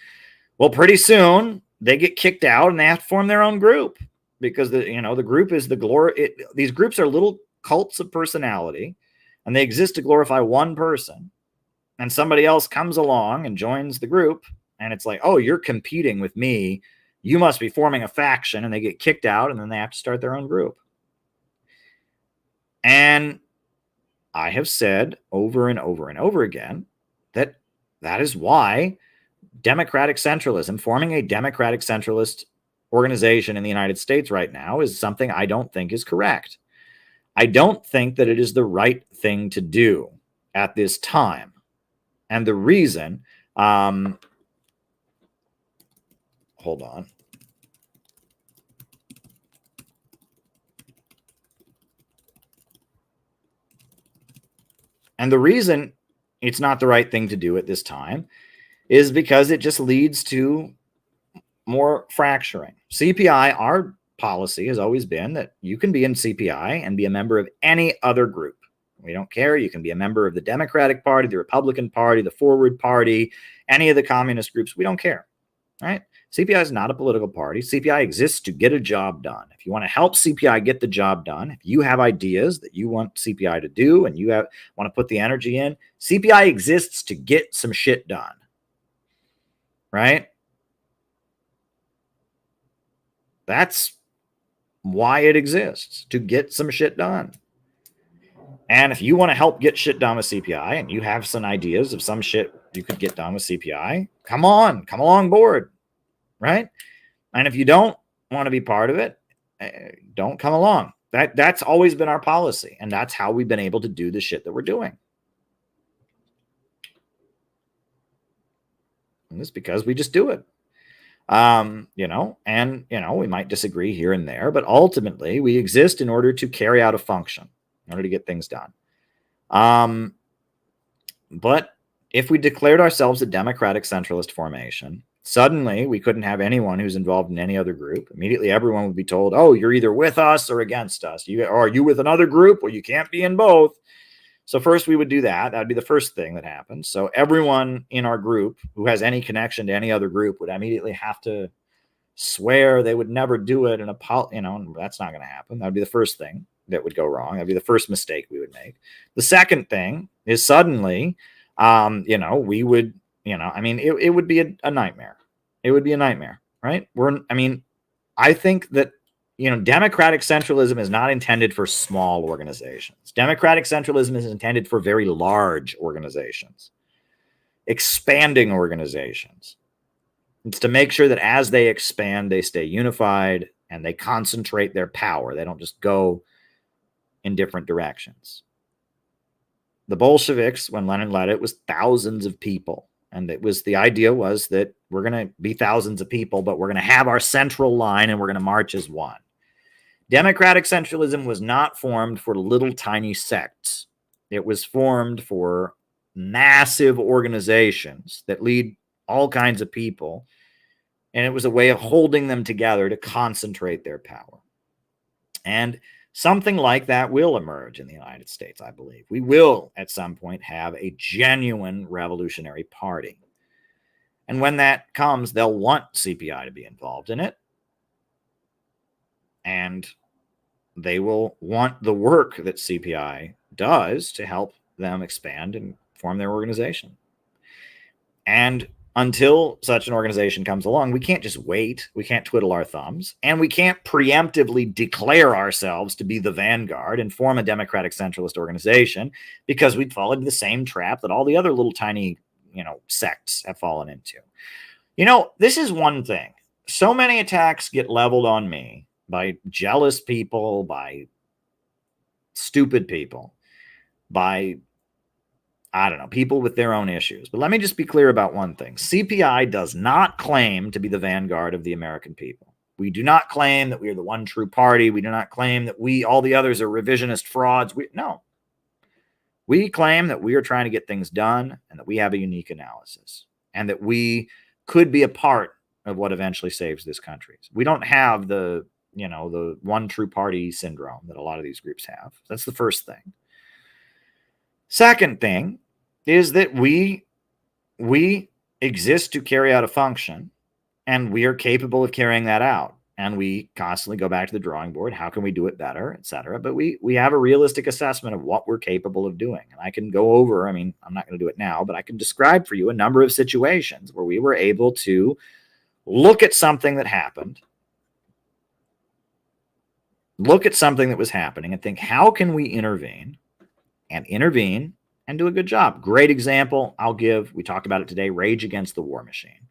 well, pretty soon they get kicked out and they have to form their own group. Because the group is the glory. These groups are little cults of personality, and they exist to glorify one person. And somebody else comes along and joins the group, and it's like, oh, you're competing with me. You must be forming a faction, and they get kicked out, and then they have to start their own group. And I have said over and over and over again that is why democratic centralism, forming a democratic centralist organization in the United States right now, is something I don't think is correct. I don't think that it is the right thing to do at this time. And the reason, hold on. And the reason it's not the right thing to do at this time is because it just leads to more fracturing. CPI, our policy has always been that you can be in CPI and be a member of any other group. We don't care. You can be a member of the Democratic Party, the Republican Party, the Forward Party, any of the communist groups. We don't care, right? CPI is not a political party. CPI exists to get a job done. If you want to help CPI get the job done, if you have ideas that you want CPI to do and you want to put the energy in, CPI exists to get some shit done. Right? That's why it exists, to get some shit done. And if you want to help get shit done with CPI and you have some ideas of some shit you could get done with CPI, come along board, right? And if you don't want to be part of it, don't come along. That's always been our policy, and that's how we've been able to do the shit that we're doing. And it's because we just do it. We might disagree here and there, but ultimately we exist in order to carry out a function, in order to get things done. But if we declared ourselves a democratic centralist formation, suddenly we couldn't have anyone who's involved in any other group. Immediately everyone would be told, oh, you're either with us or against us. Or are you with another group? Well, you can't be in both. So first we would do that. That'd be the first thing that happens. So everyone in our group who has any connection to any other group would immediately have to swear they would never do it. And that's not going to happen. That'd be the first thing that would go wrong. That'd be the first mistake we would make. The second thing is suddenly, we would, it would be a nightmare. It would be a nightmare, right? I think that, democratic centralism is not intended for small organizations. Democratic centralism is intended for very large organizations, expanding organizations. It's to make sure that as they expand, they stay unified and they concentrate their power. They don't just go in different directions. The Bolsheviks, when Lenin led it, was thousands of people. And the idea was that we're going to be thousands of people, but we're going to have our central line and we're going to march as one. Democratic centralism was not formed for little tiny sects. It was formed for massive organizations that lead all kinds of people. And it was a way of holding them together to concentrate their power. And something like that will emerge in the United States, I believe. We will, at some point, have a genuine revolutionary party. And when that comes, they'll want CPI to be involved in it. And they will want the work that CPI does to help them expand and form their organization. And until such an organization comes along, we can't just wait. We can't twiddle our thumbs. And we can't preemptively declare ourselves to be the vanguard and form a democratic centralist organization, because we'd fall into the same trap that all the other little tiny, sects have fallen into. This is one thing. So many attacks get leveled on me by jealous people, by stupid people, by people with their own issues. But let me just be clear about one thing. CPI does not claim to be the vanguard of the American people. We do not claim that we are the one true party. We do not claim that all the others are revisionist frauds. No. We claim that we are trying to get things done and that we have a unique analysis and that we could be a part of what eventually saves this country. We don't have the one true party syndrome that a lot of these groups have. That's the first thing. Second thing is that we exist to carry out a function, and we are capable of carrying that out. And we constantly go back to the drawing board. How can we do it better, et cetera? But we have a realistic assessment of what we're capable of doing. And I can go over, I'm not going to do it now, but I can describe for you a number of situations where we were able to look at something that happened, look at something that was happening and think, how can we intervene and do a good job? Great example I'll give. We talked about it today. Rage Against the War Machine.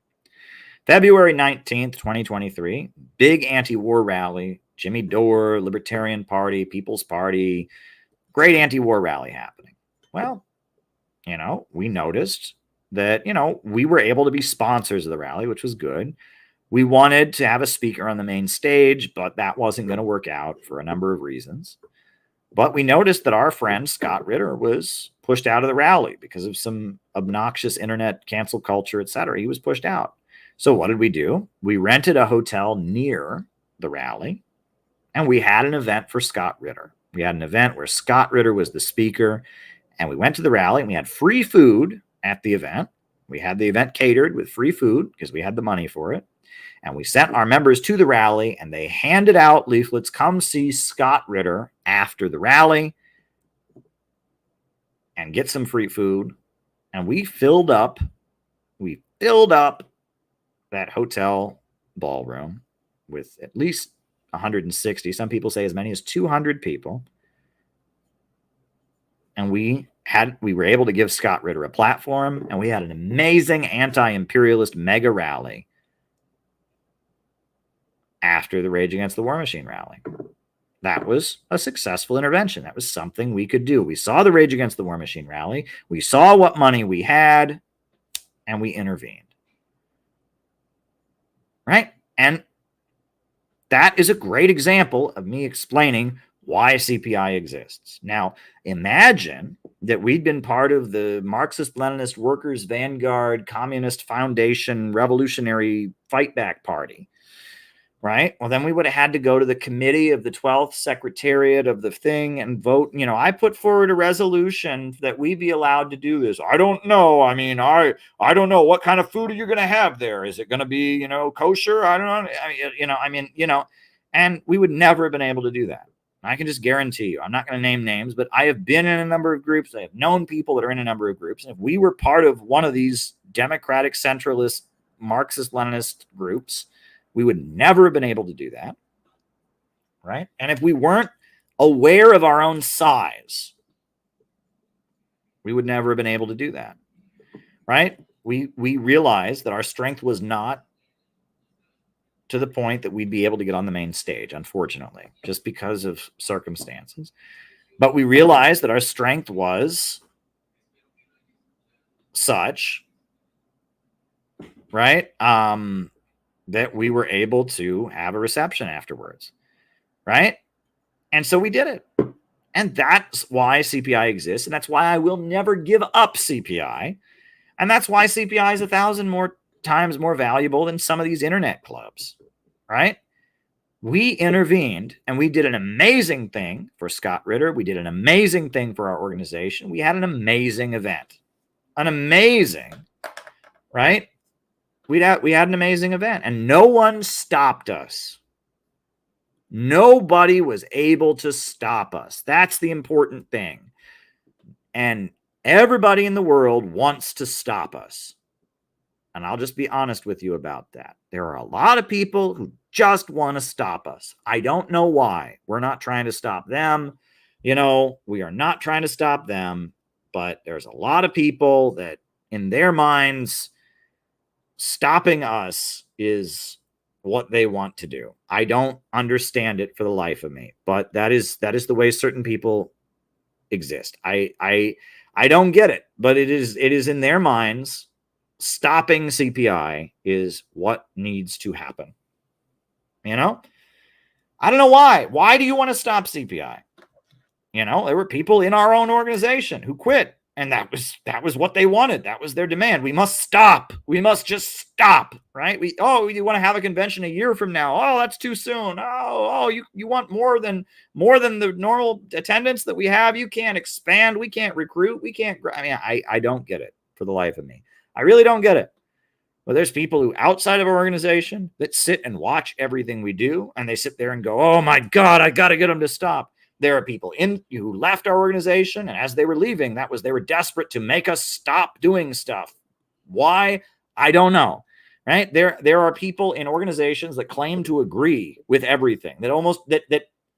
February 19th, 2023, big anti-war rally. Jimmy Dore, Libertarian Party, People's Party, great anti-war rally happening. Well, we noticed that, we were able to be sponsors of the rally, which was good. We wanted to have a speaker on the main stage, but that wasn't going to work out for a number of reasons. But we noticed that our friend Scott Ritter was pushed out of the rally because of some obnoxious internet cancel culture, et cetera. He was pushed out. So what did we do? We rented a hotel near the rally, and we had an event for Scott Ritter. We had an event where Scott Ritter was the speaker, and we went to the rally, and we had free food at the event. We had the event catered with free food because we had the money for it. And we sent our members to the rally, and they handed out leaflets, come see Scott Ritter after the rally and get some free food. And we filled up that hotel ballroom with at least 160, some people say as many as 200 people. And we were able to give Scott Ritter a platform, and we had an amazing anti-imperialist mega rally after the Rage Against the War Machine rally. That was a successful intervention. That was something we could do. We saw the Rage Against the War Machine rally. We saw what money we had, and we intervened. Right? And that is a great example of me explaining why CPI exists. Now, imagine that we'd been part of the Marxist-Leninist Workers' Vanguard Communist Foundation Revolutionary Fight Back Party, right? Well, then we would have had to go to the committee of the 12th Secretariat of the thing and vote. You know, I put forward a resolution that we be allowed to do this. I don't know. I mean, I don't know. What kind of food are you going to have there? Is it going to be, you know, kosher? I don't know. And we would never have been able to do that. I can just guarantee you, I'm not going to name names, but I have been in a number of groups. I have known people that are in a number of groups. And if we were part of one of these democratic, centralist, Marxist-Leninist groups, we would never have been able to do that, right? And if we weren't aware of our own size, we would never have been able to do that, right? We realized that our strength was not to the point that we'd be able to get on the main stage, unfortunately, just because of circumstances. But we realized that our strength was such, right, that we were able to have a reception afterwards, right? And so we did it. And that's why CPI exists, and that's why I will never give up CPI. And that's why CPI is 1,000 more times more valuable than some of these internet clubs, right? We intervened, and we did an amazing thing for Scott Ritter. We did an amazing thing for our organization. We had an amazing event. An amazing, right? We had an amazing event, and no one stopped us. Nobody was able to stop us. That's the important thing. And everybody in the world wants to stop us. And I'll just be honest with you about that. There are a lot of people who just want to stop us. I don't know why. We're not trying to stop them. You know, we are not trying to stop them. But there's a lot of people that in their minds, stopping us is what they want to do. I don't understand it for the life of me. But that is the way certain people exist. I don't get it. But it is in their minds. Stopping CPI is what needs to happen. You know, I don't know why. Why do you want to stop CPI? You know, there were people in our own organization who quit, and that was what they wanted. That was their demand. We must stop. We must just stop, right? You want to have a convention a year from now? Oh, that's too soon. You want more than the normal attendance that we have? You can't expand. We can't recruit. We can't. I mean, I don't get it for the life of me. I really don't get it. But there's people who outside of our organization that sit and watch everything we do, and they sit there and go, oh my God, I got to get them to stop. There are people who left our organization, and as they were leaving, they were desperate to make us stop doing stuff. Why? I don't know. Right? There are people in organizations that claim to agree with everything, that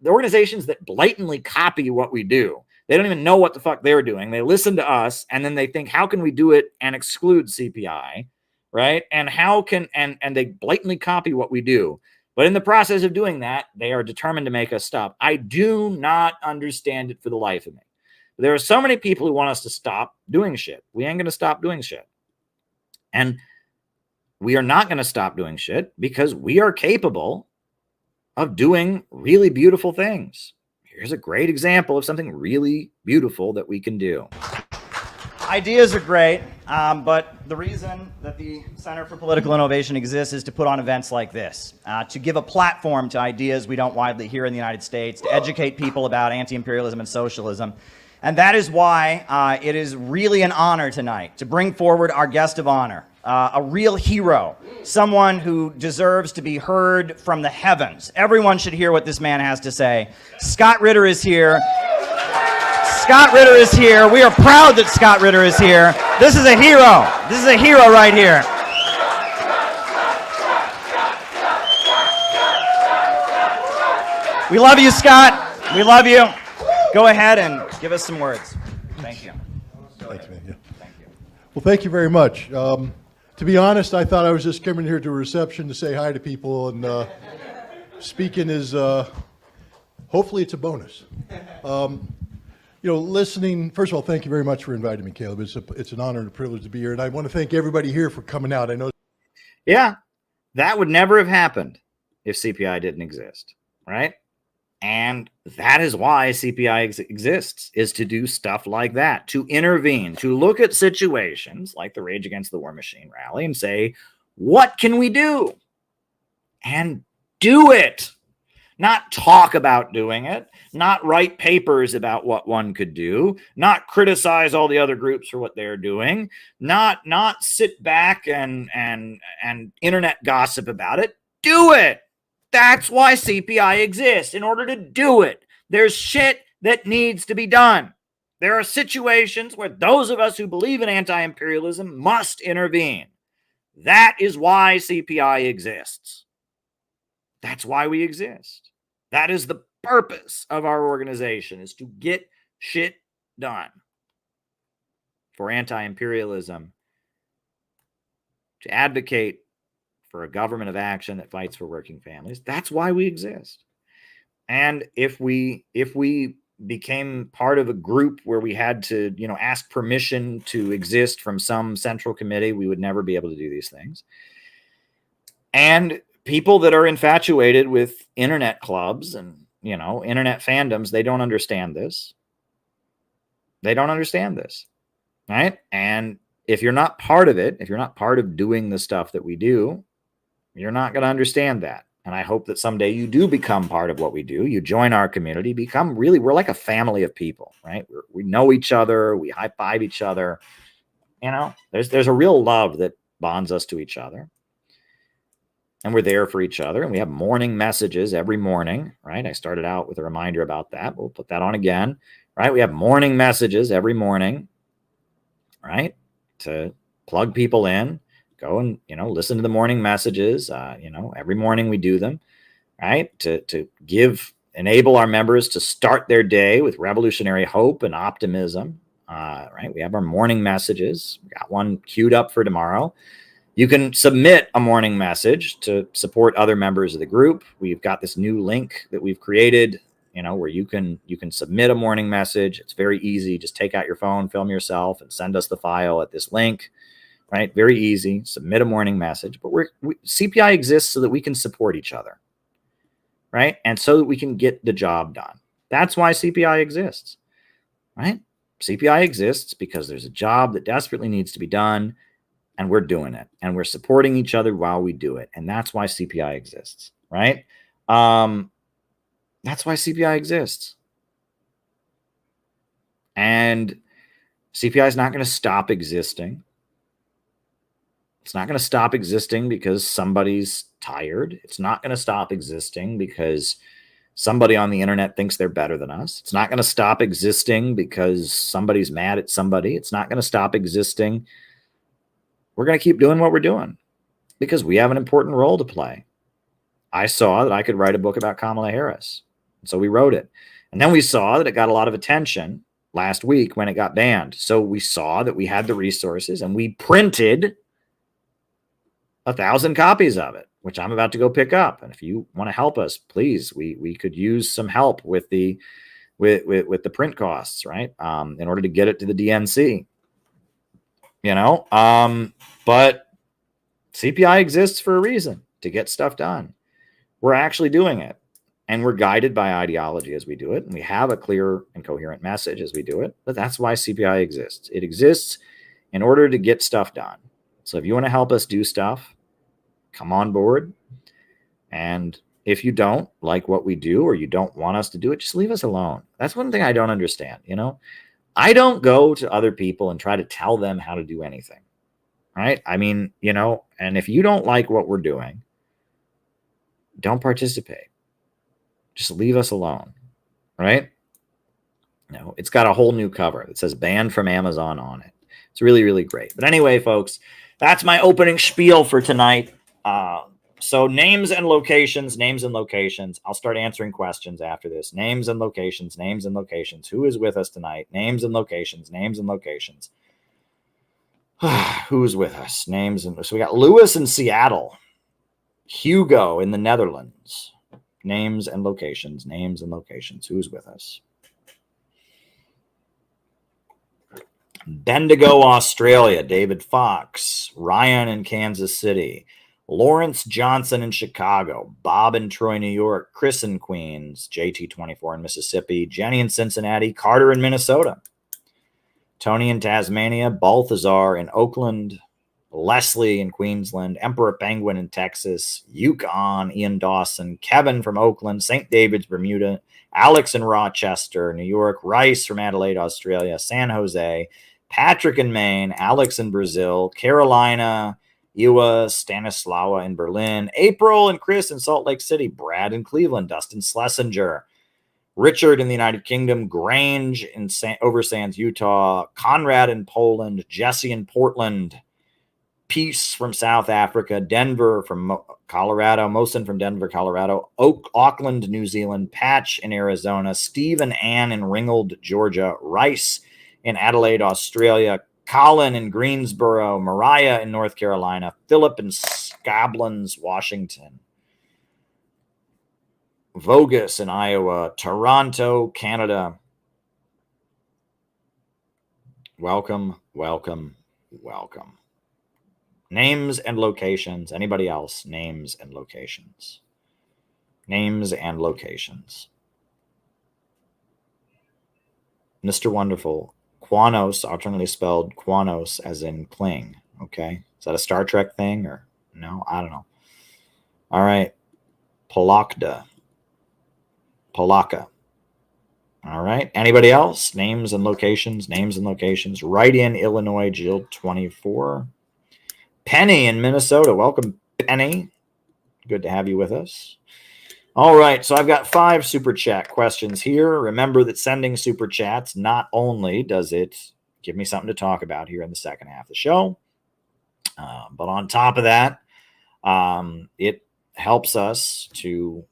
the organizations that blatantly copy what we do. They don't even know what the fuck they're doing. They listen to us, and then they think, how can we do it and exclude CPI, right? And and they blatantly copy what we do. But in the process of doing that, they are determined to make us stop. I do not understand it for the life of me. There are so many people who want us to stop doing shit. We ain't going to stop doing shit. And we are not going to stop doing shit because we are capable of doing really beautiful things. Here's a great example of something really beautiful that we can do. Ideas are great, but the reason that the Center for Political Innovation exists is to put on events like this, to give a platform to ideas we don't widely hear in the United States, to educate people about anti-imperialism and socialism. And that is why it is really an honor tonight to bring forward our guest of honor, a real hero, someone who deserves to be heard from the heavens. Everyone should hear what this man has to say. Scott Ritter is here. Scott Ritter is here. We are proud that Scott Ritter is here. This is a hero. This is a hero right here. We love you, Scott. We love you. Go ahead and give us some words. Thank you. Thanks, man. Yeah. Thank you. Well, thank you very much. To be honest, I thought I was just coming here to a reception to say hi to people, and speaking is, hopefully it's a bonus. You know, listening, first of all, thank you very much for inviting me, Caleb. It's an honor and a privilege to be here, and I want to thank everybody here for coming out. I know. Yeah, that would never have happened if CPI didn't exist, right? And that is why CPI exists, is to do stuff like that, to intervene, to look at situations like the Rage Against the War Machine rally and say, what can we do? And do it. Not talk about doing it, not write papers about what one could do, not criticize all the other groups for what they're doing, not sit back and internet gossip about it. Do it. That's why CPI exists, in order to do it. There's shit that needs to be done. There are situations where those of us who believe in anti-imperialism must intervene. That is why CPI exists. That's why we exist. That is the purpose of our organization, is to get shit done for anti-imperialism, to advocate for a government of action that fights for working families. That's why we exist. And if we became part of a group where we had to, ask permission to exist from some central committee, we would never be able to do these things. And people that are infatuated with internet clubs and, internet fandoms, they don't understand this. They don't understand this, right? And if you're not part of it, if you're not part of doing the stuff that we do, you're not going to understand that. And I hope that someday you do become part of what we do. You join our community, we're like a family of people, right? We know each other. We high five each other. There's a real love that bonds us to each other. And we're there for each other. And we have morning messages every morning, right? I started out with a reminder about that. We'll put that on again, right? We have morning messages every morning, right? To plug people in. Go and, listen to the morning messages. Every morning we do them, right? To enable our members to start their day with revolutionary hope and optimism, right? We have our morning messages. We got one queued up for tomorrow. You can submit a morning message to support other members of the group. We've got this new link that we've created, where you can submit a morning message. It's very easy. Just take out your phone, film yourself, and send us the file at this link. Right? Very easy. Submit a morning message. But CPI exists so that we can support each other. Right? And so that we can get the job done. That's why CPI exists. Right? CPI exists because there's a job that desperately needs to be done, and we're doing it. And we're supporting each other while we do it. And that's why CPI exists. Right? That's why CPI exists. And CPI is not going to stop existing. It's not going to stop existing because somebody's tired. It's not going to stop existing because somebody on the internet thinks they're better than us. It's not going to stop existing because somebody's mad at somebody. It's not going to stop existing. We're going to keep doing what we're doing because we have an important role to play. I saw that I could write a book about Kamala Harris. And so we wrote it. And then we saw that it got a lot of attention last week when it got banned. So we saw that we had the resources and we printed 1,000 copies of it, which I'm about to go pick up. And if you want to help us, please, we could use some help with the print costs, right? In order to get it to the DNC, but CPI exists for a reason, to get stuff done. We're actually doing it, and we're guided by ideology as we do it. And we have a clear and coherent message as we do it, but that's why CPI exists. It exists in order to get stuff done. So if you want to help us do stuff, come on board. And if you don't like what we do or you don't want us to do it, just leave us alone. That's one thing I don't understand. I don't go to other people and try to tell them how to do anything, right? I mean, you know, and if you don't like what we're doing, don't participate. Just leave us alone, right? No, it's got a whole new cover that says banned from Amazon on it. It's really, really great. But anyway, folks, that's my opening spiel for tonight. So names and locations, names and locations. I'll start answering questions after this. Names and locations, names and locations. Who is with us tonight? Names and locations, names and locations. Who's with us? Names and so we got Lewis in Seattle, Hugo in the Netherlands. Names and locations, names and locations. Who's with us? Bendigo, Australia, David Fox. Ryan in Kansas City. Lawrence Johnson in Chicago. Bob in Troy, New York. Chris in Queens. JT24 in Mississippi. Jenny in Cincinnati. Carter in Minnesota. Tony in Tasmania. Balthazar in Oakland. Leslie in Queensland. Emperor Penguin in Texas. Yukon. Ian Dawson. Kevin from Oakland. St. David's, Bermuda. Alex in Rochester, New York. Rice from Adelaide, Australia. San Jose. Patrick in Maine. Alex in Brazil. Carolina. Ewa, Stanislawa in Berlin. April and Chris in Salt Lake City. Brad in Cleveland. Dustin Schlesinger. Richard in the United Kingdom. Grange in Oversands, Utah. Conrad in Poland. Jesse in Portland. Peace from South Africa. Denver from Colorado. Mosin from Denver, Colorado. Auckland, New Zealand. Patch in Arizona. Steve and Ann in Ringgold, Georgia. Rice in Adelaide, Australia. Colin in Greensboro. Mariah in North Carolina. Philip in Scoblands, Washington. Vogus in Iowa. Toronto, Canada. Welcome, welcome, welcome. Names and locations. Anybody else? Names and locations. Names and locations. Mr. Wonderful. Quanos, alternately spelled Quanos as in cling. Okay. Is that a Star Trek thing or no? I don't know. All right. Polakda. Polaka. All right. Anybody else? Names and locations. Names and locations. Right in Illinois, Jill 24. Penny in Minnesota. Welcome, Penny. Good to have you with us. All right, so I've got 5 super chat questions here. Remember that sending super chats, not only does it give me something to talk about here in the second half of the show, but on top of that, it helps us to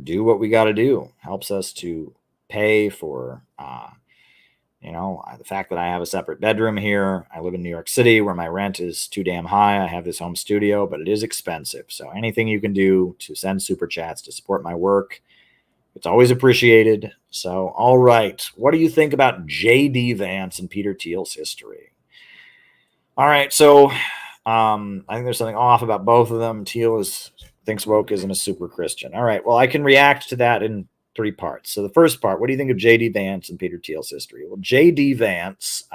do what we got to do. Helps us to pay for the fact that I have a separate bedroom here. I live in New York City where my rent is too damn high. I have this home studio, but it is expensive. So anything you can do to send super chats to support my work, it's always appreciated. So, all right. What do you think about J.D. Vance and Peter Thiel's history? All right. So I think there's something off about both of them. Thiel thinks wokeism is super Christian. All right. Well, I can react to that in 3 parts. So the first part, what do you think of J.D. Vance and Peter Thiel's history? Well, J.D. Vance,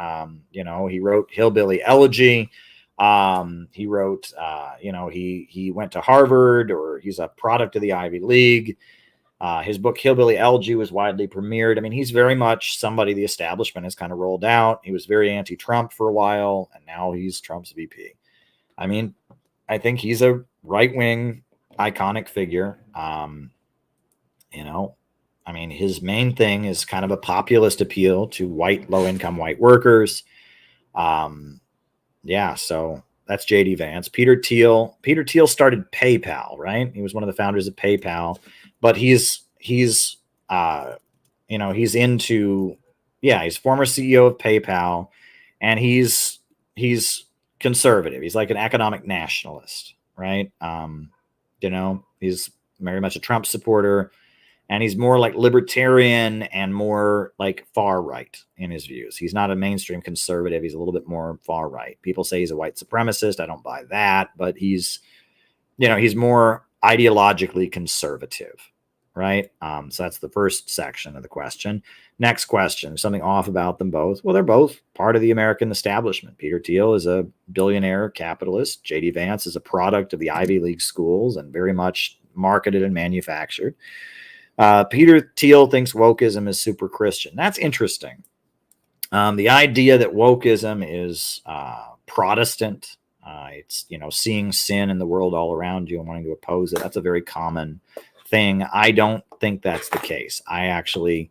he wrote Hillbilly Elegy. He wrote, he went to Harvard, or he's a product of the Ivy League. His book Hillbilly Elegy was widely premiered. I mean, he's very much somebody the establishment has kind of rolled out. He was very anti-Trump for a while, and now he's Trump's VP. I mean, I think he's a right-wing iconic figure. His main thing is kind of a populist appeal to low-income white workers. So that's J.D. Vance. Peter Thiel started PayPal, right? He was one of the founders of PayPal, but he's former CEO of PayPal, and he's conservative. He's like an economic nationalist, right? He's very much a Trump supporter. And he's more like libertarian and more like far right in his views. He's not a mainstream conservative. He's a little bit more far right. People say he's a white supremacist. I don't buy that, but he's more ideologically conservative, right? So that's the first section of the question. Next question, something off about them both. Well, they're both part of the American establishment. Peter Thiel is a billionaire capitalist. J.D. Vance is a product of the Ivy League schools and very much marketed and manufactured. Peter Thiel thinks wokeism is super Christian. That's interesting. The idea that wokeism is Protestant, it's, seeing sin in the world all around you and wanting to oppose it. That's a very common thing. I don't think that's the case. I actually,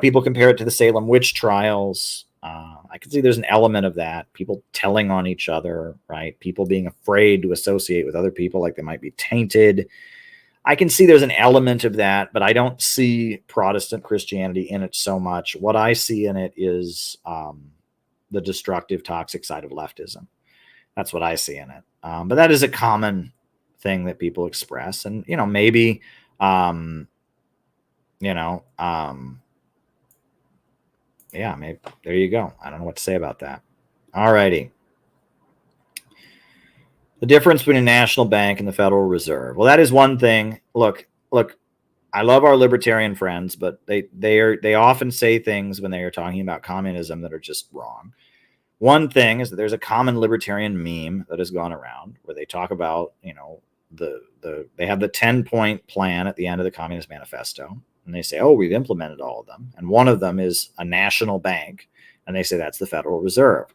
people compare it to the Salem witch trials. I can see there's an element of that. People telling on each other, right? People being afraid to associate with other people like they might be tainted. I can see there's an element of that, but I don't see Protestant Christianity in it so much. What I see in it is the destructive, toxic side of leftism. That's what I see in it. But that is a common thing that people express. And, maybe, yeah, maybe there you go. I don't know what to say about that. All righty. The difference between a national bank and the Federal Reserve. Well, that is one thing. Look, I love our libertarian friends, but they often say things when they are talking about communism that are just wrong. One thing is that there's a common libertarian meme that has gone around where they talk about, they have the 10-point plan at the end of the Communist Manifesto. And they say, oh, we've implemented all of them. And one of them is a national bank. And they say that's the Federal Reserve.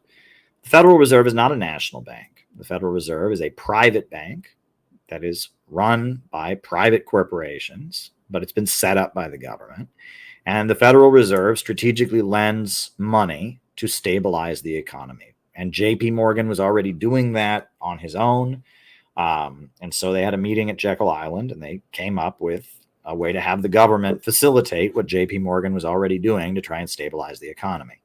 The Federal Reserve is not a national bank. The Federal Reserve is a private bank that is run by private corporations, but it's been set up by the government. And the Federal Reserve strategically lends money to stabilize the economy. And JP Morgan was already doing that on his own. And so they had a meeting at Jekyll Island, and they came up with a way to have the government facilitate what JP Morgan was already doing to try and stabilize the economy.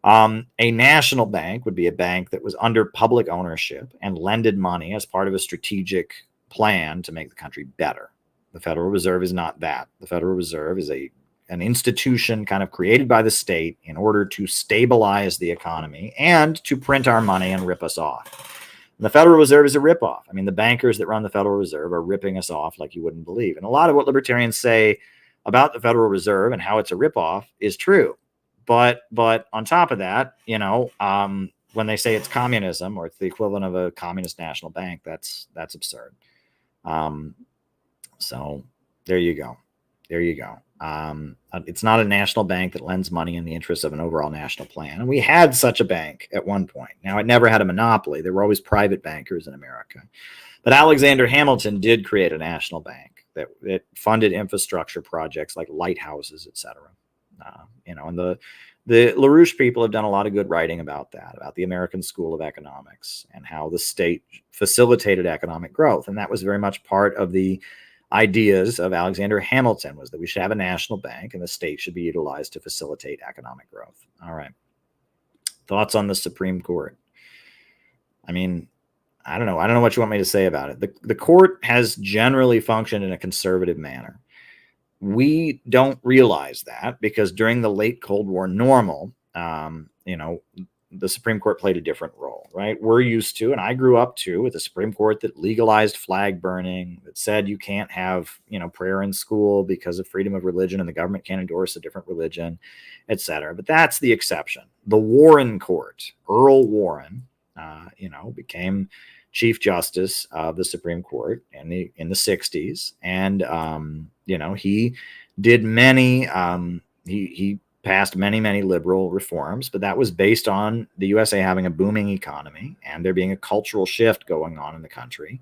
A national bank would be a bank that was under public ownership and lended money as part of a strategic plan to make the country better. The Federal Reserve is not that. The Federal Reserve is an institution kind of created by the state in order to stabilize the economy and to print our money and rip us off. And the Federal Reserve is a ripoff. I mean, the bankers that run the Federal Reserve are ripping us off like you wouldn't believe. And a lot of what libertarians say about the Federal Reserve and how it's a ripoff is true. But on top of that, when they say it's communism or it's the equivalent of a communist national bank, that's absurd. So there you go. There you go. It's not a national bank that lends money in the interest of an overall national plan. And we had such a bank at one point. Now, it never had a monopoly. There were always private bankers in America. But Alexander Hamilton did create a national bank that funded infrastructure projects like lighthouses, et cetera. And the LaRouche people have done a lot of good writing about that, about the American School of Economics and how the state facilitated economic growth. And that was very much part of the ideas of Alexander Hamilton, was that we should have a national bank and the state should be utilized to facilitate economic growth. All right. Thoughts on the Supreme Court? I mean, I don't know. I don't know what you want me to say about it. The court has generally functioned in a conservative manner. We don't realize that because during the late Cold War normal, the Supreme Court played a different role, right? We're used to, and I grew up to, with a Supreme Court that legalized flag burning, that said you can't have, prayer in school because of freedom of religion and the government can't endorse a different religion, et cetera. But that's the exception. The Warren Court, Earl Warren, became Chief Justice of the Supreme Court in the 60s. And, he did many, he passed many liberal reforms, but that was based on the USA having a booming economy and there being a cultural shift going on in the country.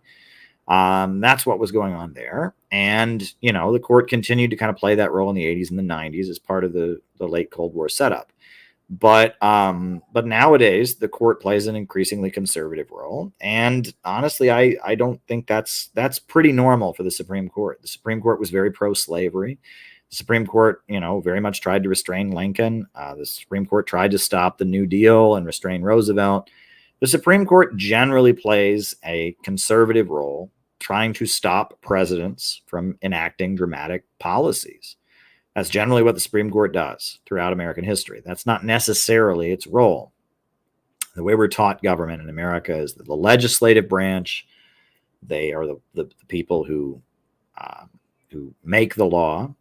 That's what was going on there. And, the court continued to kind of play that role in the 80s and the 90s as part of the late Cold War setup. But nowadays the court plays an increasingly conservative role. And honestly, I don't think that's pretty normal for the Supreme Court. The Supreme Court was very pro-slavery. The Supreme Court, very much tried to restrain Lincoln. The Supreme Court tried to stop the New Deal and restrain Roosevelt. The Supreme Court generally plays a conservative role, trying to stop presidents from enacting dramatic policies. That's generally what the Supreme Court does throughout American history. That's not necessarily its role. The way we're taught government in America is that the legislative branch, they are the people who make the law.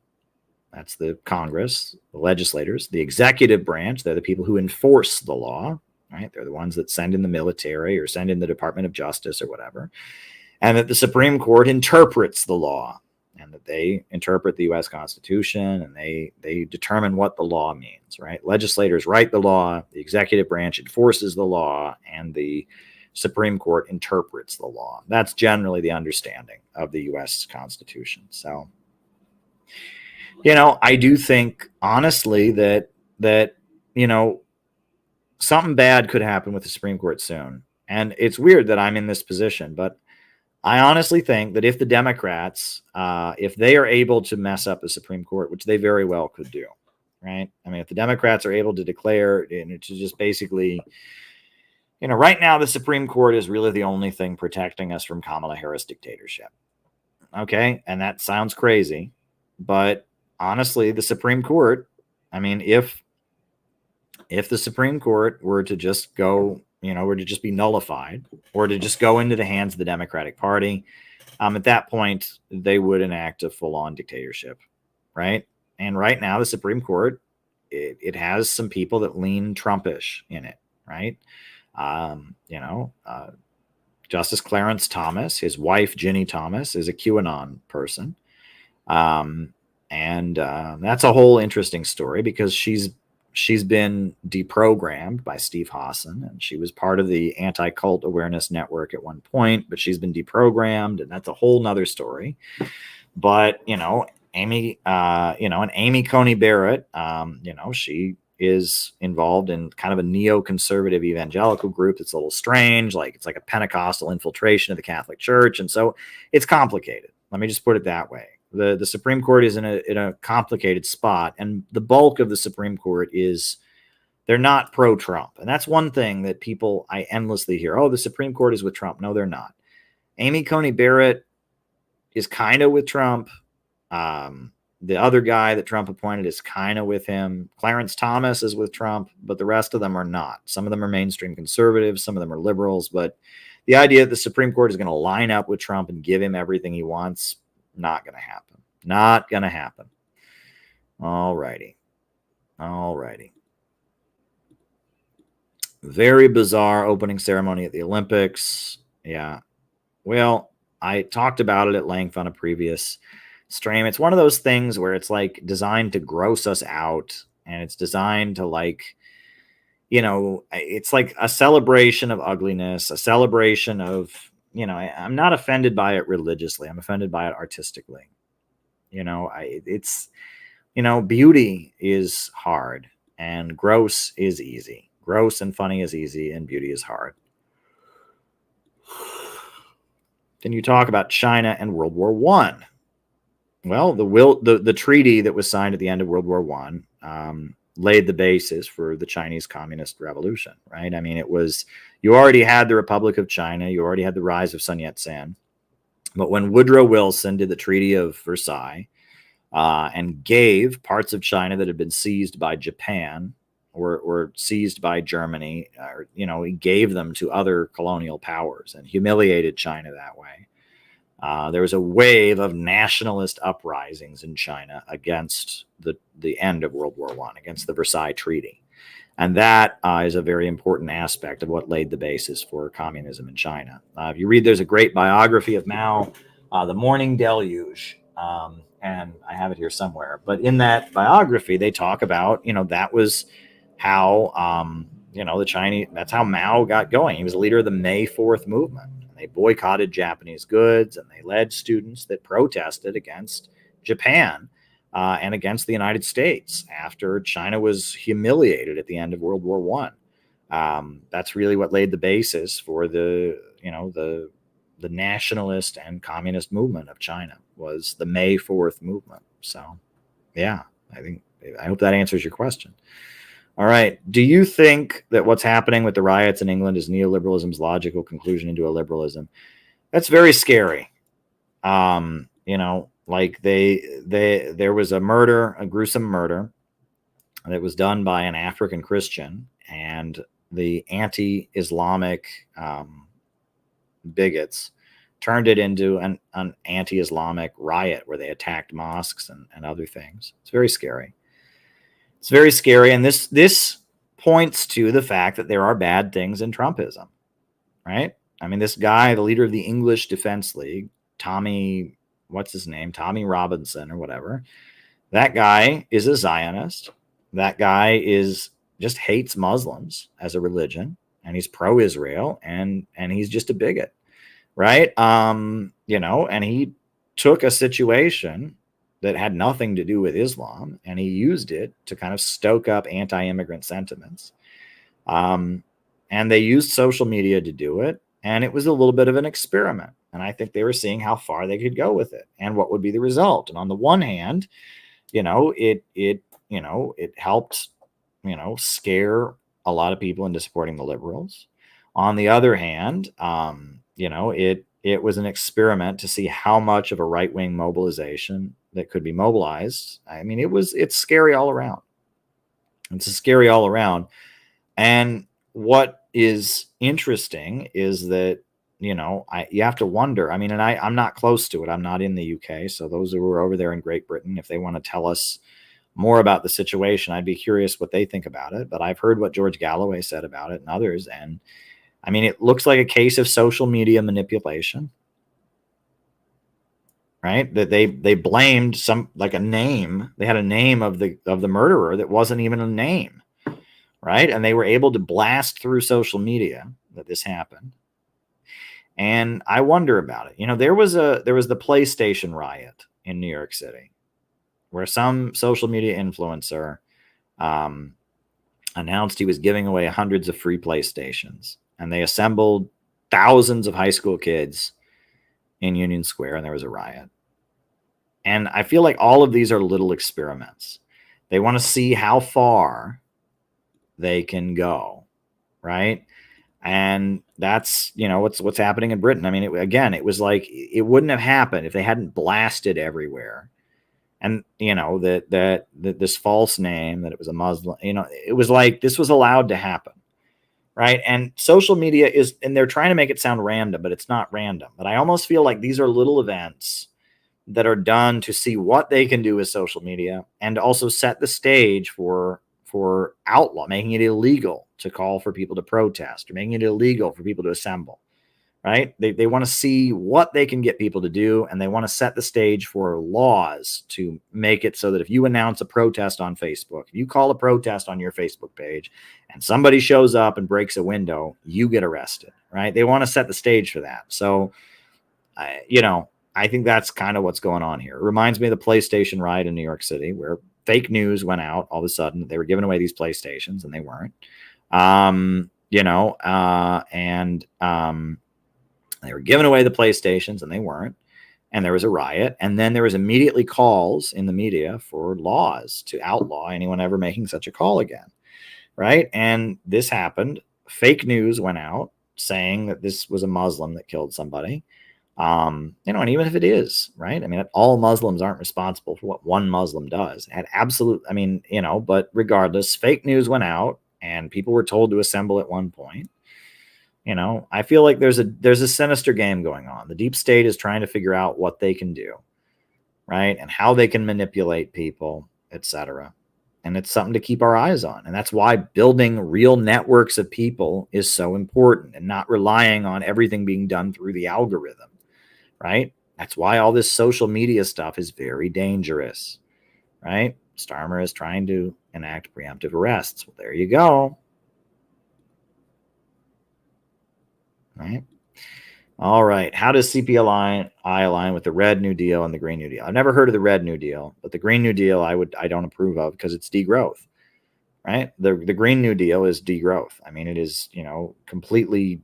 That's the Congress, the legislators. The executive branch, they're the people who enforce the law, right? They're the ones that send in the military or send in the Department of Justice or whatever. And that the Supreme Court interprets the law. and that they interpret the U.S. Constitution, and they determine what the law means, right? Legislators write the law, the executive branch enforces the law, and the Supreme Court interprets the law. That's generally the understanding of the U.S. Constitution. So, I do think, honestly, that something bad could happen with the Supreme Court soon. And it's weird that I'm in this position, but I honestly think that if the Democrats, if they are able to mess up the Supreme Court, which they very well could do, right? I mean, if the Democrats are able to declare, to just basically, right now the Supreme Court is really the only thing protecting us from Kamala Harris dictatorship. Okay. And that sounds crazy, but honestly, the Supreme Court, I mean, if the Supreme Court were to just go, were to just be nullified, or to just go into the hands of the Democratic Party, at that point, they would enact a full-on dictatorship, right? And right now, the Supreme Court, it has some people that lean Trumpish in it, right? Justice Clarence Thomas, his wife, Ginny Thomas, is a QAnon person. And that's a whole interesting story, because she's been deprogrammed by Steve Hassan, and she was part of the Anti-Cult Awareness Network at one point, but she's been deprogrammed, and that's a whole nother story. But, Amy Coney Barrett, she is involved in kind of a neoconservative evangelical group that's a little strange, it's like a Pentecostal infiltration of the Catholic Church, and so it's complicated. Let me just put it that way. The Supreme Court is in a complicated spot, and the bulk of the Supreme Court they're not pro-Trump. And that's one thing that I endlessly hear. Oh, the Supreme Court is with Trump. No, they're not. Amy Coney Barrett is kind of with Trump. The other guy that Trump appointed is kind of with him. Clarence Thomas is with Trump, but the rest of them are not. Some of them are mainstream conservatives. Some of them are liberals. But the idea that the Supreme Court is going to line up with Trump and give him everything he wants, not going to happen. Not going to happen. All righty. Very bizarre opening ceremony at the Olympics. Yeah. Well, I talked about it at length on a previous stream. It's one of those things where it's designed to gross us out, and it's designed to it's like a celebration of ugliness, a celebration of, I'm not offended by it religiously. I'm offended by it artistically. Beauty is hard, and gross is easy. Gross and funny is easy, and beauty is hard. Then you talk about China and World War I. Well, the treaty that was signed at the end of World War I laid the basis for the Chinese Communist Revolution, right? I mean, you already had the Republic of China, you already had the rise of Sun Yat-sen, but when Woodrow Wilson did the Treaty of Versailles and gave parts of China that had been seized by Japan or seized by Germany, he gave them to other colonial powers and humiliated China that way. There was a wave of nationalist uprisings in China against the end of World War I, against the Versailles Treaty. And that is a very important aspect of what laid the basis for communism in China. If you read, there's a great biography of Mao, The Morning Deluge, and I have it here somewhere. But in that biography, they talk about, that was how, the Chinese, that's how Mao got going. He was a leader of the May 4th movement. They boycotted Japanese goods, and they led students that protested against Japan and against the United States after China was humiliated at the end of World War I. That's really what laid the basis for the nationalist and communist movement of China, was the May 4th movement. So, yeah, I hope that answers your question. All right. Do you think that what's happening with the riots in England is neoliberalism's logical conclusion into a liberalism? That's very scary. There was a gruesome murder that was done by an African Christian, and the anti-Islamic bigots turned it into an anti-Islamic riot where they attacked mosques and other things. It's very scary. It's very scary, and this points to the fact that there are bad things in Trumpism, right? I mean, this guy, the leader of the English Defense League, Tommy what's his name, Tommy Robinson or whatever. That guy is a Zionist. That guy just hates Muslims as a religion, and he's pro-Israel, and he's just a bigot, right? You know, and he took a situation that had nothing to do with Islam, and he used it to kind of stoke up anti-immigrant sentiments. And they used social media to do it, and it was a little bit of an experiment. And I think they were seeing how far they could go with it and what would be the result. And on the one hand, you know, it helped, you know, scare a lot of people into supporting the liberals. On the other hand, you know, it was an experiment to see how much of a right-wing mobilization that could be mobilized. I mean, it's scary all around. It's scary all around. And what is interesting is that, you know, you have to wonder. I mean, and I'm not close to it. I'm not in the UK. So those who are over there in Great Britain, if they want to tell us more about the situation, I'd be curious what they think about it. But I've heard what George Galloway said about it and others. And I mean, it looks like a case of social media manipulation, right? That they blamed a name. They had a name of the murderer that wasn't even a name, right? And they were able to blast through social media that this happened. And I wonder about it. You know, there was the PlayStation riot in New York City, where some social media influencer announced he was giving away hundreds of free PlayStations. And they assembled thousands of high school kids in Union Square, and there was a riot. And I feel like all of these are little experiments. They want to see how far they can go, right? And that's, you know, what's happening in Britain. I mean, it was like it wouldn't have happened if they hadn't blasted everywhere. And, you know, that this false name, that it was a Muslim, you know, it was like this was allowed to happen. Right. And social media and they're trying to make it sound random, but it's not random. But I almost feel like these are little events that are done to see what they can do with social media and also set the stage for making it illegal to call for people to protest or making it illegal for people to assemble. Right. They want to see what they can get people to do, and they want to set the stage for laws to make it so that if you announce a protest on Facebook, if you call a protest on your Facebook page and somebody shows up and breaks a window, you get arrested. Right. They want to set the stage for that. So, you know, I think that's kind of what's going on here. It reminds me of the PlayStation riot in New York City, where fake news went out all of a sudden that they were giving away these PlayStations, and they weren't. You know, they were giving away the PlayStations, and they weren't. And there was a riot. And then there was immediately calls in the media for laws to outlaw anyone ever making such a call again. Right. And this happened. Fake news went out saying that this was a Muslim that killed somebody. You know, and even if it is, right. I mean, all Muslims aren't responsible for what one Muslim does. I mean, you know, but regardless, fake news went out and people were told to assemble at one point. You know, I feel like there's a sinister game going on. The deep state is trying to figure out what they can do, right? And how they can manipulate people, etc. And it's something to keep our eyes on. And that's why building real networks of people is so important, and not relying on everything being done through the algorithm, right? That's why all this social media stuff is very dangerous, right? Starmer is trying to enact preemptive arrests. Well, there you go. Right. All right. How does CPI align with the Red New Deal and the Green New Deal? I've never heard of the Red New Deal, but the Green New Deal I don't approve of because it's degrowth. Right. The Green New Deal is degrowth. I mean, it is, you know, completely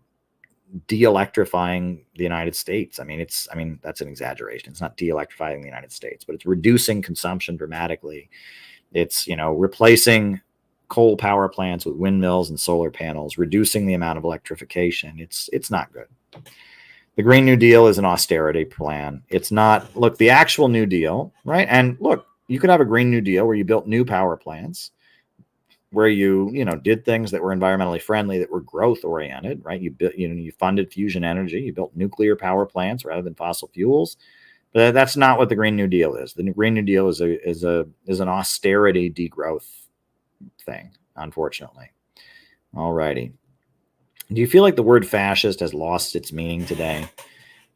de-electrifying the United States. I mean, that's an exaggeration. It's not de-electrifying the United States, but it's reducing consumption dramatically. It's, you know, replacing coal power plants with windmills and solar panels, reducing the amount of electrification. It's not good. The Green New Deal is an austerity plan. It's not, look, the actual New Deal, right? And look, you could have a Green New Deal where you built new power plants, where you know, did things that were environmentally friendly, that were growth oriented, right? You built, you know, you funded fusion energy, you built nuclear power plants rather than fossil fuels. But that's not what the Green New Deal is. The Green New Deal is an austerity degrowth thing, unfortunately. All righty. Do you feel like the word fascist has lost its meaning today?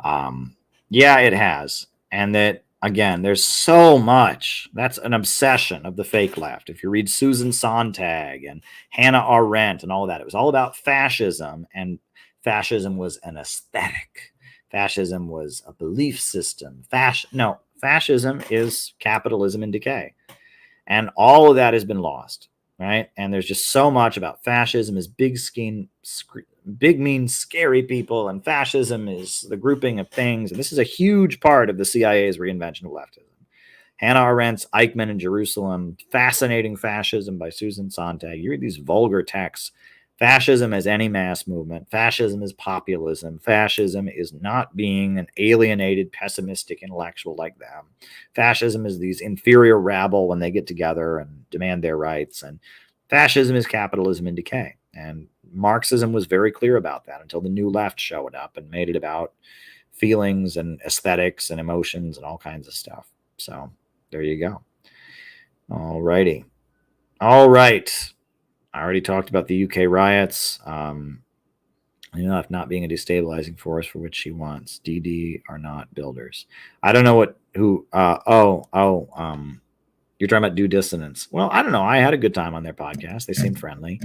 Yeah, it has. And that, again, there's so much. That's an obsession of the fake left. If you read Susan Sontag and Hannah Arendt and all that, it was all about fascism, and fascism was an aesthetic. Fascism was a belief system. No, fascism is capitalism in decay. And all of that has been lost, right? And there's just so much about fascism is big, mean, scary people, and fascism is the grouping of things. And this is a huge part of the CIA's reinvention of leftism. Hannah Arendt's Eichmann in Jerusalem, Fascinating Fascism by Susan Sontag. You read these vulgar texts. Fascism is any mass movement. Fascism is populism. Fascism is not being an alienated, pessimistic intellectual like them. Fascism is these inferior rabble when they get together and demand their rights. And fascism is capitalism in decay. And Marxism was very clear about that until the new left showed up and made it about feelings and aesthetics and emotions and all kinds of stuff. So there you go. All righty. All right. I already talked about the UK riots. Enough not being a destabilizing force for which she wants. DD are not builders. I don't know you're talking about due dissonance. Well, I don't know. I had a good time on their podcast. They seemed friendly.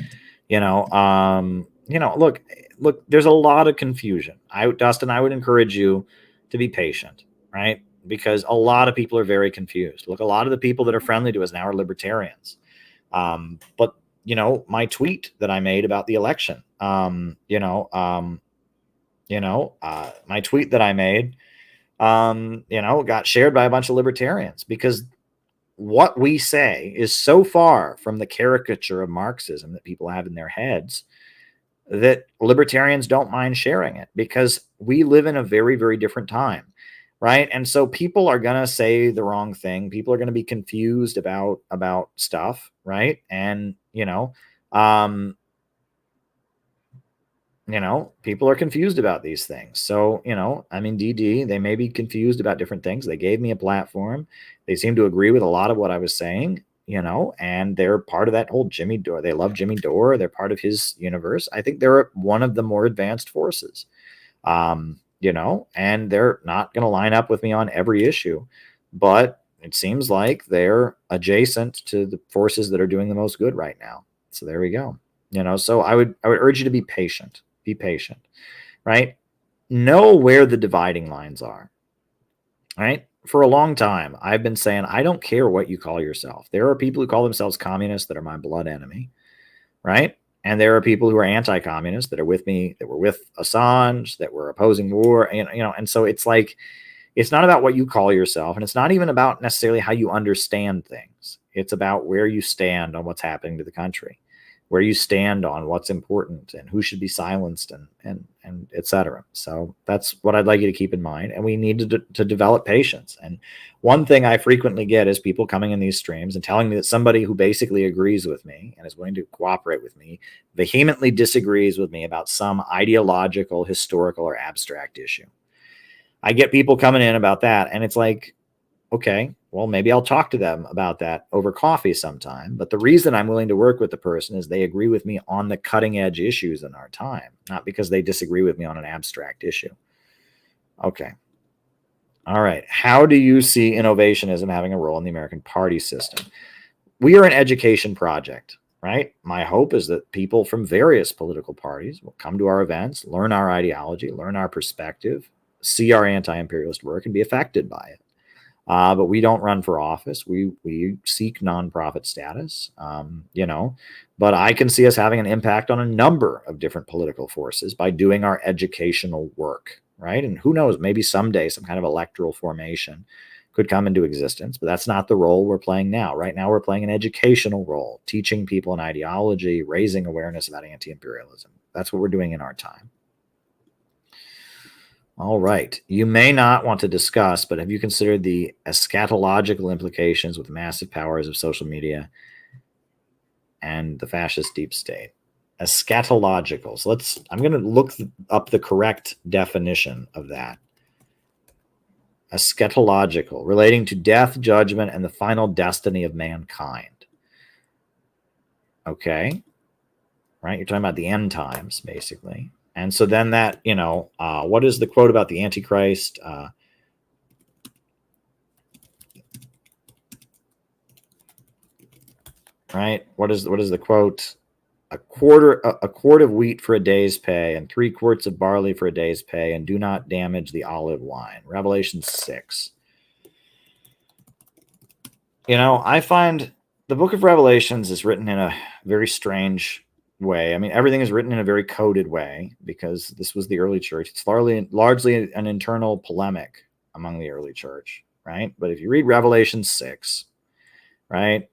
Look, there's a lot of confusion. Dustin, I would encourage you to be patient, right? Because a lot of people are very confused. Look, a lot of the people that are friendly to us now are libertarians. But my tweet that I made about the election, my tweet that I made, got shared by a bunch of libertarians because what we say is so far from the caricature of Marxism that people have in their heads that libertarians don't mind sharing it because we live in a very, very different time, right? And so people are going to say the wrong thing. People are going to be confused about stuff, right? And, people are confused about these things. So, DD, they may be confused about different things. They gave me a platform. They seem to agree with a lot of what I was saying, and they're part of that whole Jimmy Dore. They love Jimmy Dore. They're part of his universe. I think they're one of the more advanced forces, and they're not going to line up with me on every issue, but it seems like they're adjacent to the forces that are doing the most good right now. So there we go. So I would urge you to be patient. Be patient, right? Know where the dividing lines are, right? For a long time, I've been saying, I don't care what you call yourself. There are people who call themselves communists that are my blood enemy, right? And there are people who are anti-communist that are with me, that were with Assange, that were opposing war, and so it's like, it's not about what you call yourself, and it's not even about necessarily how you understand things. It's about where you stand on what's happening to the country, where you stand on what's important and who should be silenced and et cetera. So that's what I'd like you to keep in mind. And we need to develop patience. And one thing I frequently get is people coming in these streams and telling me that somebody who basically agrees with me and is willing to cooperate with me vehemently disagrees with me about some ideological, historical, or abstract issue. I get people coming in about that, and it's like, okay, well, maybe I'll talk to them about that over coffee sometime. But the reason I'm willing to work with the person is they agree with me on the cutting edge issues in our time, not because they disagree with me on an abstract issue. Okay. All right. How do you see innovationism having a role in the American party system? We are an education project, right? My hope is that people from various political parties will come to our events, learn our ideology, learn our perspective, see our anti-imperialist work, and be affected by it. But we don't run for office. We seek nonprofit status, but I can see us having an impact on a number of different political forces by doing our educational work, right? And who knows, maybe someday some kind of electoral formation could come into existence, but that's not the role we're playing now. Right now, we're playing an educational role, teaching people an ideology, raising awareness about anti-imperialism. That's what we're doing in our time. All right. You may not want to discuss, but have you considered the eschatological implications with massive powers of social media and the fascist deep state? Eschatological. So I'm going to look up the correct definition of that. Eschatological, relating to death, judgment, and the final destiny of mankind. Okay. Right. You're talking about the end times, basically. And so then that, what is the quote about the Antichrist? right? What is the quote? A quart of wheat for a day's pay, and 3 quarts of barley for a day's pay, and do not damage the olive wine. Revelation 6. You know, I find the book of Revelations is written in a very strange way. I mean, everything is written in a very coded way because this was the early church. It's largely an internal polemic among the early church, right? But if you read Revelation 6, right?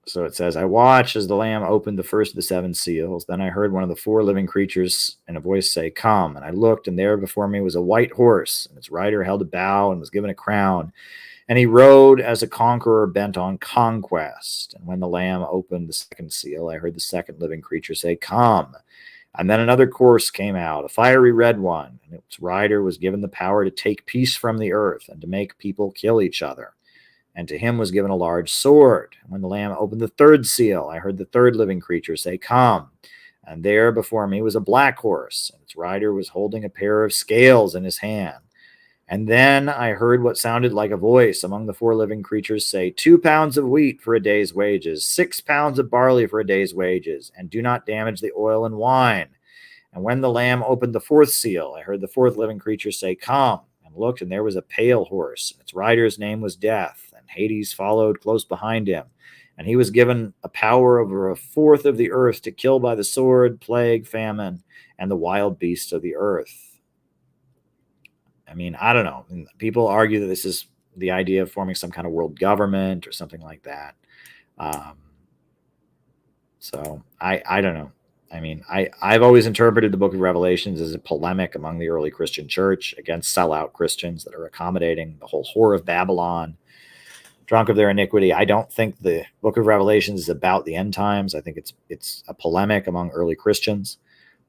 So it says, I watched as the Lamb opened the first of the 7 seals. Then I heard one of the 4 living creatures in a voice say, come. And I looked, and there before me was a white horse, and its rider held a bow and was given a crown. And he rode as a conqueror bent on conquest. And when the Lamb opened the 2nd seal, I heard the 2nd living creature say, come. And then another horse came out, a fiery red one, and its rider was given the power to take peace from the earth and to make people kill each other. And to him was given a large sword. And when the Lamb opened the 3rd seal, I heard the 3rd living creature say, come. And there before me was a black horse, and its rider was holding a pair of scales in his hand. And then I heard what sounded like a voice among the 4 living creatures say, 2 pounds of wheat for a day's wages, 6 pounds of barley for a day's wages, and do not damage the oil and wine. And when the Lamb opened the 4th seal, I heard the 4th living creature say, come. And looked, and there was a pale horse, and its rider's name was Death. Hades followed close behind him, and he was given a power over a 4th of the earth to kill by the sword, plague, famine, and the wild beasts of the earth. I mean, I don't know. People argue that this is the idea of forming some kind of world government or something like that. So I don't know. I mean, I've always interpreted the book of Revelations as a polemic among the early Christian church against sellout Christians that are accommodating the whole whore of Babylon, drunk of their iniquity. I don't think the book of Revelations is about the end times. I think it's a polemic among early Christians.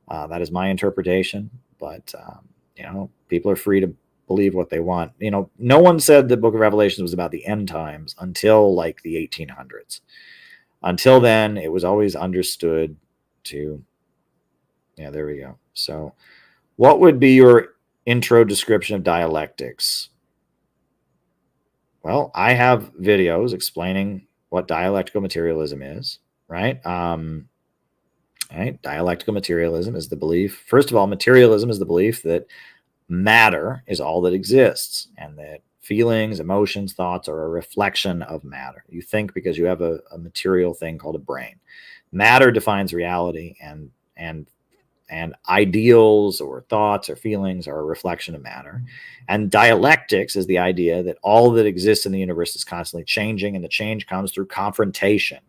That is my interpretation. But, you know, people are free to believe what they want. You know, no one said the book of Revelations was about the end times until like the 1800s. Until then, it was always understood to, yeah, there we go. So what would be your intro description of dialectics? Well, I have videos explaining what dialectical materialism is, right? Right? Dialectical materialism is the belief. First of all, materialism is the belief that matter is all that exists and that feelings, emotions, thoughts are a reflection of matter. You think because you have a material thing called a brain. Matter defines reality, and ideals or thoughts or feelings are a reflection of matter. And dialectics is the idea that all that exists in the universe is constantly changing, and the change comes through confrontation,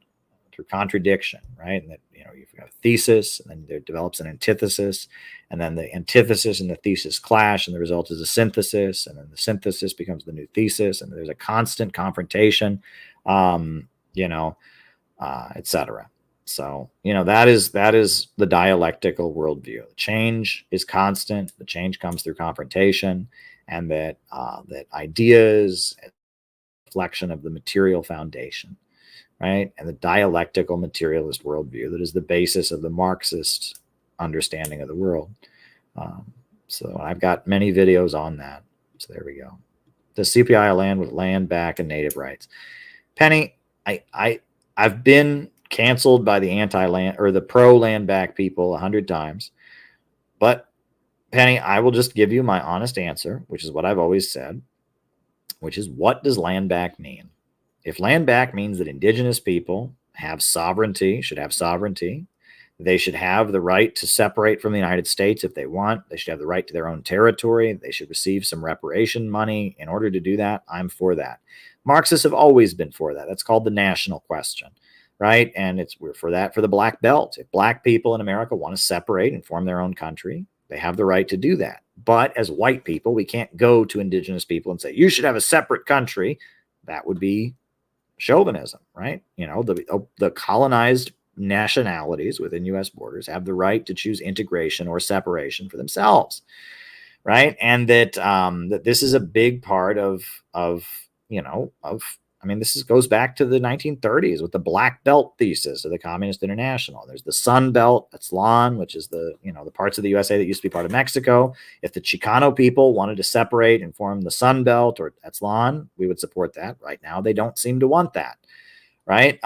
through contradiction, right? And that, you know, you've got a thesis, and then there develops an antithesis, and then the antithesis and the thesis clash, and the result is a synthesis, and then the synthesis becomes the new thesis, and there's a constant confrontation, etc. So, you know, that is the dialectical worldview. The change is constant. The change comes through confrontation, and that ideas, reflection of the material foundation, right? And the dialectical materialist worldview that is the basis of the Marxist understanding of the world. So I've got many videos on that. So there we go. The CPI land with land back and native rights. Penny, I've been canceled by the anti-land or the pro-land back people 100 times. But Penny, I will just give you my honest answer, which is what I've always said, which is, what does land back mean? If land back means that indigenous people have sovereignty, should have sovereignty, they should have the right to separate from the United States if they want. They should have the right to their own territory. They should receive some reparation money in order to do that. I'm for that. Marxists have always been for that. That's called the national question, right? And we're for that for the black belt. If black people in America want to separate and form their own country, they have the right to do that. But as white people, we can't go to indigenous people and say, you should have a separate country. That would be chauvinism, right? You know, the colonized nationalities within U.S. borders have the right to choose integration or separation for themselves, right? And that this is a big part this goes back to the 1930s with the Black Belt thesis of the Communist International. There's the Sun Belt, Aztlan, which is the parts of the USA that used to be part of Mexico. If the Chicano people wanted to separate and form the Sun Belt or Aztlan, we would support that. Right now, they don't seem to want that. right?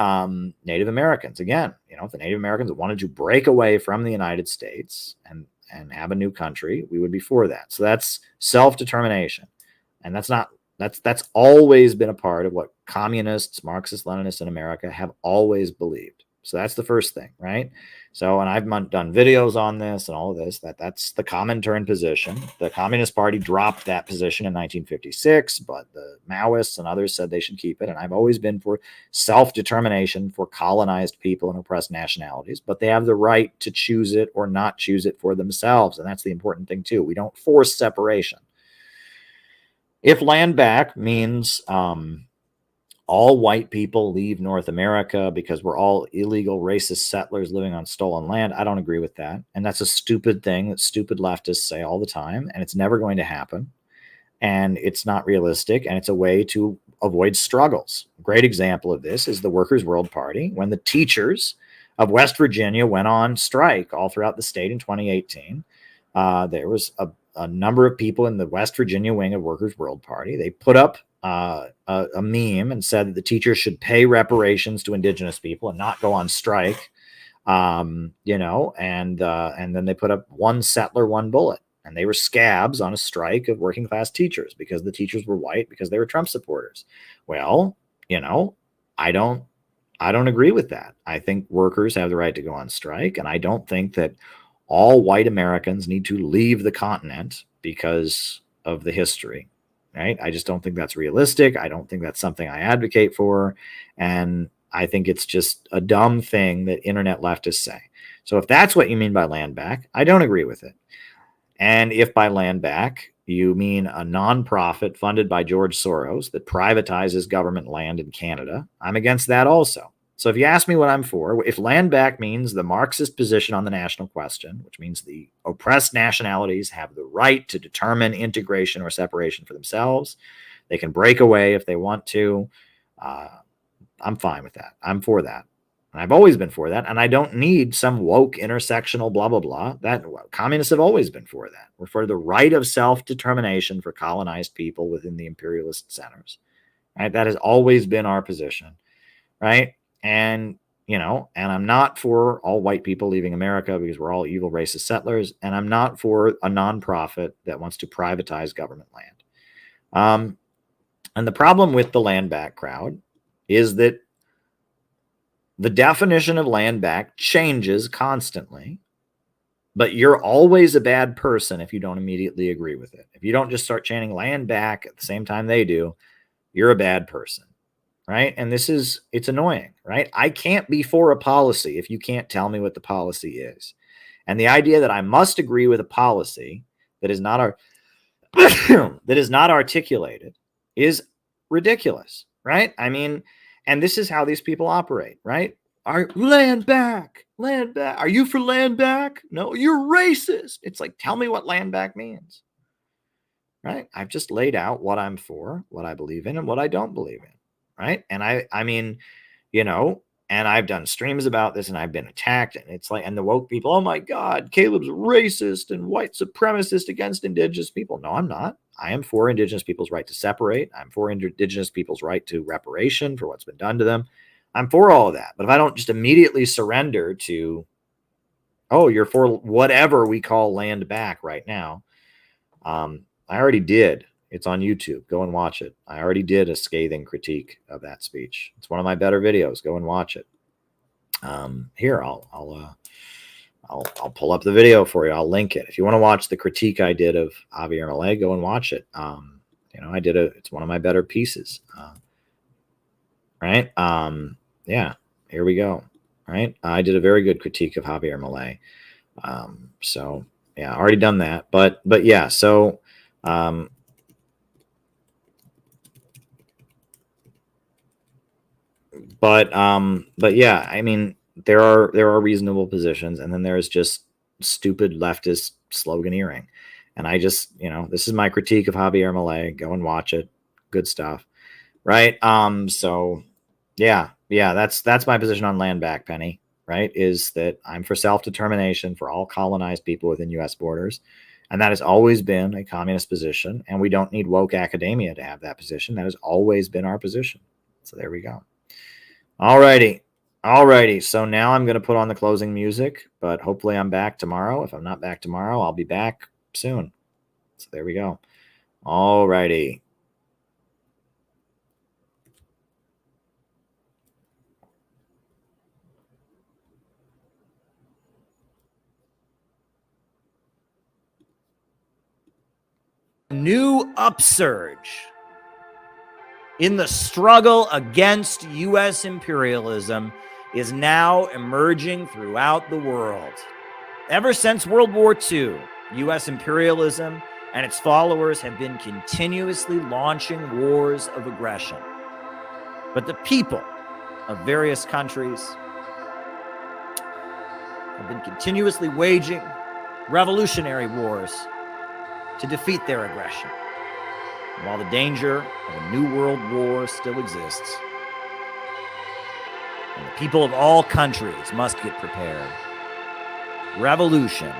Native Americans, again, if the Native Americans wanted to break away from the United States and have a new country, we would be for that. So that's self-determination. And that's always been a part of what communists, Marxists, Leninists in America have always believed. So that's the first thing, right? So, and I've done videos on this and all of this, that's the Comintern position. The Communist Party dropped that position in 1956, but the Maoists and others said they should keep it. And I've always been for self-determination for colonized people and oppressed nationalities, but they have the right to choose it or not choose it for themselves. And that's the important thing too. We don't force separation. If land back means all white people leave North America because we're all illegal racist settlers living on stolen land, I don't agree with that. And that's a stupid thing that stupid leftists say all the time, and it's never going to happen. And it's not realistic, and it's a way to avoid struggles. A great example of this is the Workers' World Party. When the teachers of West Virginia went on strike all throughout the state in 2018, there was a number of people in the West Virginia wing of Workers' World Party. They put up a meme and said that the teachers should pay reparations to indigenous people and not go on strike, and then they put up one settler, one bullet, and they were scabs on a strike of working class teachers because the teachers were white because they were Trump supporters. Well, I don't agree with that. I think workers have the right to go on strike, and I don't think that all white Americans need to leave the continent because of the history. Right? I just don't think that's realistic. I don't think that's something I advocate for. And I think it's just a dumb thing that internet leftists say. So if that's what you mean by land back, I don't agree with it. And if by land back, you mean a nonprofit funded by George Soros that privatizes government land in Canada, I'm against that also. So if you ask me what I'm for, if land back means the Marxist position on the national question, which means the oppressed nationalities have the right to determine integration or separation for themselves, they can break away if they want to, I'm fine with that. I'm for that. And I've always been for that. And I don't need some woke intersectional blah, blah, blah. Communists have always been for that. We're for the right of self-determination for colonized people within the imperialist centers. Right? That has always been our position. Right? And, and I'm not for all white people leaving America because we're all evil racist settlers. And I'm not for a nonprofit that wants to privatize government land. And the problem with the land back crowd is that the definition of land back changes constantly, but you're always a bad person if you don't immediately agree with it. If you don't just start chanting land back at the same time they do, you're a bad person. Right? And it's annoying, right? I can't be for a policy if you can't tell me what the policy is. And the idea that I must agree with a policy that is not articulated is ridiculous, right? I mean, and this is how these people operate, right? Land back. Are you for land back? No, you're racist. It's like, tell me what land back means, right? I've just laid out what I'm for, what I believe in, and what I don't believe in. Right. And I mean, and I've done streams about this and I've been attacked, and it's like, and the woke people, oh my God, Caleb's racist and white supremacist against indigenous people. No, I'm not. I am for indigenous people's right to separate. I'm for indigenous people's right to reparation for what's been done to them. I'm for all of that. But if I don't just immediately surrender to, oh, you're for whatever we call land back right now. I already did. It's on YouTube. Go and watch it. I already did a scathing critique of that speech. It's one of my better videos. Go and watch it. Here, I'll pull up the video for you. I'll link it. If you want to watch the critique I did of Javier Milei, go and watch it. It's one of my better pieces. Right? Yeah, here we go. Right? I did a very good critique of Javier Milei. So yeah, already done that. But yeah, so But yeah, I mean, there are reasonable positions, and then there's just stupid leftist sloganeering. And I just, this is my critique of Javier Milei. Go and watch it. Good stuff. Right. So yeah, that's my position on land back, Penny, right? Is that I'm for self-determination for all colonized people within US borders. And that has always been a communist position. And we don't need woke academia to have that position. That has always been our position. So there we go. Alrighty. Alrighty. So now I'm going to put on the closing music, but hopefully I'm back tomorrow. If I'm not back tomorrow, I'll be back soon. So there we go. Alrighty. New upsurge in the struggle against U.S. imperialism is now emerging throughout the world. Ever since World War II, U.S. imperialism and its followers have been continuously launching wars of aggression. But the people of various countries have been continuously waging revolutionary wars to defeat their aggression. And while the danger of a new world war still exists, and the people of all countries must get prepared, revolution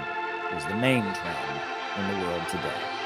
is the main trend in the world today.